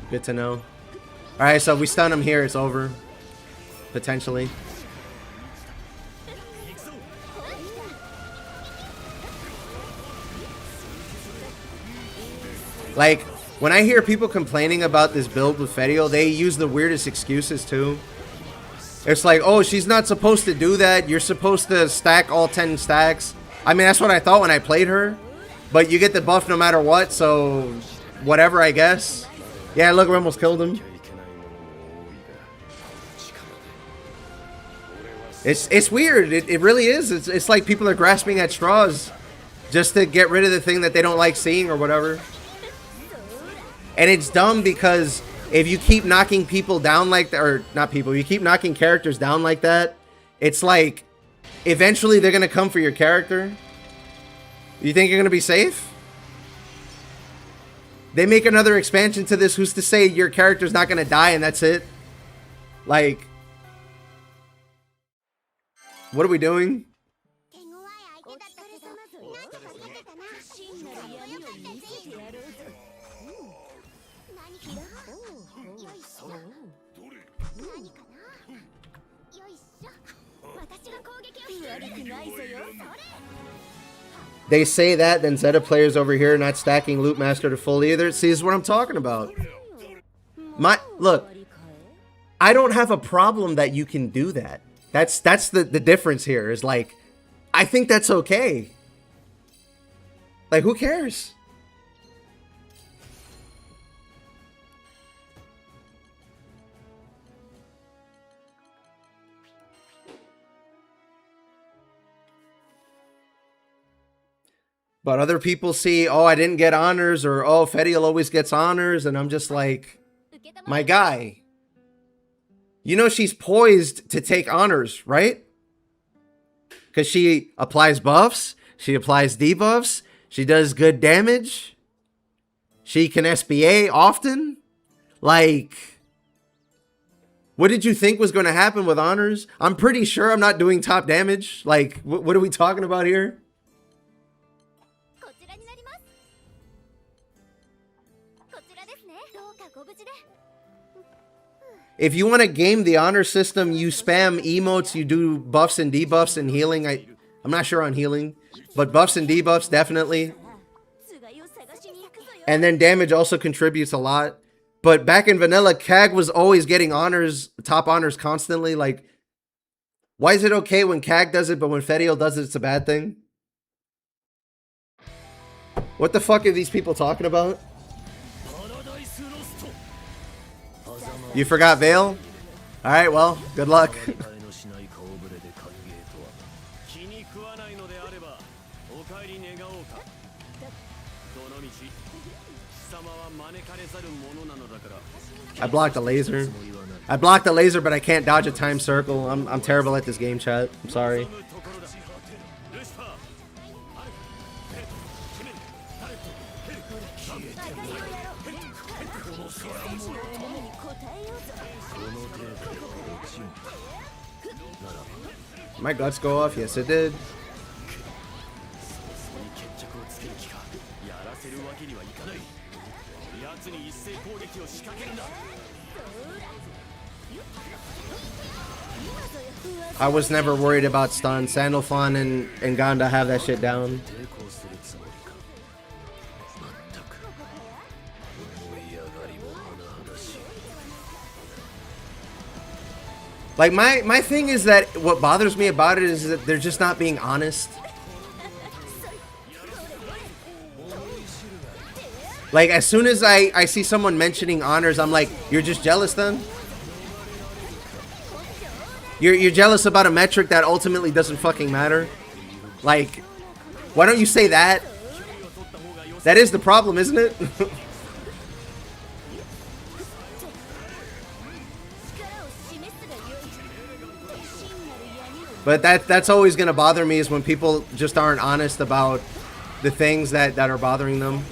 Good to know. Alright, so we stun him here. It's over. Potentially. Like, when I hear people complaining about this build with Fedio, they use the weirdest excuses too. It's like, oh, she's not supposed to do that. You're supposed to stack all 10 stacks. I mean, that's what I thought when I played her. But you get the buff no matter what, so whatever, I guess. Yeah, look, we almost killed him. It's weird. It really is. It's like people are grasping at straws just to get rid of the thing that they don't like seeing or whatever. And it's dumb because if you keep knocking people down like that, or not people, you keep knocking characters down like that, it's like eventually they're going to come for your character. You think you're going to be safe? They make another expansion to this. Who's to say your character's not going to die and that's it? Like, what are we doing? They say that, then Zeta players over here not stacking Loot Master to full either. See, this is what I'm talking about. Look, I don't have a problem that you can do that. That's the difference here, is like, I think that's okay. Like, who cares? But other people see, oh, I didn't get honors, or oh, Fediel always gets honors, and I'm just like, my guy, you know she's poised to take honors, right? Because she applies buffs, she applies debuffs, she does good damage. She can SBA often? Like, what did you think was going to happen with honors? I'm pretty sure I'm not doing top damage. Like, what are we talking about here? If you want to game the honor system, you spam emotes, you do buffs and debuffs and healing. I'm not sure on healing, but buffs and debuffs definitely. And then damage also contributes a lot. But back in vanilla, CAG was always getting honors, top honors constantly. Like, why is it okay when CAG does it, but when Fediel does it, it's a bad thing? What the fuck are these people talking about? You forgot Vale? Alright, well, good luck. I blocked a laser. I blocked a laser, but I can't dodge a time circle. I'm terrible at this game, chat. I'm sorry. My guts go off? Yes, it did. I was never worried about stun. Sandalphon and Ganda have that shit down. Like, my thing is that what bothers me about it is that they're just not being honest. Like, as soon as I see someone mentioning honors, I'm like, you're just jealous then? You're jealous about a metric that ultimately doesn't fucking matter? Like, why don't you say that? That is the problem, isn't it? But that's always going to bother me, is when people just aren't honest about the things that are bothering them.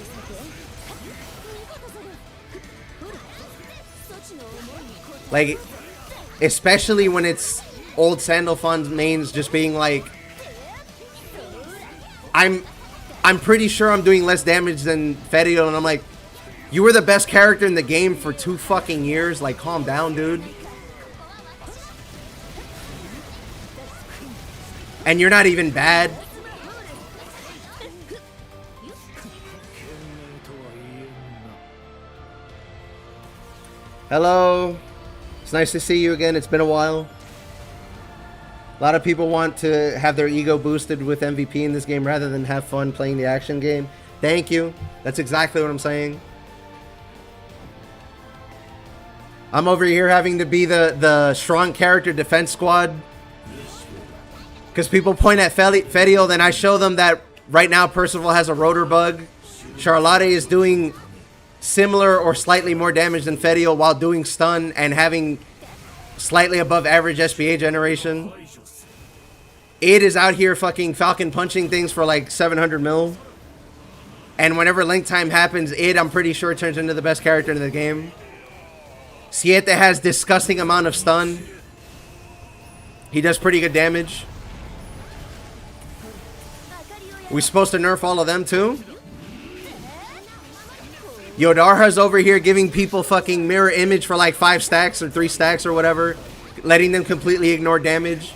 Like, especially when it's old Sandalphon's mains just being like, I'm pretty sure I'm doing less damage than Fediel, and I'm like, you were the best character in the game for 2 fucking years. Like, calm down, dude. And you're not even bad. Hello. It's nice to see you again. It's been a while. A lot of people want to have their ego boosted with MVP in this game rather than have fun playing the action game. Thank you. That's exactly what I'm saying. I'm over here having to be the strong character defense squad. Because people point at Fediel, then I show them that right now Percival has a rotor bug. Charlotte is doing similar or slightly more damage than Fediel while doing stun and having slightly above average SBA generation. Id is out here fucking falcon punching things for like 700 mil. And whenever link time happens, Id, I'm pretty sure, turns into the best character in the game. Siete has disgusting amount of stun. He does pretty good damage. We supposed to nerf all of them too? Yodarha's over here giving people fucking mirror image for like 5 stacks or 3 stacks or whatever, letting them completely ignore damage.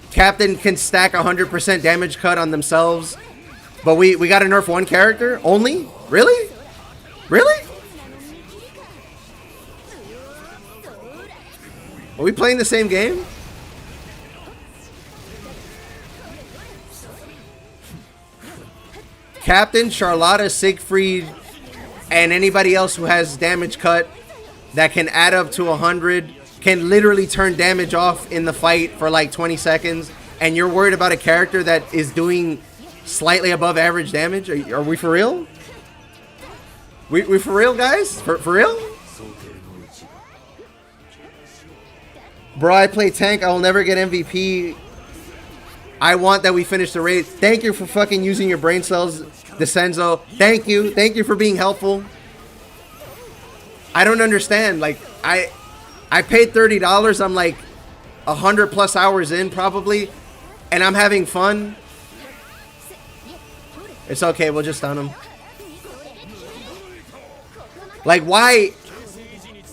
Captain can stack 100% damage cut on themselves, but we gotta nerf 1 character only? Really? Really? Are we playing the same game? Captain, Charlotta, Siegfried, and anybody else who has damage cut that can add up to 100 can literally turn damage off in the fight for like 20 seconds. And you're worried about a character that is doing slightly above average damage? Are we for real? We for real, guys? For real? Bro, I play tank. I will never get MVP. I want that we finish the raid. Thank you for fucking using your brain cells. Desenzo, thank you. Thank you for being helpful. I don't understand. Like, I paid $30. I'm like 100+ hours in probably. And I'm having fun. It's okay. We'll just stun him. Like, why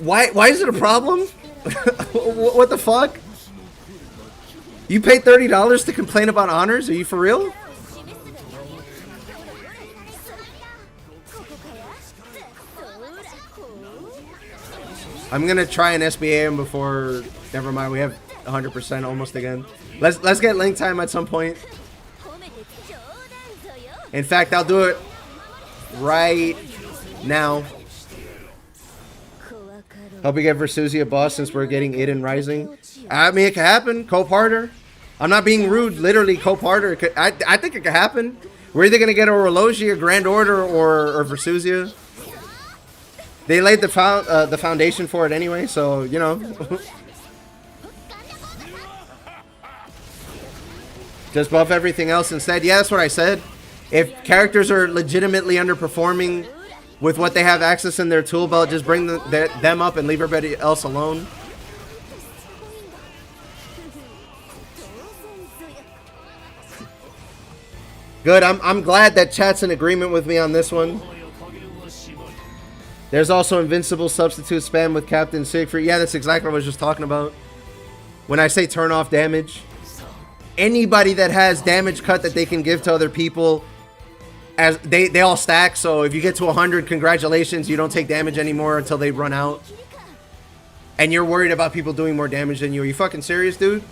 is it a problem? What the fuck? You paid $30 to complain about honors? Are you for real? I'm gonna try and SBA him before. Never mind, we have 100% almost again. Let's get link time at some point. In fact, I'll do it right now. Hope we get Versusia boss since we're getting Id and Rising. I mean, it could happen. Co-parter. I'm not being rude. Literally, co-parter. I think it could happen. We're either gonna get a Orologia, Grand Order, or Versusia. They laid the foundation for it anyway, so you know. Just buff everything else instead. Yeah, that's what I said. If characters are legitimately underperforming with what they have access in their tool belt, just bring them up and leave everybody else alone. Good. I'm glad that chat's in agreement with me on this one. There's also invincible substitute spam with Captain Siegfried. Yeah, that's exactly what I was just talking about. When I say turn off damage, anybody that has damage cut that they can give to other people, as they all stack. So if you get to 100, congratulations, you don't take damage anymore until they run out. And you're worried about people doing more damage than you. Are you fucking serious, dude?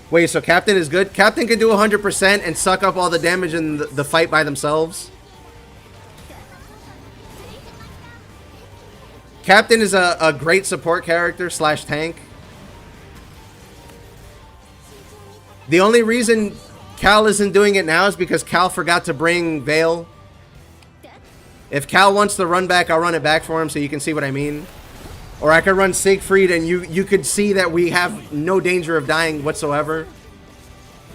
Wait, so Captain is good? Captain can do 100% and suck up all the damage in the fight by themselves? Captain is a great support character / tank. The only reason Cal isn't doing it now is because Cal forgot to bring Veil. If Cal wants the run back, I'll run it back for him so you can see what I mean. Or I could run Siegfried and you could see that we have no danger of dying whatsoever.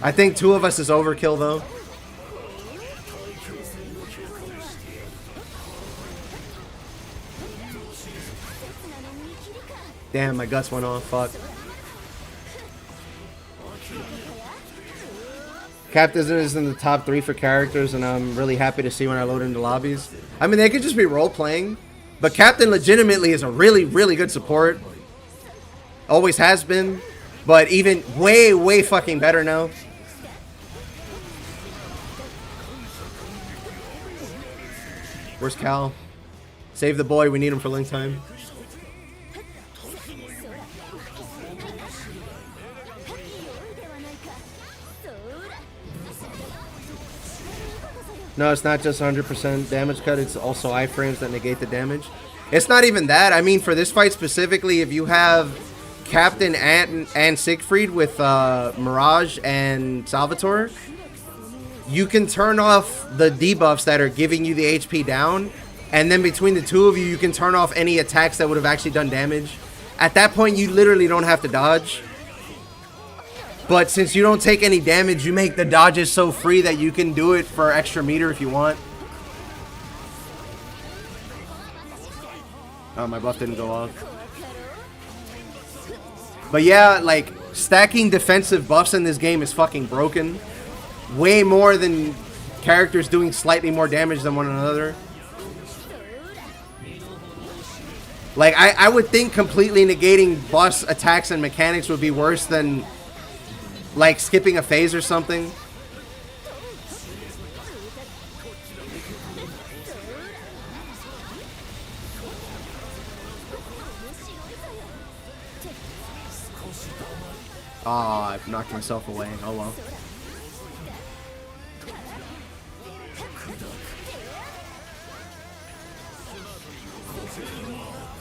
I think 2 of us is overkill though. Damn, my guts went off. Fuck. Captain is in the top 3 for characters, and I'm really happy to see when I load into lobbies. I mean, they could just be role-playing, but Captain legitimately is a really, really good support. Always has been, but even way, way fucking better now. Where's Cal? Save the boy. We need him for link time. No, it's not just 100% damage cut. It's also iframes that negate the damage. It's not even that. I mean, for this fight specifically, if you have Captain and Siegfried with Mirage and Salvatore, you can turn off the debuffs that are giving you the HP down. And then between the 2 of you, you can turn off any attacks that would have actually done damage. At that point, you literally don't have to dodge. But since you don't take any damage, you make the dodges so free that you can do it for extra meter if you want. Oh, my buff didn't go off. But yeah, like, stacking defensive buffs in this game is fucking broken. Way more than characters doing slightly more damage than one another. Like, I would think completely negating boss attacks and mechanics would be worse than, like, skipping a phase or something. Ah, I've knocked myself away. Oh well.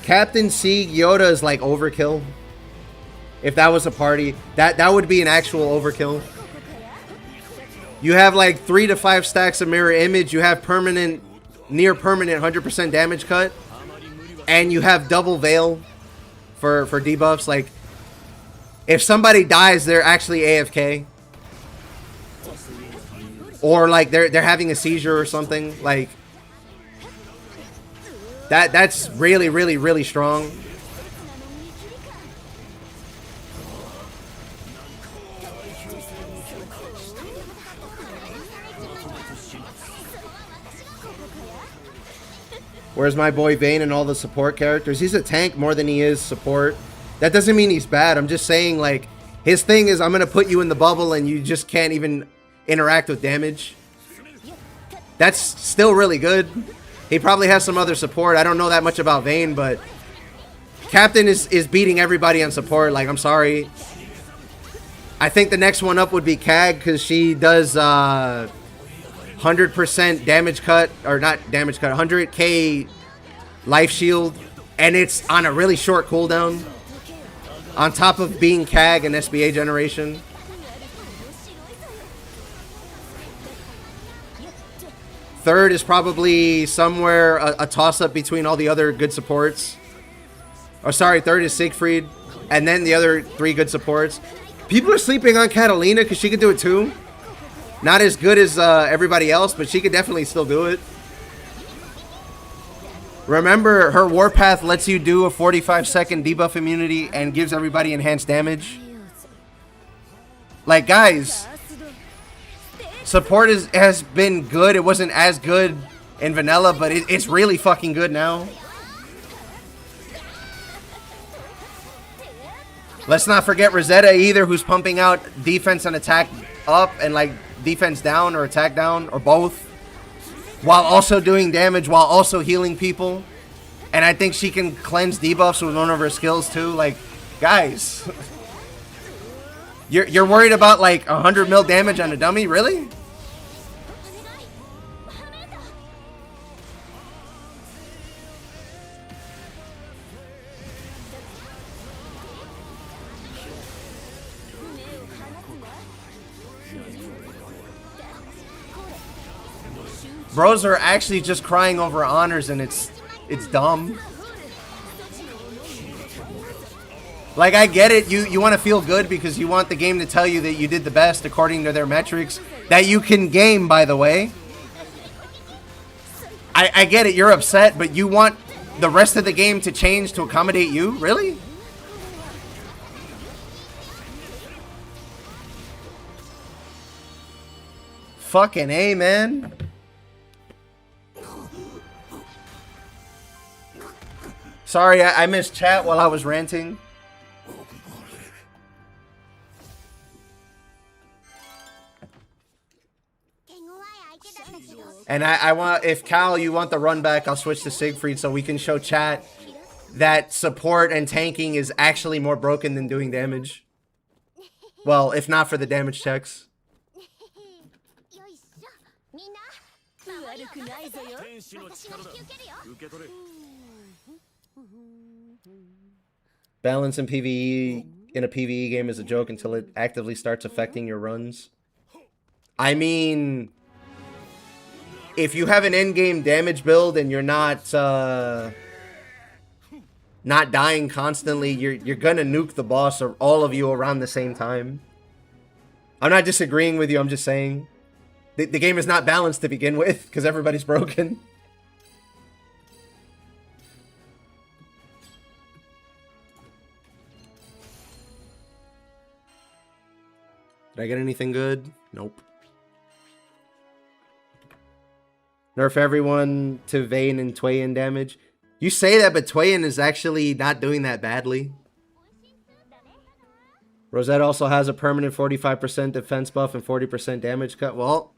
Captain Sieg Yoda is like overkill. If that was a party, that would be an actual overkill. You have like 3 to 5 stacks of mirror image. You have permanent, near permanent 100% damage cut, and you have double veil for debuffs. Like, if somebody dies, they're actually AFK. or like they're having a seizure or something. Like that's really, really, really strong. Where's my boy Vayne and all the support characters? He's a tank more than he is support. That doesn't mean he's bad. I'm just saying, like, his thing is I'm going to put you in the bubble and you just can't even interact with damage. That's still really good. He probably has some other support. I don't know that much about Vayne, but Captain is beating everybody on support. Like, I'm sorry. I think the next one up would be Kag because she does 100% damage cut, or not damage cut, 100k life shield, and it's on a really short cooldown. On top of being Kag and SBA generation. Third is probably somewhere a toss-up between all the other good supports. Or sorry, third is Siegfried, and then the other 3 good supports. People are sleeping on Catalina because she can do it too. Not as good as everybody else, but she could definitely still do it. Remember, her Warpath lets you do a 45-second debuff immunity and gives everybody enhanced damage. Like, guys, support has been good. It wasn't as good in vanilla, but it's really fucking good now. Let's not forget Rosetta either, who's pumping out defense and attack up and like defense down or attack down or both, while also doing damage, while also healing people. And I think she can cleanse debuffs with one of her skills too. Like, guys, you're worried about like 100 mil damage on a dummy? Really? Bros are actually just crying over honors, and it's dumb. Like, I get it. You want to feel good because you want the game to tell you that you did the best according to their metrics that you can game, by the way. I get it. You're upset, but you want the rest of the game to change to accommodate you? Really? Fucking A, man. Sorry, I missed chat while I was ranting. And I want, if Cal, you want the run back, I'll switch to Siegfried so we can show chat that support and tanking is actually more broken than doing damage. Well, if not for the damage checks. Balance in PvE in a PvE game is a joke until it actively starts affecting your runs. I mean, if you have an endgame damage build and you're not dying constantly, you're gonna nuke the boss or all of you around the same time. I'm not disagreeing with you. I'm just saying the game is not balanced to begin with because everybody's broken. Did I get anything good? Nope. Nerf everyone to Vayne and Twain damage. You say that, but Twain is actually not doing that badly. Rosetta also has a permanent 45% defense buff and 40% damage cut. Well,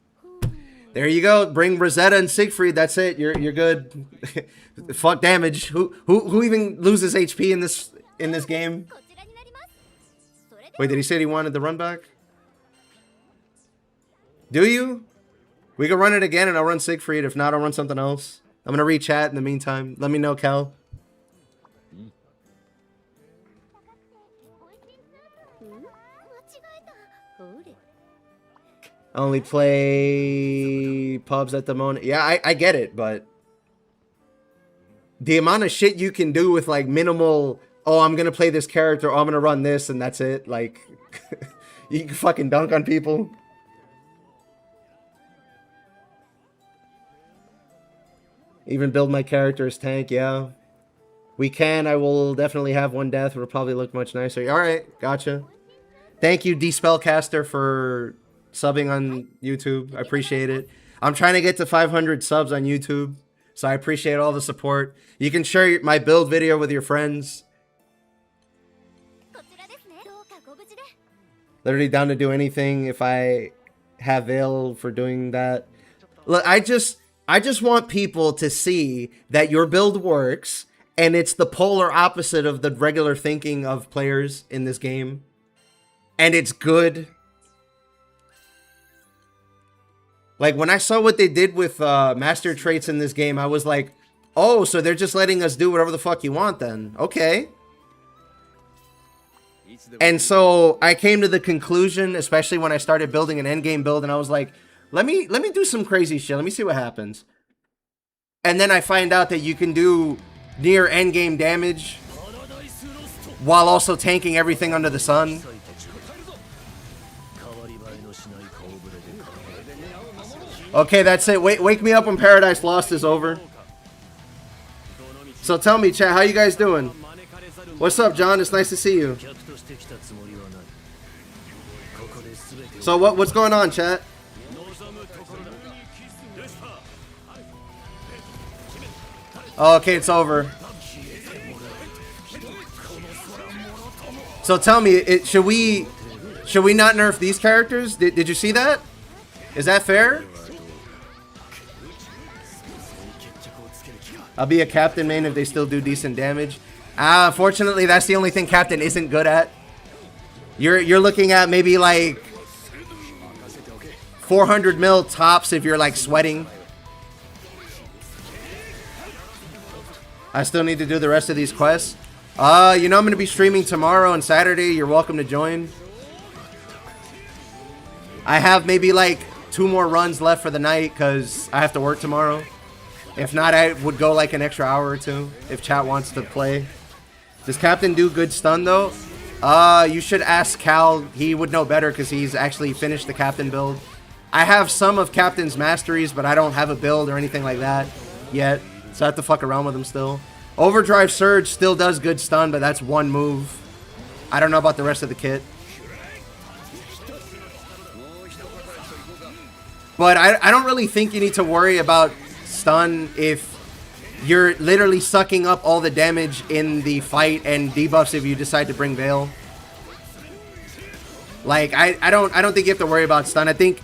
there you go. Bring Rosetta and Siegfried. That's it. You're good. Fuck damage. Who even loses HP in this game? Wait, did he say he wanted the run back? Do you? We can run it again and I'll run Siegfried. If not, I'll run something else. I'm going to re-chat in the meantime. Let me know, Cal. I only play pubs at the moment. Yeah, I get it, but the amount of shit you can do with like minimal, oh, I'm going to play this character, oh, I'm going to run this, and that's it. Like, you can fucking dunk on people. Even build my character as tank, yeah. We can. I will definitely have one death. It'll probably look much nicer. Alright, gotcha. Thank you, D-Spellcaster, for subbing on YouTube. I appreciate it. I'm trying to get to 500 subs on YouTube, so I appreciate all the support. You can share my build video with your friends. Literally down to do anything if I have Veil for doing that. Look, I just want people to see that your build works, and it's the polar opposite of the regular thinking of players in this game. And it's good. Like, when I saw what they did with master traits in this game, I was like, oh, so they're just letting us do whatever the fuck you want then. Okay. And so I came to the conclusion, especially when I started building an endgame build, and I was like, let me do some crazy shit. Let me see what happens. And then I find out that you can do near endgame damage while also tanking everything under the sun. Okay, that's it. Wake me up when Paradise Lost is over. So tell me, chat, how you guys doing? What's up, John? It's nice to see you. So what's going on, chat? Oh, okay, it's over. So tell me, should we not nerf these characters? Did you see that? Is that fair? I'll be a captain main if they still do decent damage. Unfortunately, that's the only thing captain isn't good at. You're looking at maybe like 400 mil tops if you're like sweating. I still need to do the rest of these quests. You know I'm gonna be streaming tomorrow and Saturday. You're welcome to join. I have maybe like 2 more runs left for the night because I have to work tomorrow. If not, I would go like an extra hour or 2 if chat wants to play. Does Captain do good stun though? You should ask Cal. He would know better because he's actually finished the Captain build. I have some of Captain's masteries, but I don't have a build or anything like that yet. So I have to fuck around with him still. Overdrive Surge still does good stun, but that's 1 move. I don't know about the rest of the kit. But I don't really think you need to worry about stun if you're literally sucking up all the damage in the fight and debuffs if you decide to bring Veil. Like, I don't think you have to worry about stun. I think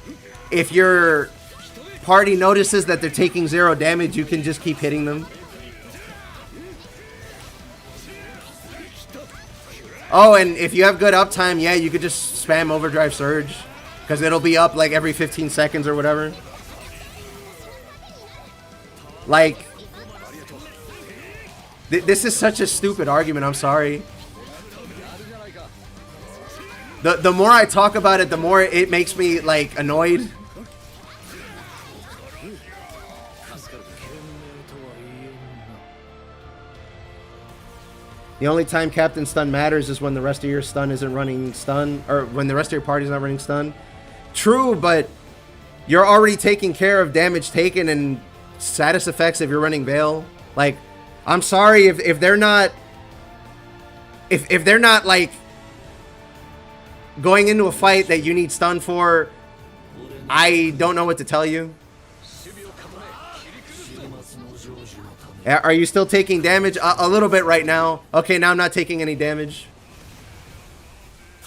if your party notices that they're taking 0 damage, you can just keep hitting them. Oh, and if you have good uptime, yeah, you could just spam Overdrive Surge. Because it'll be up like every 15 seconds or whatever. Like, this is such a stupid argument, I'm sorry. The more I talk about it, the more it makes me, like, annoyed. The only time Captain Stun matters is when the rest of your stun isn't running stun, or when the rest of your party's not running stun. True, but you're already taking care of damage taken and status effects if you're running Veil. Like, I'm sorry if they're not if they're not like going into a fight that you need stun for. I don't know what to tell you. Are you still taking damage? A little bit right now. Okay, now I'm not taking any damage.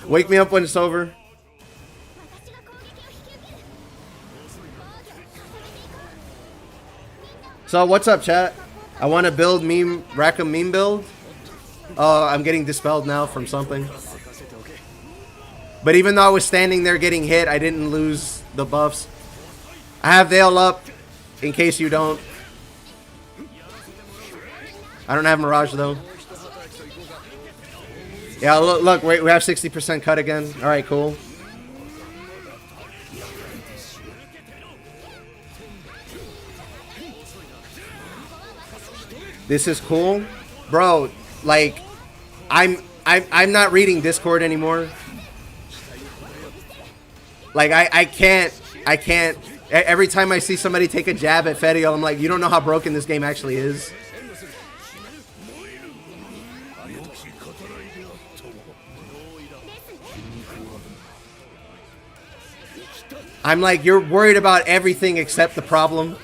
Wake me up when it's over. So what's up, chat? I want to build Rackham meme build. Oh, I'm getting dispelled now from something. But even though I was standing there getting hit, I didn't lose the buffs. I have Veil up, in case you don't. I don't have Mirage though. Yeah, look, we have 60% cut again. All right, cool. This is cool, bro. Like, I'm not reading Discord anymore. Like, I can't Every time I see somebody take a jab at Fediel, I'm like, you don't know how broken this game actually is. I'm like, you're worried about everything except the problem.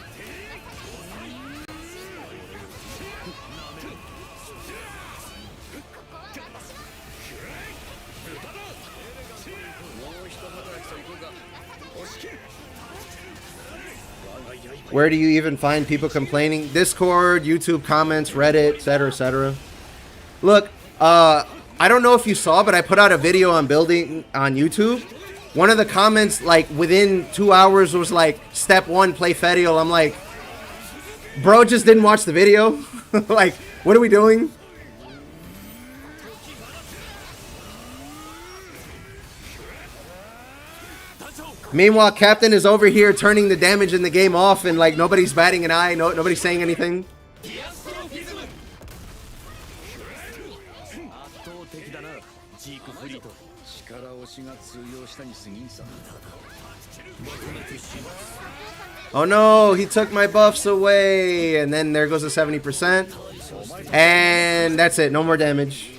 Where do you even find people complaining? Discord, YouTube comments, Reddit, etc., etc. Look, I don't know if you saw, but I put out a video on building on YouTube. One of the comments, like, within 2 hours was like, step 1, play Fediel. I'm like, bro just didn't watch the video. Like, what are we doing? Meanwhile, Captain is over here turning the damage in the game off, and like nobody's batting an eye, nobody's saying anything. Oh no, he took my buffs away, and then there goes the 70%. And that's it, no more damage.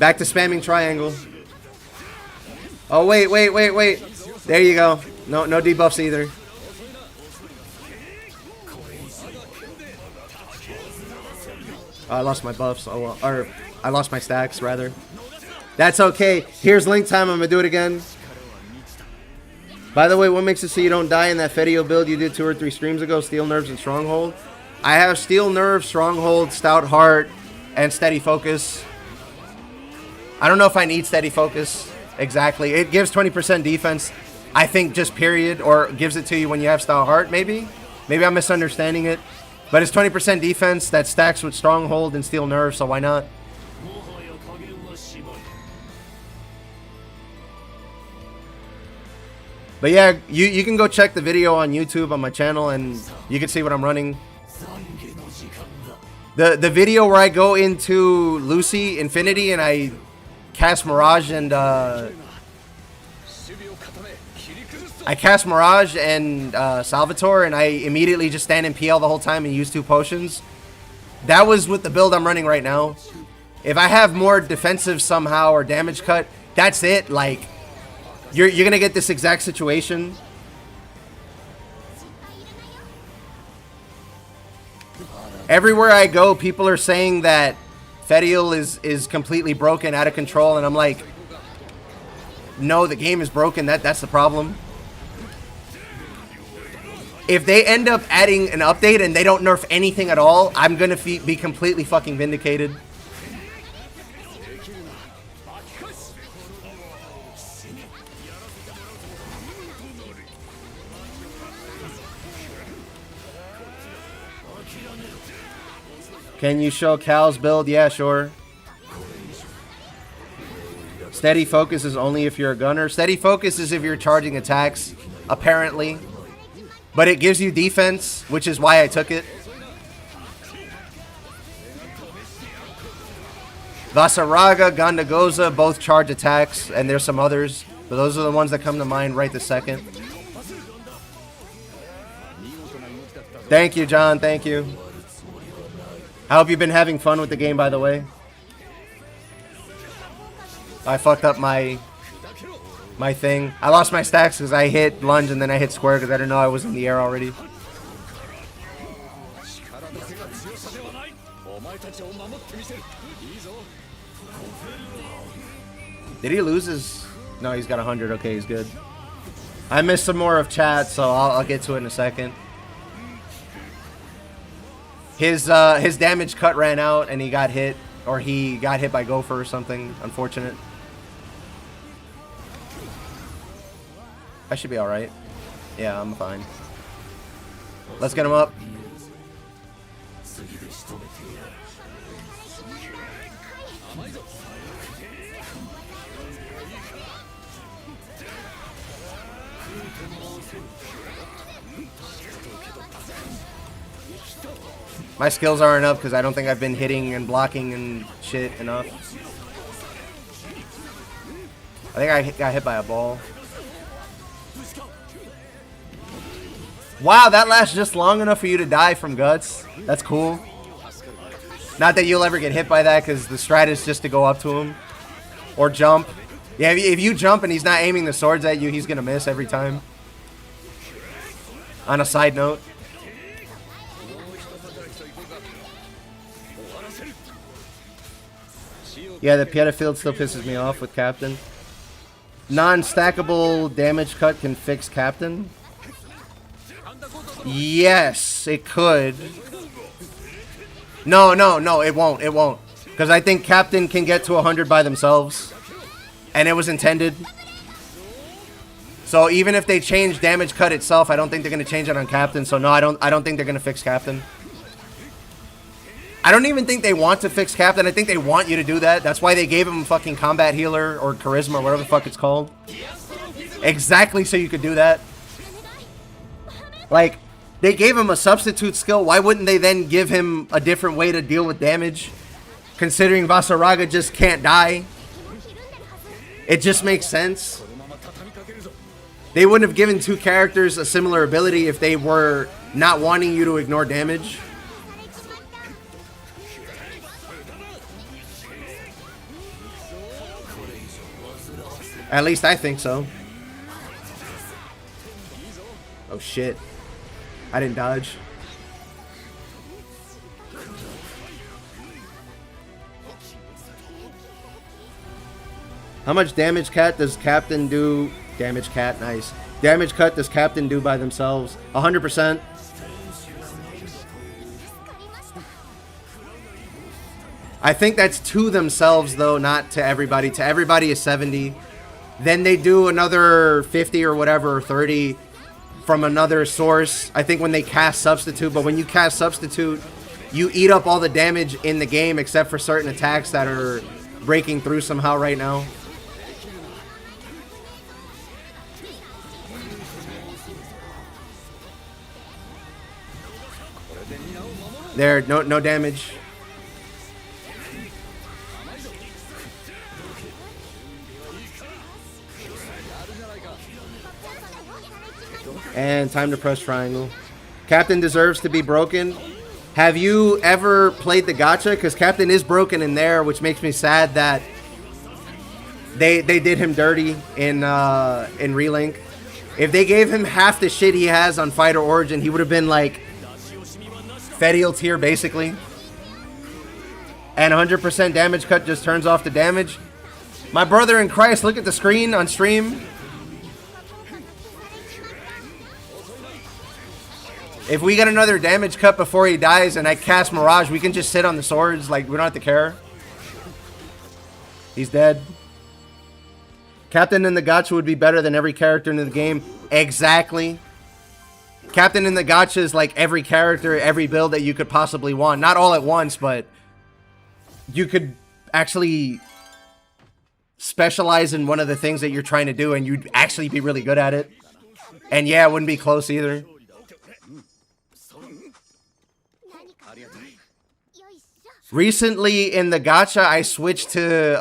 Back to spamming triangle. Oh, wait. There you go. No debuffs either. Oh, I lost my buffs. Oh, well, or I lost my stacks, rather. That's okay. Here's link time. I'm going to do it again. By the way, what makes it so you don't die in that Fediel build you did 2 or 3 streams ago? Steel Nerves and Stronghold? I have Steel Nerve, Stronghold, Stout Heart, and Steady Focus. I don't know if I need Steady Focus. Exactly. It gives 20% defense, I think, just period, or gives it to you when you have Stout Heart, maybe? Maybe I'm misunderstanding it. But it's 20% defense that stacks with Stronghold and Steel Nerve, so why not? But yeah, you can go check the video on YouTube on my channel, and you can see what I'm running. The video where I go into Lucy Infinity and I cast Mirage and Salvatore, and I immediately just stand in PL the whole time and use 2 potions. That was with the build I'm running right now. If I have more defensive somehow or damage cut, that's it. Like, you're gonna get this exact situation. Everywhere I go, people are saying that Fediel is completely broken, out of control, and I'm like, no, the game is broken. That's the problem. If they end up adding an update and they don't nerf anything at all, I'm gonna be completely fucking vindicated. Can you show Cal's build? Yeah, sure. Steady Focus is only if you're a gunner. Steady Focus is if you're charging attacks, apparently. But it gives you defense, which is why I took it. Vasaraga, Gandagoza, both charge attacks, and there's some others. But those are the ones that come to mind right this second. Thank you, John. Thank you. I hope you've been having fun with the game, by the way. I fucked up my thing. I lost my stacks because I hit lunge and then I hit square because I didn't know I was in the air already. Did he lose his... No, he's got 100. Okay, he's good. I missed some more of chat, so I'll get to it in a second. His damage cut ran out and he got hit, or he got hit by Gopher or something. Unfortunate. I should be alright. Yeah, I'm fine. Let's get him up. My skills aren't up because I don't think I've been hitting and blocking and shit enough. I think I got hit by a ball. Wow, that lasts just long enough for you to die from guts. That's cool. Not that you'll ever get hit by that, because the strat is just to go up to him. Or jump. Yeah, if you jump and he's not aiming the swords at you, he's going to miss every time. On a side note. Yeah, the Pieta field still pisses me off with Captain. Non-stackable damage cut can fix Captain? Yes, it could. No, it won't. It won't. Because I think Captain can get to 100 by themselves. And it was intended. So even if they change damage cut itself, I don't think they're going to change it on Captain. So no, I don't think they're going to fix Captain. I don't even think they want to fix Captain. I think they want you to do that. That's why they gave him fucking combat healer or charisma or whatever the fuck it's called. Exactly so you could do that. Like, they gave him a substitute skill. Why wouldn't they then give him a different way to deal with damage? Considering Vasaraga just can't die. It just makes sense. They wouldn't have given two characters a similar ability if they were not wanting you to ignore damage. At least I think so. Oh shit. I didn't dodge. How much damage cat does Captain do? Damage cat, nice. Damage cut does Captain do by themselves? 100%. I think that's to themselves though, not to everybody. To everybody is 70. Then they do another 50 or whatever, or 30 from another source. I think when they cast Substitute, but when you cast Substitute, you eat up all the damage in the game except for certain attacks that are breaking through somehow right now. There, no damage. And time to press triangle. Captain deserves to be broken. Have you ever played the gacha? Because Captain is broken in there, which makes me sad that they did him dirty in Relink. If they gave him half the shit he has on Fighter Origin, he would have been like Fedial tier basically. And 100% damage cut just turns off the damage. My brother in Christ, look at the screen on stream. If we get another damage cut before he dies and I cast Mirage, we can just sit on the swords. Like, we don't have to care. He's dead. Captain in the gacha would be better than every character in the game. Exactly. Captain in the gacha is like every character, every build that you could possibly want. Not all at once, but you could actually specialize in one of the things that you're trying to do and you'd actually be really good at it. And yeah, it wouldn't be close either. Recently in the gacha, I switched to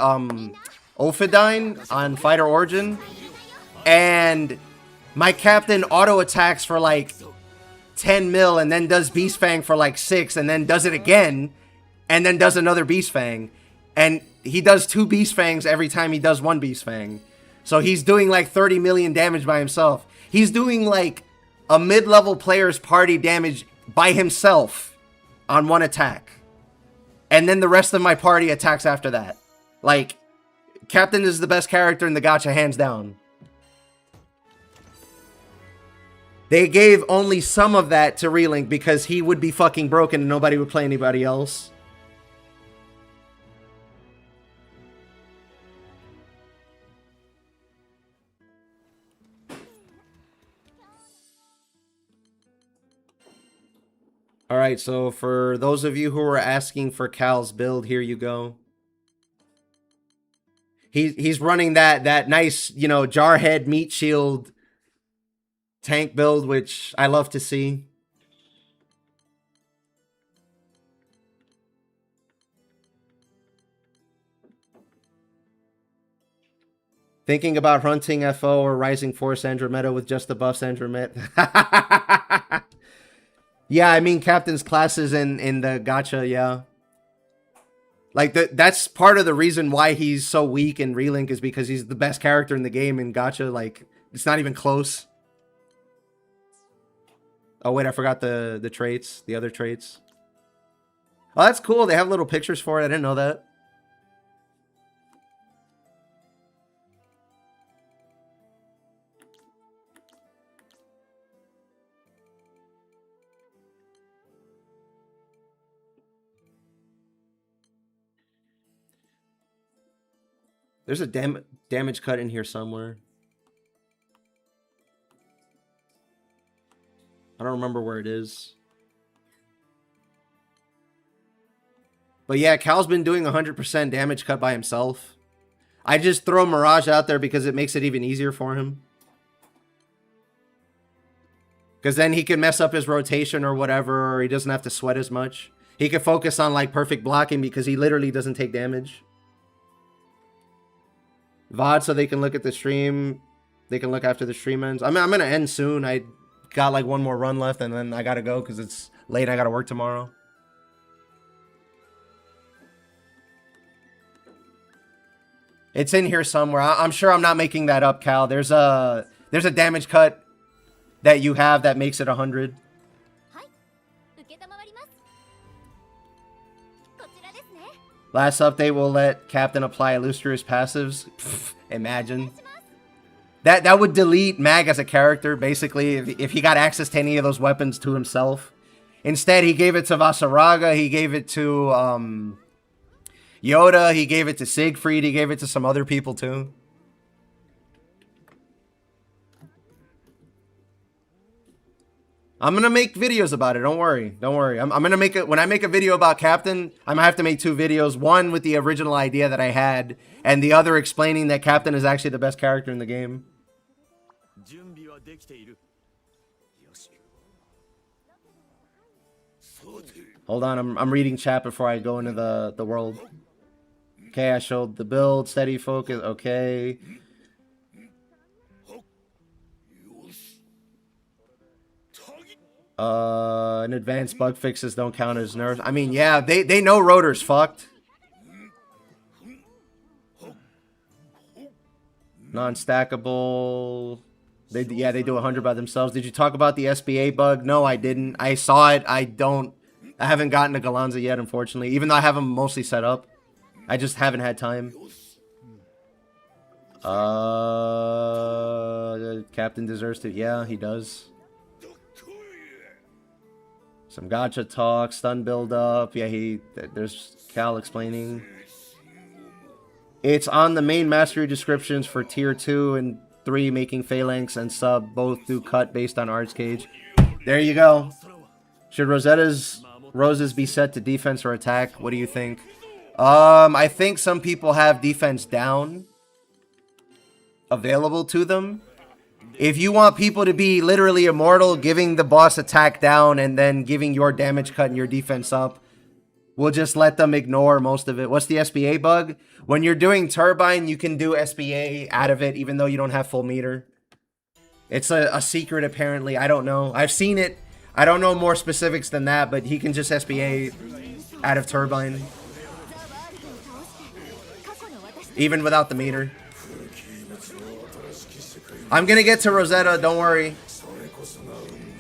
Ophidyne on Fighter Origin, and my Captain auto attacks for like 10 mil and then does Beast Fang for like 6 and then does it again and then does another Beast Fang, and he does 2 Beast Fangs every time he does 1 Beast Fang. So he's doing like 30 million damage by himself. He's doing like a mid-level player's party damage by himself on 1 attack. And then the rest of my party attacks after that. Like, Captain is the best character in the gacha, hands down. They gave only some of that to Relink because he would be fucking broken and nobody would play anybody else. Alright, so for those of you who are asking for Cal's build, here you go. He's running that nice, you know, Jarhead meat shield tank build, which I love to see. Thinking about hunting FO or Rising Force Andromeda with just the buffs Andromeda. Yeah, I mean Captain's classes in the gacha, yeah. Like, that's part of the reason why he's so weak in Relink is because he's the best character in the game in gacha. Like, it's not even close. Oh, wait, I forgot the traits, the other traits. Oh, that's cool. They have little pictures for it. I didn't know that. There's a damage cut in here somewhere. I don't remember where it is. But yeah, Cal's been doing 100% damage cut by himself. I just throw Mirage out there because it makes it even easier for him. Because then he can mess up his rotation or whatever, or he doesn't have to sweat as much. He can focus on like perfect blocking because he literally doesn't take damage. VOD so they can look at the stream. They can look after the stream ends. I'm going to end soon. I got like one more run left and then I got to go because it's late. I got to work tomorrow. It's in here somewhere. I'm sure I'm not making that up, Cal. There's a damage cut that you have that makes it 100. Last update will let Captain apply illustrious passives. Pfft, imagine. That would delete Mag as a character, basically, if he got access to any of those weapons to himself. Instead, he gave it to Vasaraga, he gave it to Yoda, he gave it to Siegfried, he gave it to some other people too. I'm gonna make videos about it. Don't worry. Don't worry. I'm gonna make it when I make a video about Captain. I'm gonna have to make 2 videos. One with the original idea that I had, and the other explaining that Captain is actually the best character in the game. Hold on. I'm reading chat before I go into the world. Okay, I showed the build. Steady focus. Okay. And advanced bug fixes don't count as nerfs. I mean, yeah, they know Rotor's fucked. Non-stackable. They do 100 by themselves. Did you talk about the SBA bug? No, I didn't. I saw it. I haven't gotten to Galanza yet, unfortunately. Even though I have them mostly set up. I just haven't had time. Captain deserves to. Yeah, he does. Some gacha talk, stun build up. Yeah, there's Cal explaining. It's on the main mastery descriptions for tier 2 and 3, making phalanx and sub both do cut based on arts cage. There you go. Should Rosetta's roses be set to defense or attack? What do you think? I think some people have defense down available to them. If you want people to be literally immortal, giving the boss attack down and then giving your damage cut and your defense up, we'll just let them ignore most of it. What's the SBA bug? When you're doing Turbine, you can do SBA out of it, even though you don't have full meter. It's a secret, apparently. I don't know. I've seen it. I don't know more specifics than that, but he can just SBA out of Turbine. Even without the meter. I'm gonna get to Rosetta, don't worry.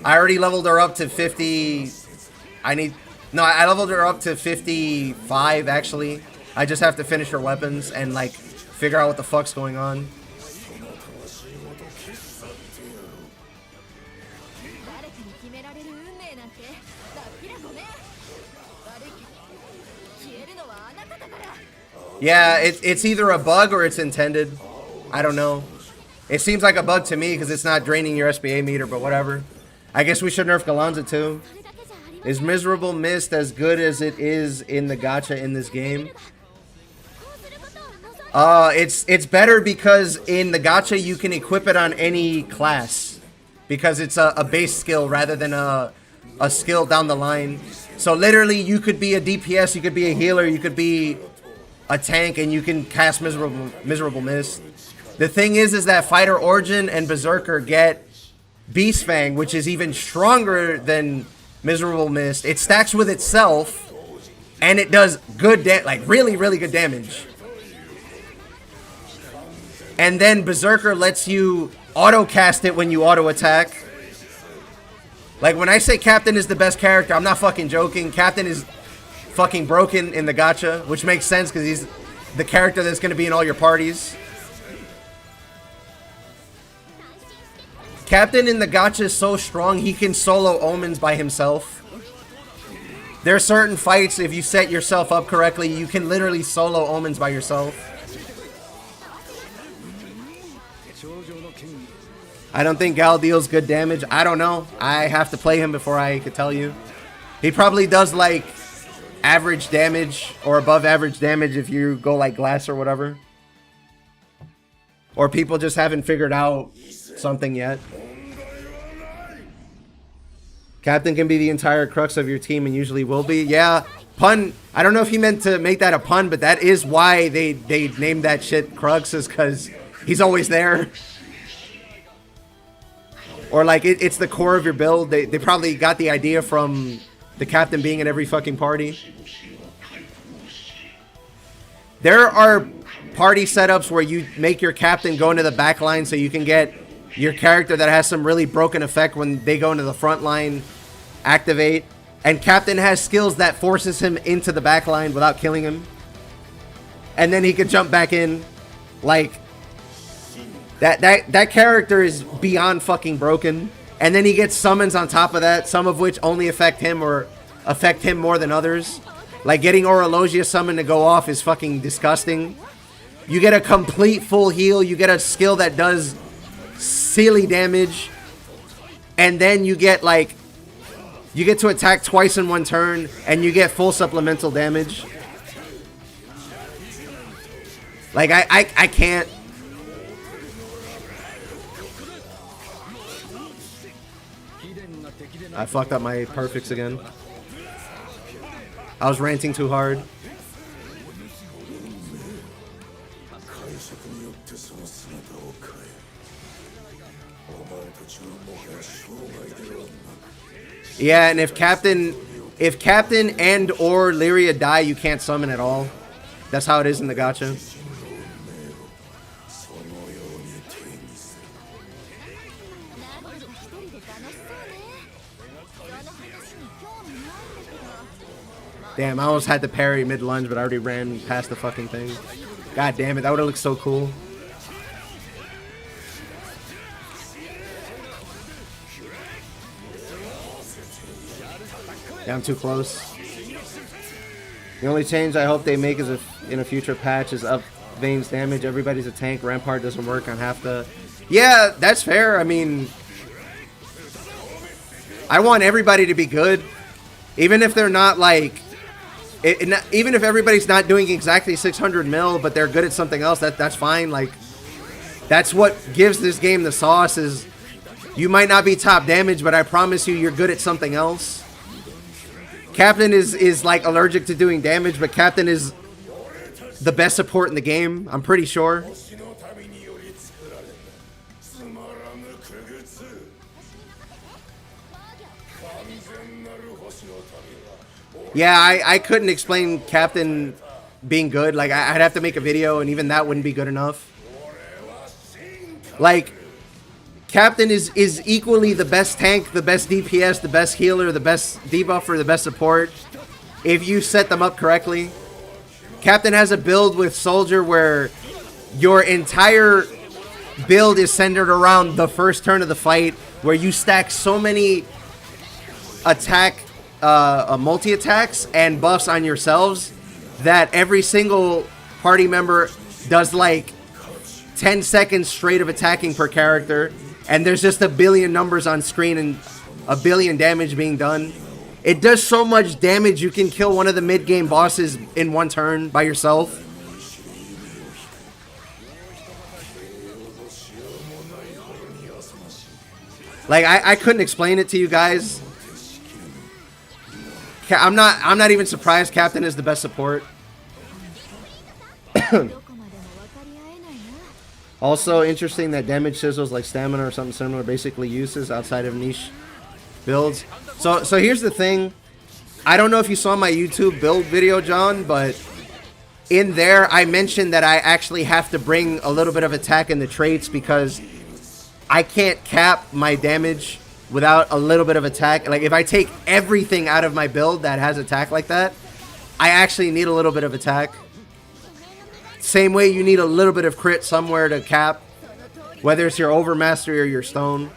I already leveled her up to 50. I leveled her up to 55, actually. I just have to finish her weapons and, like, figure out what the fuck's going on. Yeah, it's either a bug or it's intended. I don't know. It seems like a bug to me because it's not draining your SBA meter, but whatever. I guess we should nerf Galanza too. Is Miserable Mist as good as it is in the gacha in this game? It's better because in the gacha you can equip it on any class. Because it's a base skill rather than a skill down the line. So literally you could be a DPS, you could be a healer, you could be a tank, and you can cast Miserable Mist. The thing is that Fighter Origin and Berserker get Beast Fang, which is even stronger than Miserable Mist. It stacks with itself, and it does good like really, really good damage. And then Berserker lets you auto cast it when you auto attack. Like when I say Captain is the best character, I'm not fucking joking. Captain is fucking broken in the gacha, which makes sense because he's the character that's going to be in all your parties. Captain in the gacha is so strong, he can solo omens by himself. There are certain fights, if you set yourself up correctly, you can literally solo omens by yourself. I don't think Gal deals good damage. I don't know. I have to play him before I could tell you. He probably does like average damage or above average damage if you go like glass or whatever. Or people just haven't figured out something yet. Captain can be the entire crux of your team and usually will be. Yeah, pun. I don't know if he meant to make that a pun, but that is why they named that shit crux, is because he's always there. Or like it's the core of your build. They probably got the idea from the captain being in every fucking party. There are party setups where you make your captain go into the back line so you can get your character that has some really broken effect when they go into the front line activate. And captain has skills that forces him into the back line without killing him. And then he can jump back in. Like that character is beyond fucking broken. And then he gets summons on top of that, some of which only affect him or affect him more than others. Like getting Orologia summon to go off is fucking disgusting. You get a complete full heal. You get a skill that does silly damage. And then you get like, you get to attack twice in one turn and you get full supplemental damage. Like I can't. I fucked up my perfects again. I was ranting too hard. Yeah, and if Captain and or Lyria die, you can't summon at all. That's how it is in the gacha. Damn, I almost had to parry mid-lunge, but I already ran past the fucking thing. God damn it, that would've looked so cool. Yeah, I'm too close. The only change I hope they make is in a future patch is up Vayne's damage. Everybody's a tank. Rampart doesn't work on half the... Yeah, that's fair. I mean, I want everybody to be good. Even if they're not like... even if everybody's not doing exactly 600 mil, but they're good at something else, that's fine. Like, that's what gives this game the sauce, is you might not be top damage, but I promise you, you're good at something else. Captain is like allergic to doing damage, but Captain is the best support in the game, I'm pretty sure. Yeah, I couldn't explain Captain being good. Like, I'd have to make a video, and even that wouldn't be good enough. Like, Captain is equally the best tank, the best DPS, the best healer, the best debuffer, the best support, if you set them up correctly. Captain has a build with Soldier where your entire build is centered around the first turn of the fight, where you stack so many multi-attacks and buffs on yourselves that every single party member does like 10 seconds straight of attacking per character, and there's just a billion numbers on screen and a billion damage being done. It does so much damage you can kill one of the mid-game bosses in one turn by yourself. Like, I couldn't explain it to you guys. I'm not even surprised Captain is the best support. Also, interesting that damage sizzles like stamina or something similar basically uses outside of niche builds. So here's the thing. I don't know if you saw my YouTube build video, John, but in there I mentioned that I actually have to bring a little bit of attack in the traits because I can't cap my damage without a little bit of attack. Like if I take everything out of my build that has attack like that, I actually need a little bit of attack. Same way you need a little bit of crit somewhere to cap, whether it's your Overmastery or your Stone.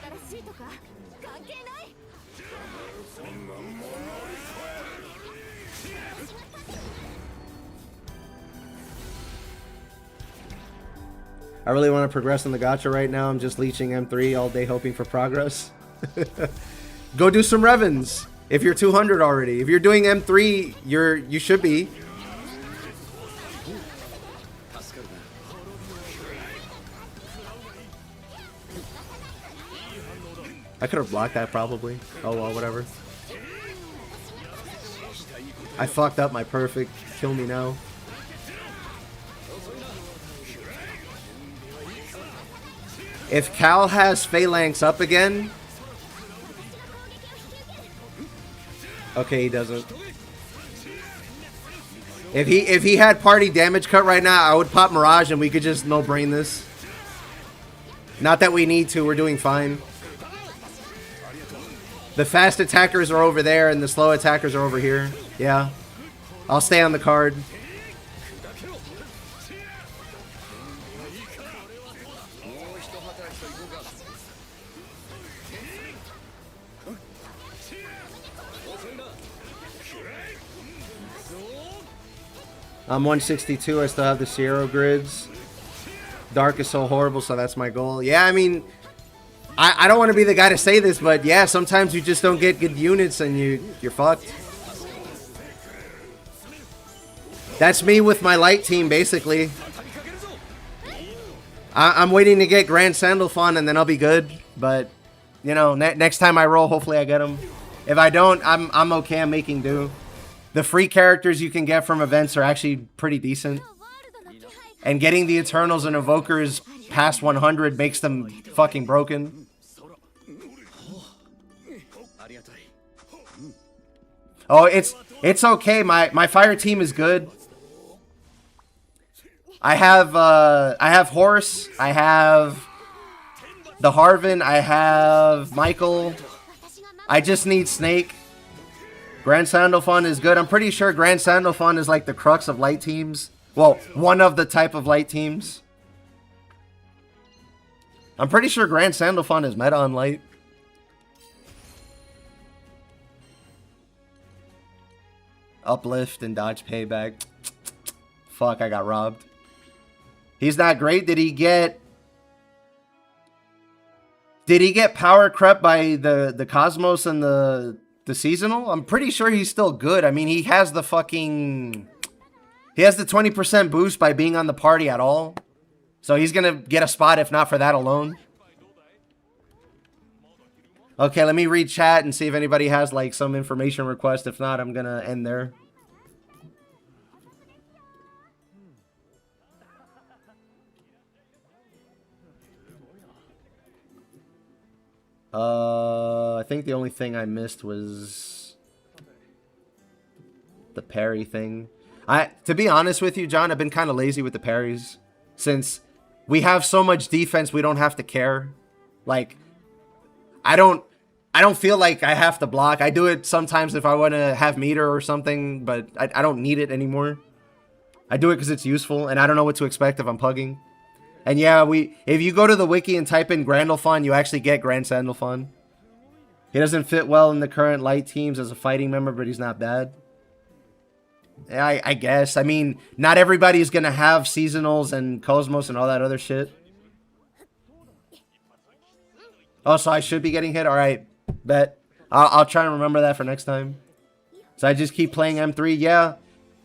I really want to progress in the gacha right now. I'm just leeching M3 all day hoping for progress. Go do some Revens if you're 200 already. If you're doing M3, you should be. I could have blocked that probably. Oh well, whatever. I fucked up my perfect. Kill me now. If Cal has Phalanx up again... Okay, he doesn't. If he had party damage cut right now, I would pop Mirage and we could just no-brain this. Not that we need to, we're doing fine. The fast attackers are over there and the slow attackers are over here. Yeah. I'll stay on the card. I'm 162. I still have the Sierra grids. Dark is so horrible, so that's my goal. Yeah, I mean, I don't want to be the guy to say this, but yeah, sometimes you just don't get good units and you're fucked. That's me with my light team, basically. I'm waiting to get Grand Sandalphon and then I'll be good. But, you know, next time I roll, hopefully I get him. If I don't, I'm okay. I'm making do. The free characters you can get from events are actually pretty decent. And getting the Eternals and Evokers past 100 makes them fucking broken. Oh, it's okay. My fire team is good. I have Horse. I have the Harvin. I have Michael. I just need Snake. Grand Sandalphon is good. I'm pretty sure Grand Sandalphon is like the crux of light teams. Well, one of the type of light teams. I'm pretty sure Grand Sandalphon is meta on light. Uplift and dodge payback. Fuck, I got robbed. He's not great. Did he get power crept by the Cosmos and the seasonal? I'm pretty sure he's still good. I mean, he has the fucking... He has the 20% boost by being on the party at all. So he's going to get a spot if not for that alone. Okay, let me read chat and see if anybody has like some information request. If not, I'm going to end there. I think the only thing I missed was the parry thing. To be honest with you, John, I've been kind of lazy with the parries. Since we have so much defense, we don't have to care. Like, I don't feel like I have to block. I do it sometimes if I want to have meter or something, but I don't need it anymore. I do it because it's useful, and I don't know what to expect if I'm pugging. And yeah, if you go to the wiki and type in Grandalphon, you actually get Grand Sandalphon. He doesn't fit well in the current light teams as a fighting member, but he's not bad. I guess. I mean, not everybody's going to have seasonals and Cosmos and all that other shit. Oh, so I should be getting hit? Alright, bet. I'll try and remember that for next time. So I just keep playing M3. Yeah.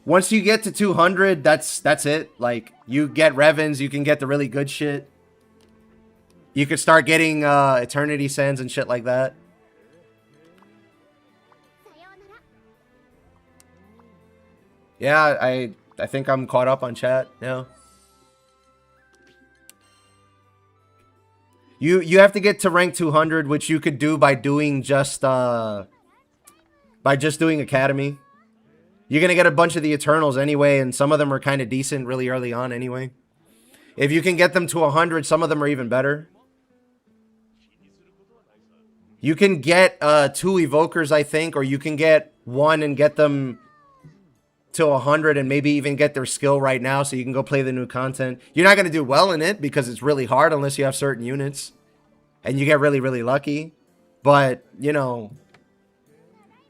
Once you get to 200, that's it. Like, you get Revens, you can get the really good shit. You could start getting Eternity Sands and shit like that. Yeah, I think I'm caught up on chat now. You have to get to rank 200, which you could do by doing just doing Academy. You're gonna get a bunch of the Eternals anyway, and some of them are kind of decent really early on anyway. If you can get them to 100, some of them are even better. You can get 2 Evokers, I think, or you can get 1 and get them to 100 and maybe even get their skill right now so you can go play the new content. You're not going to do well in it because it's really hard unless you have certain units and you get really, really lucky. But, you know,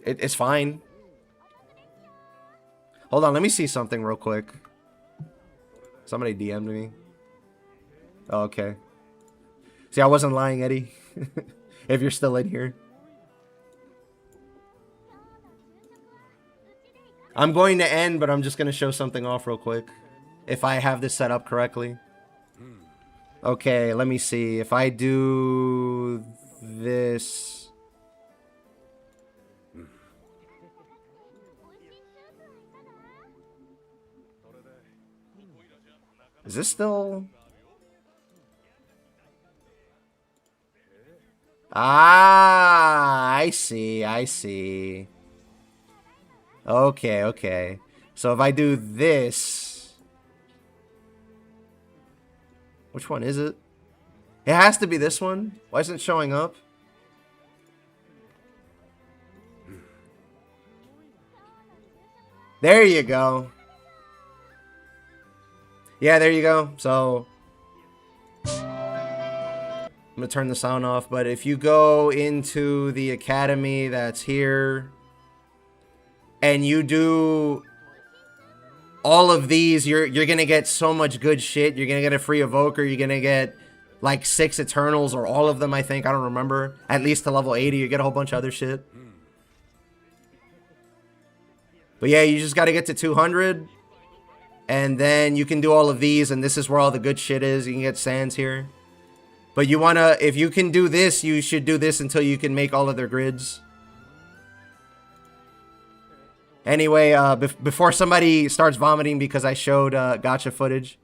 it's fine. Hold on, let me see something real quick. Somebody DM'd me. Oh, okay. See, I wasn't lying, Eddie. If you're still in here. I'm going to end, but I'm just going to show something off real quick. If I have this set up correctly. Okay, let me see. If I do this. Is this still? Ah, I see. I see. Okay, okay. So if I do this... Which one is it? It has to be this one. Why isn't it showing up? There you go. Yeah, there you go. So... I'm going to turn the sound off. But if you go into the academy that's here... and you do all of these, you're gonna get so much good shit. You're gonna get a free evoker. You're gonna get like 6 Eternals or all of them, I think. I don't remember. At least to level 80, you get a whole bunch of other shit. But yeah, you just gotta get to 200. And then you can do all of these, and this is where all the good shit is. You can get sands here. But you wanna, if you can do this, you should do this until you can make all of their grids. Anyway, before somebody starts vomiting because I showed gacha footage.